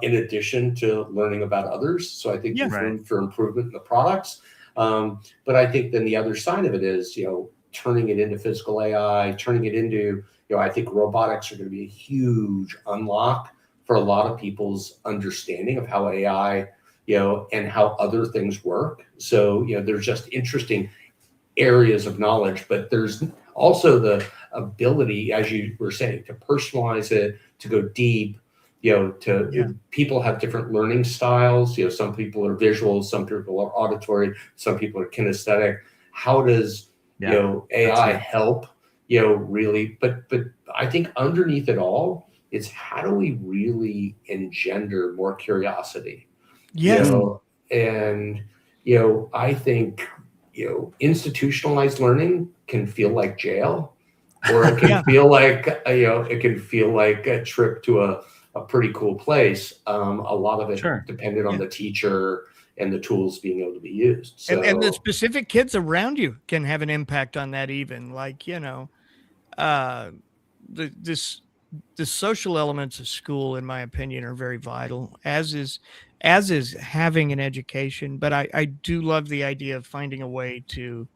in addition to learning about others. So I think there's room for improvement in the products. But I think then the other side of it is, you know, turning it into physical AI, turning it into, you know, I think robotics are going to be a huge unlock for a lot of people's understanding of how AI, you know, and how other things work. So, you know, there's just interesting areas of knowledge, but there's also the ability, as you were saying, to personalize it, to go deep, you know, people have different learning styles. You know, some people are visual, some people are auditory, some people are kinesthetic. How does, you know, AI help, you know, really, but I think underneath it all, it's how do we really engender more curiosity? You know, and, you know, I think, you know, institutionalized learning can feel like jail, or it can feel like, you know, it can feel like a trip to a pretty cool place. A lot of it depended on the teacher and the tools being able to be used. So, and the specific kids around you can have an impact on that. Even like, the social elements of school, in my opinion, are very vital, as is having an education. But I do love the idea of finding a way to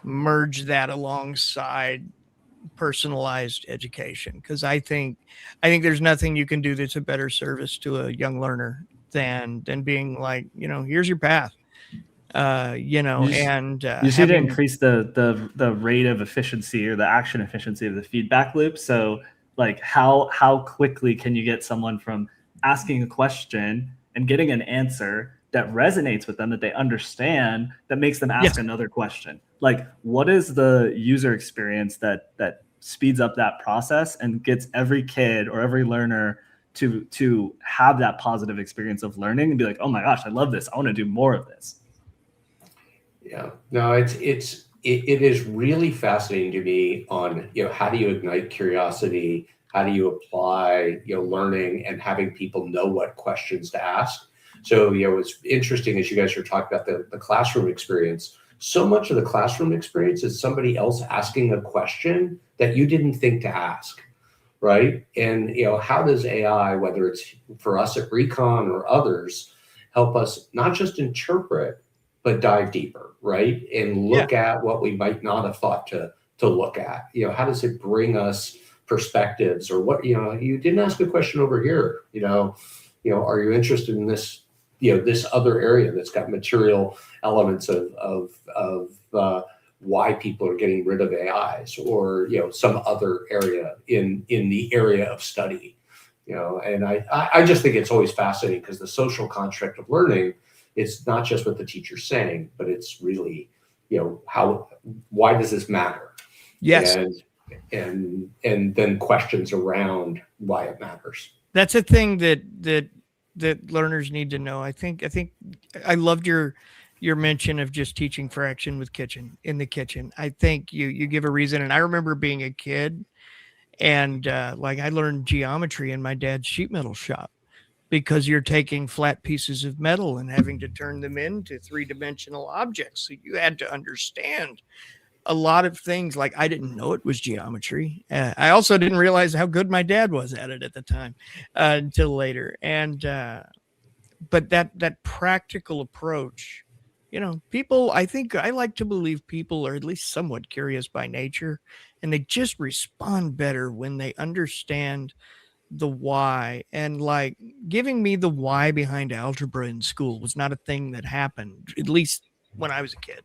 merge that alongside personalized education, because I think there's nothing you can do that's a better service to a young learner than being like, here's your path. You just need to having increase the rate of efficiency, or the action efficiency of the feedback loop. So like how quickly can you get someone from asking a question and getting an answer that resonates with them, that they understand, that makes them ask another question? Like, what is the user experience that speeds up that process and gets every kid or every learner to have that positive experience of learning and be like, oh my gosh, I love this, I want to do more of this? Yeah, no, it is really fascinating to me on, how do you ignite curiosity? How do you apply, learning and having people know what questions to ask? So, it's interesting as you guys are talking about the classroom experience. So much of the classroom experience is somebody else asking a question that you didn't think to ask, right? And, how does AI, whether it's for us at Recon or others, help us not just interpret, but dive deeper, right? And look at what we might not have thought to look at. How does it bring us perspectives, or what, you didn't ask a question over here, are you interested in this, this other area that's got material elements of why people are getting rid of AIs, or, some other area in the area of study, and I just think it's always fascinating, because the social construct of learning, it's not just what the teacher's saying, but it's really, why does this matter? Yes. And then questions around why it matters. That's a thing that learners need to know. I think I loved your mention of just teaching fraction in the kitchen. I think you give a reason. And I remember being a kid, and like, I learned geometry in my dad's sheet metal shop, because you're taking flat pieces of metal and having to turn them into three-dimensional objects. So you had to understand a lot of things. Like, I didn't know it was geometry. I also didn't realize how good my dad was at it at the time, until later. And but that practical approach, people, I think, I like to believe people are at least somewhat curious by nature, and they just respond better when they understand the why. And like, giving me the why behind algebra in school was not a thing that happened, at least when I was a kid.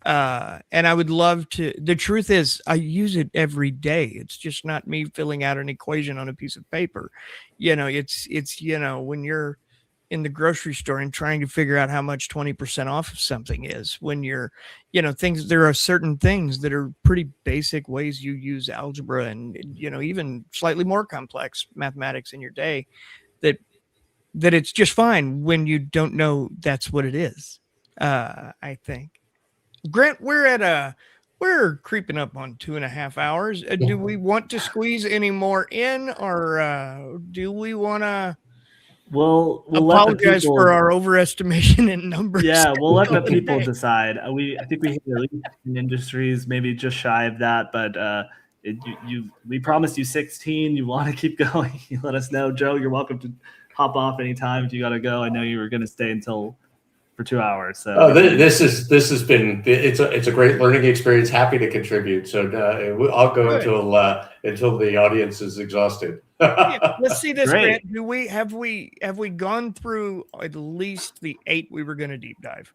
And I would love to. The truth is, I use it every day. It's just not me filling out an equation on a piece of paper. It's when you're in the grocery store and trying to figure out how much 20% off of something is, when you're, there are certain things that are pretty basic ways you use algebra, and, even slightly more complex mathematics in your day, that it's just fine when you don't know that's what it is. I think. Grant, we're creeping up on 2.5 hours. Do we want to squeeze any more in, or do we want to? We'll apologize for our overestimation in numbers. Yeah, we'll let the people decide. I think we hit at least in industries, maybe just shy of that, but we promised you 16. You want to keep going, you let us know. Joe, you're welcome to hop off anytime if you got to go. I know you were going to stay until for 2 hours. So this has been it's a great learning experience. Happy to contribute. So I'll go until the audience is exhausted. Let's see this, Grant. Have we gone through at least the 8 we were going to deep dive?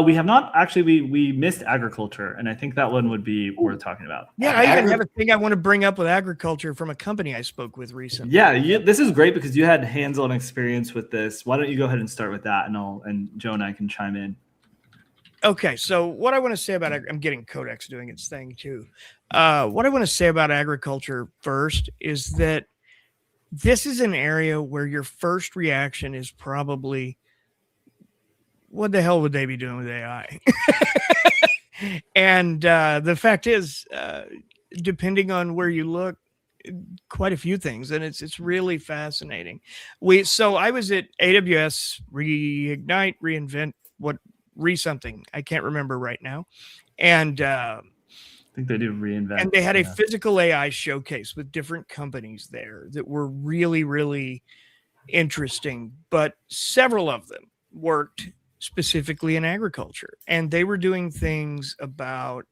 We have not actually. We missed agriculture, and I think that one would be worth talking about. Yeah, I even have a thing I want to bring up with agriculture from a company I spoke with recently. Yeah, this is great because you had hands-on experience with this. Why don't you go ahead and start with that, and Joe and I can chime in. Okay, so what I want to say about I'm getting Codex doing its thing too. What I want to say about agriculture first is that this is an area where your first reaction is probably, what the hell would they be doing with AI? And the fact is, depending on where you look, quite a few things, and it's really fascinating. So I was at AWS Reignite, reinvent something. I can't remember right now. And I think they do reinvent. And they had a physical AI showcase with different companies there that were really, really interesting, but several of them worked specifically in agriculture, and they were doing things about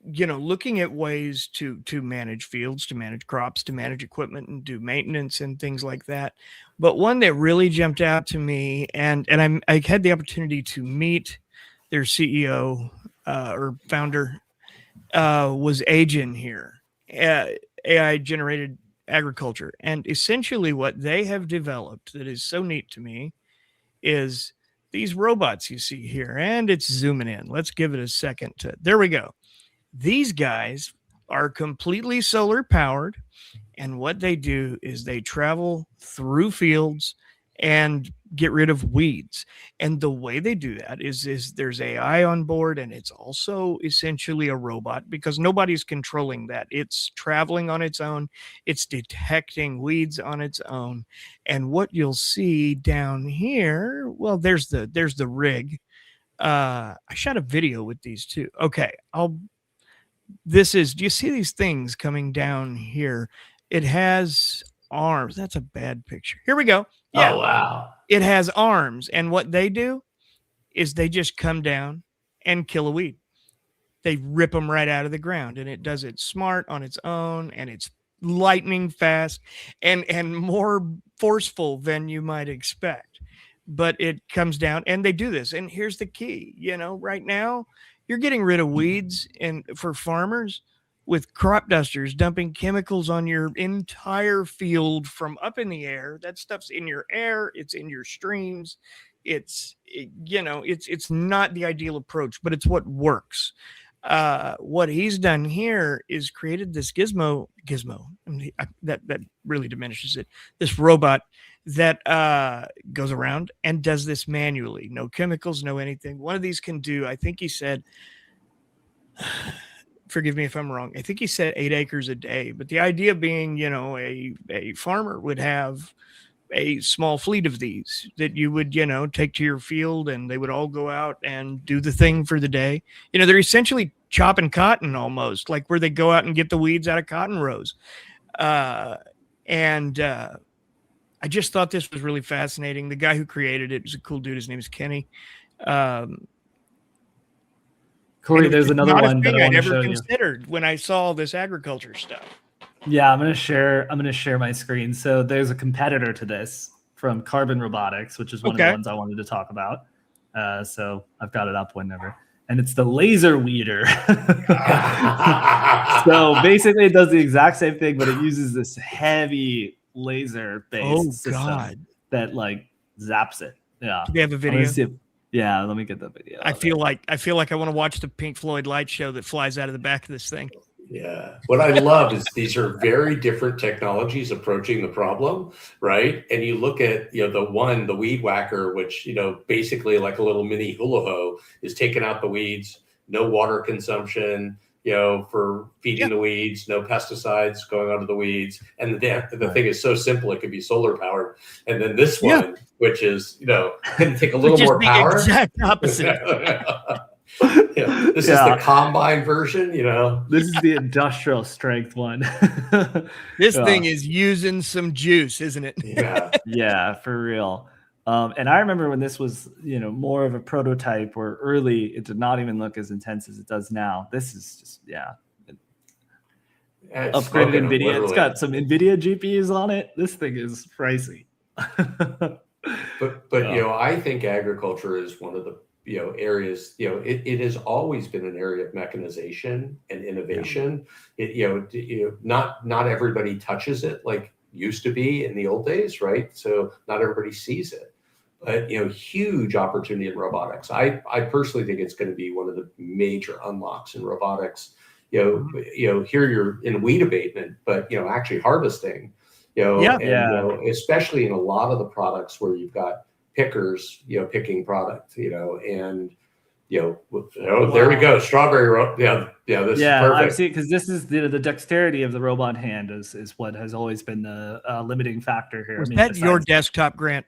looking at ways to manage fields, to manage crops, to manage equipment, and do maintenance and things like that. But one that really jumped out to me, and I had the opportunity to meet their CEO or founder, was Agin here, AI generated agriculture. And essentially what they have developed that is so neat to me is these robots you see here, and it's zooming in. Let's give it a second there we go. These guys are completely solar powered, and what they do is they travel through fields and get rid of weeds. And the way they do that is there's AI on board, and it's also essentially a robot, because nobody's controlling that. It's traveling on its own. It's detecting weeds on its own. And what you'll see down here, well, there's the rig. I shot a video with these too. Okay, do you see these things coming down here? It has arms. That's a bad picture. Here we go. Yeah. Oh, wow. It has arms, and what they do is they just come down and kill a weed. They rip them right out of the ground, and it does it smart on its own, and it's lightning fast and more forceful than you might expect. But it comes down, and they do this. And here's the key, right now you're getting rid of weeds and for farmers with crop dusters dumping chemicals on your entire field from up in the air. That stuff's in your air. It's in your streams. It's not the ideal approach, but it's what works. What he's done here is created this gizmo. I mean, that really diminishes it. This robot that goes around and does this manually. No chemicals, no anything. One of these can do, I think he said, forgive me if I'm wrong, I think he said 8 acres a day. But the idea being, a farmer would have a small fleet of these that you would, take to your field, and they would all go out and do the thing for the day. They're essentially chopping cotton almost, like where they go out and get the weeds out of cotton rows. I just thought this was really fascinating. The guy who created it was a cool dude. His name is Kenny. Corey, there's another one that I never considered when I saw this agriculture stuff. Yeah, I'm gonna share my screen. So there's a competitor to this from Carbon Robotics, which is one of the ones I wanted to talk about. So I've got it up whenever. And it's the laser weeder. So basically it does the exact same thing, but it uses this heavy laser-based system that like zaps it. Yeah. Do we have a video? Yeah, let me get the video. I feel like I want to watch the Pink Floyd light show that flies out of the back of this thing. Yeah. What I love is these are very different technologies approaching the problem, right? And you look at, the weed whacker, which, basically like a little mini hula hoe, is taking out the weeds, no water consumption, for feeding the weeds, no pesticides going onto the weeds. And the thing is so simple, it could be solar powered. And then this one, which is, can take a little more power. Exact opposite. This is the combine version, This is the industrial strength one. This thing is using some juice, isn't it? Yeah, for real. And I remember when this was, more of a prototype or early, it did not even look as intense as it does now. This is just, upgraded NVIDIA. Literally. It's got some NVIDIA GPUs on it. This thing is pricey. But I think agriculture is one of the areas. It has always been an area of mechanization and innovation. Not everybody touches it like used to be in the old days, right? So not everybody sees it. But huge opportunity in robotics. I personally think it's going to be one of the major unlocks in robotics. Here you're in weed abatement, but actually harvesting. Especially in a lot of the products where you've got pickers, picking product, and there we go, strawberry. This is perfect. I've seen, because this is the dexterity of the robot hand is what has always been the limiting factor here. Was that your desktop, Grant?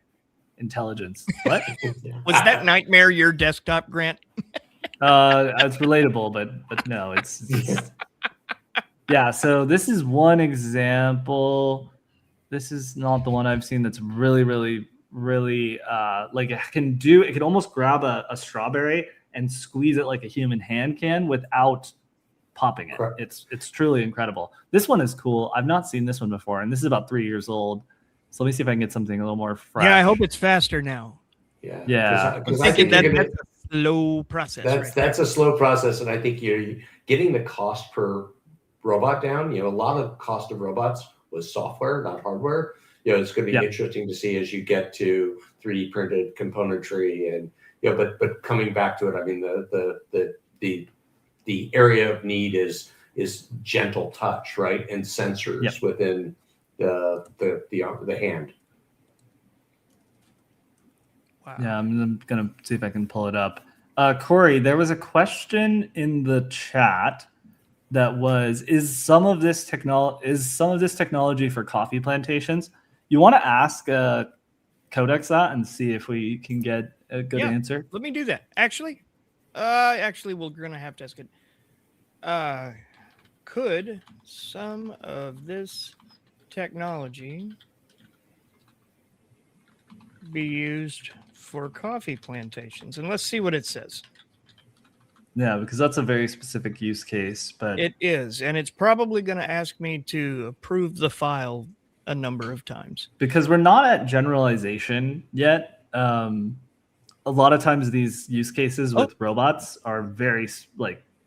Intelligence. What? Was that nightmare your desktop, Grant? It's relatable, but no, it's yeah. So this is one example. This is not the one I've seen that's really like it can almost grab a strawberry and squeeze it like a human hand can without popping it. Correct. It's truly incredible. This one is cool. I've not seen this one before, and this is about 3 years old. So let me see if I can get something a little more fresh. Yeah, I hope it's faster now. Yeah. Because I think that's a slow process. That's a slow process, and I think you're getting the cost per robot down. A lot of cost of robots was software, not hardware. It's going to be interesting to see as you get to 3D printed componentry, and but coming back to it, I mean the area of need is gentle touch, right, and sensors within the hand. Wow. Yeah, I'm gonna see if I can pull it up. Corey, there was a question in the chat that was: Is some of this technology for coffee plantations? You want to ask Codex that and see if we can get a good answer. Let me do that. Actually, we're gonna have to ask it. Could some of this technology be used for coffee plantations? And let's see what it says. Yeah, because that's a very specific use case. But it is, and it's probably going to ask me to approve the file a number of times. Because we're not at generalization yet. A lot of times these use cases with robots are very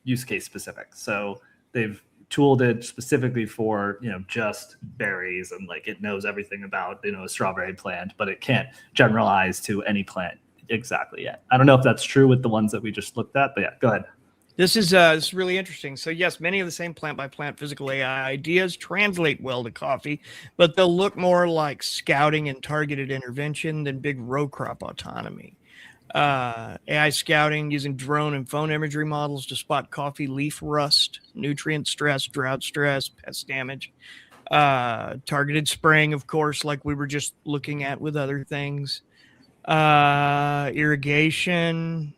use case specific. So they've tooled it specifically for just berries, and it knows everything about a strawberry plant, but it can't generalize to any plant exactly yet. I don't know if that's true with the ones that we just looked at, but yeah, go ahead. This is really interesting. So yes, many of the same plant-by-plant physical AI ideas translate well to coffee, but they'll look more like scouting and targeted intervention than big row crop autonomy. AI scouting using drone and phone imagery models to spot coffee leaf rust, nutrient stress, drought stress, pest damage. Targeted spraying, of course, like we were just looking at with other things. Irrigation,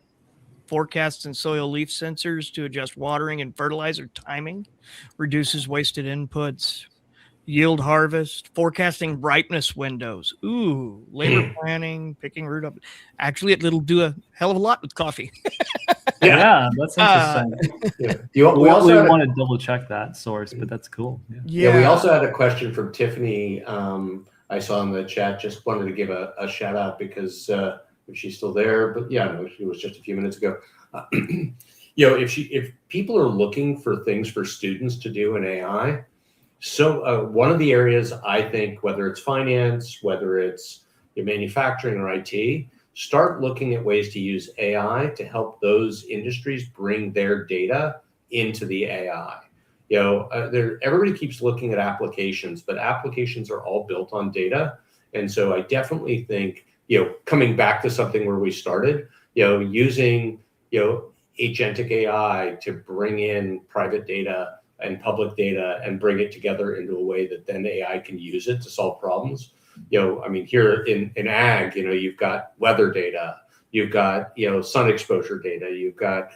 forecasts and soil leaf sensors to adjust watering and fertilizer timing, reduces wasted inputs. Yield harvest, forecasting ripeness windows. Ooh, labor planning, picking root up. Actually, it'll do a hell of a lot with coffee. Yeah, that's interesting. We also want to double check that source, but that's cool. Yeah, we also had a question from Tiffany. I saw in the chat. Just wanted to give a shout out because she's still there, but no, she was just a few minutes ago. If people are looking for things for students to do in AI. So one of the areas I think, whether it's finance, whether it's manufacturing or IT, start looking at ways to use AI to help those industries bring their data into the AI. Everybody keeps looking at applications, but applications are all built on data. And so I definitely think, coming back to something where we started, using, agentic AI to bring in private data and public data and bring it together into a way that then AI can use it to solve problems. Here in ag, you've got weather data, you've got, sun exposure data, you've got,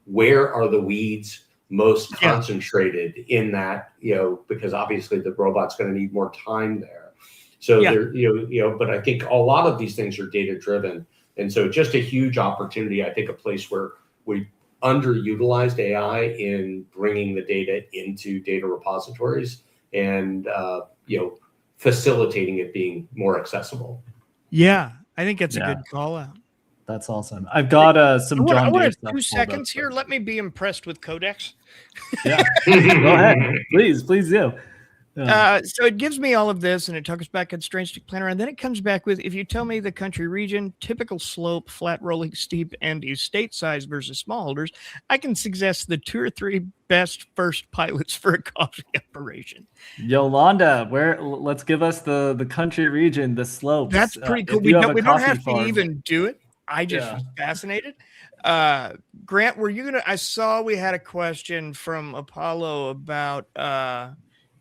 where are the weeds most concentrated in that, because obviously the robot's going to need more time there. So but I think a lot of these things are data driven. And so just a huge opportunity, I think a place where we underutilized AI in bringing the data into data repositories and facilitating it being more accessible. Yeah, I think that's a good call out. That's awesome. I've got some John Deere stuff. 2 seconds here. Let me be impressed with Codex. Yeah, go ahead, please do. So it gives me all of this, and it talks back at Strange Stick Planner, and then it comes back with, if you tell me the country region, typical slope, flat rolling steep, and estate size versus smallholders, I can suggest the 2 or 3 best first pilots for a coffee operation. Yolanda, let's give us the country region, the slopes. That's pretty cool. We don't have to even do it. I just was fascinated. Grant, were you gonna? I saw we had a question from Apollo about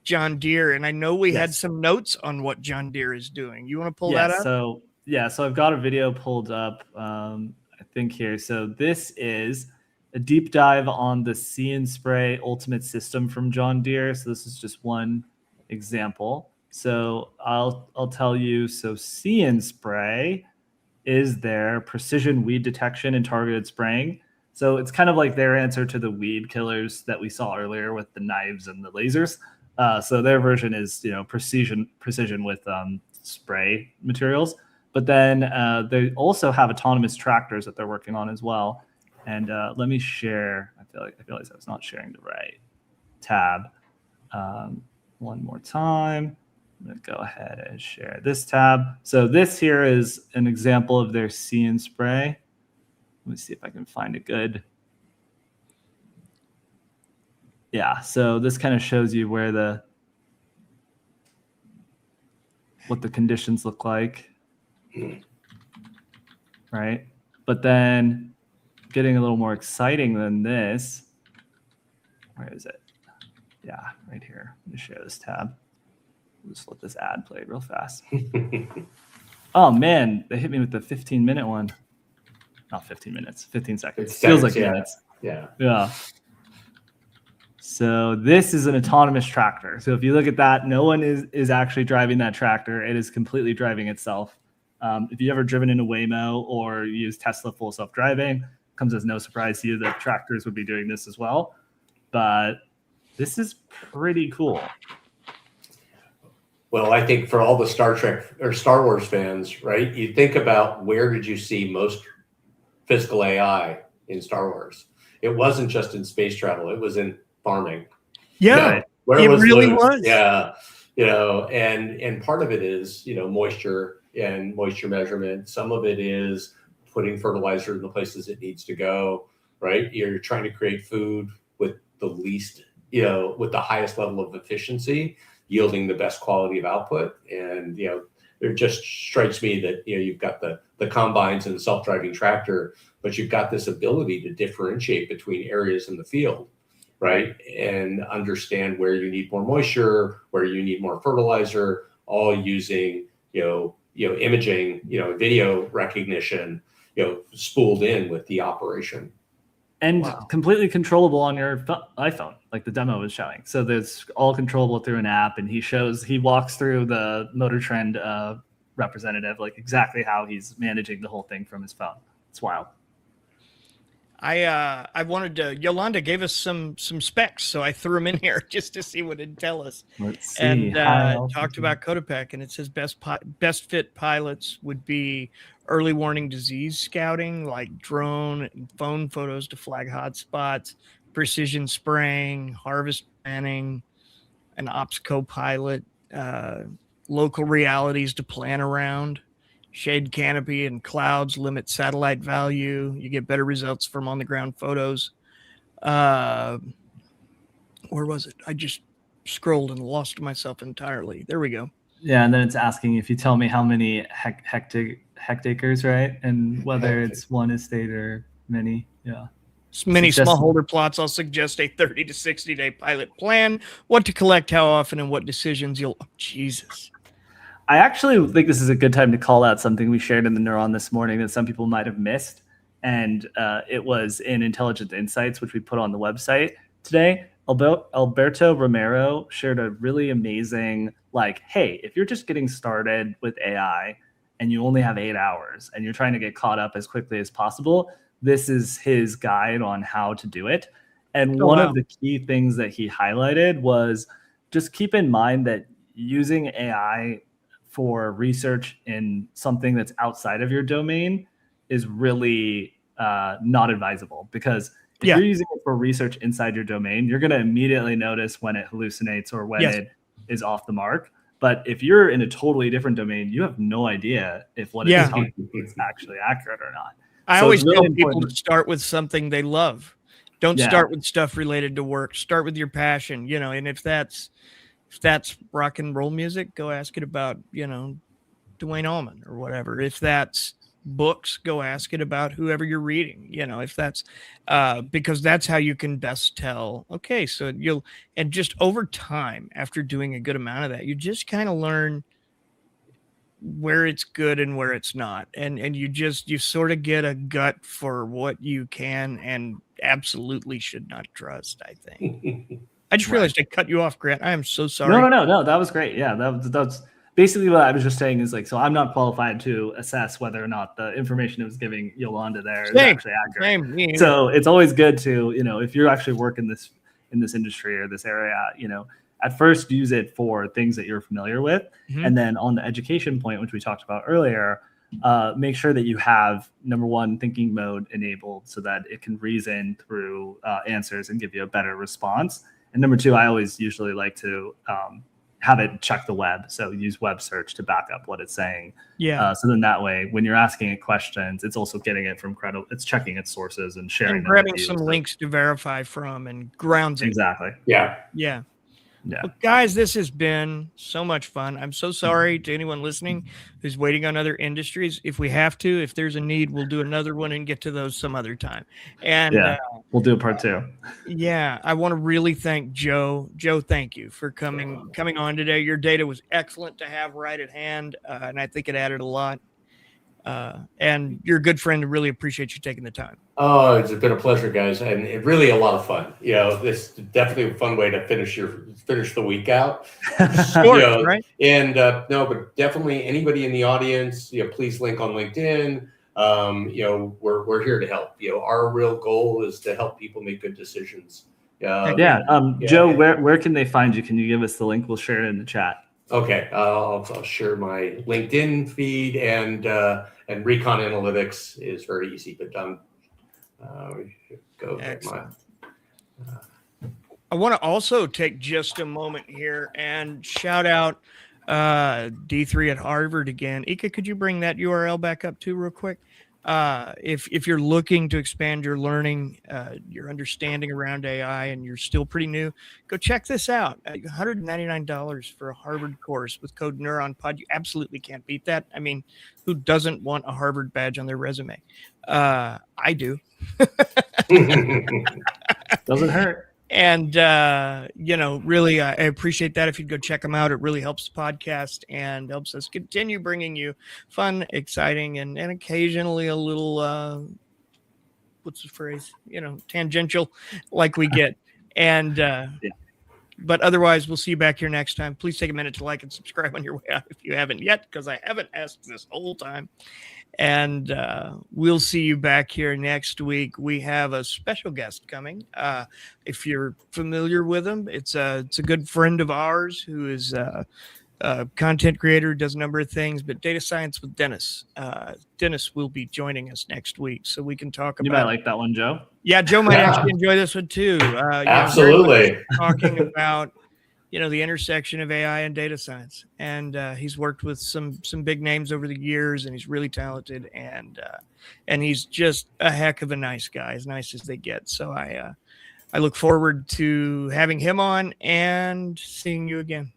John Deere, and I know we had Yes. some notes on what John Deere is doing. You want to pull Yeah, that up? so I've got a video pulled up, I think here. So this is a deep dive on the See and Spray Ultimate System from John Deere. So this is just one example. So I'll tell you. So See and Spray is their precision weed detection and targeted spraying. So it's kind of like their answer to the weed killers that we saw earlier with the knives and the lasers. So their version is, precision with spray materials. But then they also have autonomous tractors that they're working on as well. And let me share. I realize I was not sharing the right tab. One more time. I'm going to go ahead and share this tab. So this here is an example of their See and Spray. Let me see if I can find a good. Yeah, so this kind of shows you where what the conditions look like, right? But then getting a little more exciting than this, where is it? Yeah, right here. Let me share this tab. Just let this ad play real fast. Oh man, they hit me with the 15-minute one. Not 15 minutes, 15 seconds. Feels like minutes. Yeah. So this is an autonomous tractor. So if you look at that, no one is actually driving that tractor. It is completely driving itself. If you've ever driven in a Waymo or used Tesla full self-driving, comes as no surprise to you that tractors would be doing this as well. But this is pretty cool. Well, I think for all the Star Trek or Star Wars fans, right? You think about, where did you see most physical AI in Star Wars? It wasn't just in space travel; it was in farming. Yeah, where it was really Luke? was. Yeah, and part of it is moisture and moisture measurement. Some of it is putting fertilizer in the places it needs to go. Right, you're trying to create food with the least, with the highest level of efficiency, yielding the best quality of output. And it just strikes me that you've got the combines and the self-driving tractor, but you've got this ability to differentiate between areas in the field, right? And understand where you need more moisture, where you need more fertilizer, all using imaging, video recognition, spooled in with the operation. And completely controllable on your iPhone, like the demo was showing. So there's all controllable through an app, and he walks through the Motor Trend representative, like exactly how he's managing the whole thing from his phone. It's wild. I wanted to. Yolanda gave us some specs, so I threw them in here just to see what it'd tell us. Let's see. And talked about Codapec, and it says best fit pilots would be early warning disease scouting, like drone and phone photos to flag hotspots, precision spraying, harvest planning, an ops co-pilot, local realities to plan around. Shade canopy and clouds limit satellite value. You get better results from on-the-ground photos. Where was it? I just scrolled and lost myself entirely. There we go. Yeah, and then it's asking if you tell me how many hectares, right? And whether it's one estate or many. Yeah. Many smallholder plots. I'll suggest a 30 to 60-day pilot plan. What to collect, how often, and what decisions you'll... Oh, Jesus. I actually think this is a good time to call out something we shared in the Neuron this morning that some people might have missed. And it was in Intelligent Insights, which we put on the website today. Alberto Romero shared a really amazing, hey, if you're just getting started with AI and you only have 8 hours and you're trying to get caught up as quickly as possible, this is his guide on how to do it. And one of the key things that he highlighted was just keep in mind that using AI for research in something that's outside of your domain is really not advisable, because if you're using it for research inside your domain, you're going to immediately notice when it hallucinates or when it is off the mark. But if you're in a totally different domain, you have no idea if what it's telling you is actually accurate or not. I always tell people to start with something they love. Don't start with stuff related to work. Start with your passion, and if that's rock and roll music, go ask it about, Dwayne Allman or whatever. If that's books, go ask it about whoever you're reading, if that's because that's how you can best tell. Okay, so and just over time, after doing a good amount of that, you just kind of learn where it's good and where it's not. And you sort of get a gut for what you can and absolutely should not trust, I think. I just realized I cut you off, Grant. I am so sorry. No. That was great. Yeah, that's basically what I was just saying is like, so I'm not qualified to assess whether or not the information it was giving Yolanda there is actually accurate. So it's always good to, if you're actually working in this industry or this area, at first use it for things that you're familiar with. Mm-hmm. And then on the education point, which we talked about earlier, make sure that you have, number one, thinking mode enabled so that it can reason through answers and give you a better response. And number two, I always usually like to have it check the web. So use web search to back up what it's saying. Yeah. So then that way, when you're asking it questions, it's also getting it from it's checking its sources and sharing. And grabbing some links to verify from and grounds it. Exactly. Yeah. Yeah. Well, guys, this has been so much fun. I'm so sorry to anyone listening who's waiting on other industries. If we have to, if there's a need, we'll do another one and get to those some other time. And we'll do a part two. Yeah, I want to really thank Joe. Joe, thank you for coming on today. Your data was excellent to have right at hand, and I think it added a lot. And you're a good friend and really appreciate you taking the time. Oh, it's been a pleasure, guys, and really a lot of fun. This is definitely a fun way to finish the week out. Short, right? And no, but definitely anybody in the audience, please link on LinkedIn. We're here to help. Our real goal is to help people make good decisions. Joe, where can they find you? Can you give us the link? We'll share it in the chat. Okay, I'll share my LinkedIn feed and Recon Analytics is very easy, but go get mine. I want to also take just a moment here and shout out D3 at Harvard again. Ika, could you bring that URL back up too real quick? If you're looking to expand your learning, your understanding around AI, and you're still pretty new, go check this out. $199 for a Harvard course with code NeuronPod. You absolutely can't beat that. I mean, who doesn't want a Harvard badge on their resume? I do. Doesn't hurt. And, really, I appreciate that. If you'd go check them out, it really helps the podcast and helps us continue bringing you fun, exciting, and occasionally a little, what's the phrase? Tangential like we get. And, but otherwise, we'll see you back here next time. Please take a minute to like and subscribe on your way out if you haven't yet, because I haven't asked this whole time. And we'll see you back here next week. We have a special guest coming. If you're familiar with him, it's a good friend of ours who is a content creator, does a number of things, but data science with Dennis. Dennis will be joining us next week, so we can talk about. You might like that one, Joe. Yeah, Joe might actually enjoy this one too. Absolutely. Talking about the intersection of AI and data science, and he's worked with some big names over the years, and he's really talented, and he's just a heck of a nice guy, as nice as they get. So I look forward to having him on and seeing you again.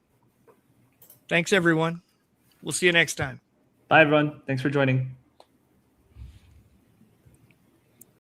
Thanks, everyone. We'll see you next time. Bye, everyone. Thanks for joining.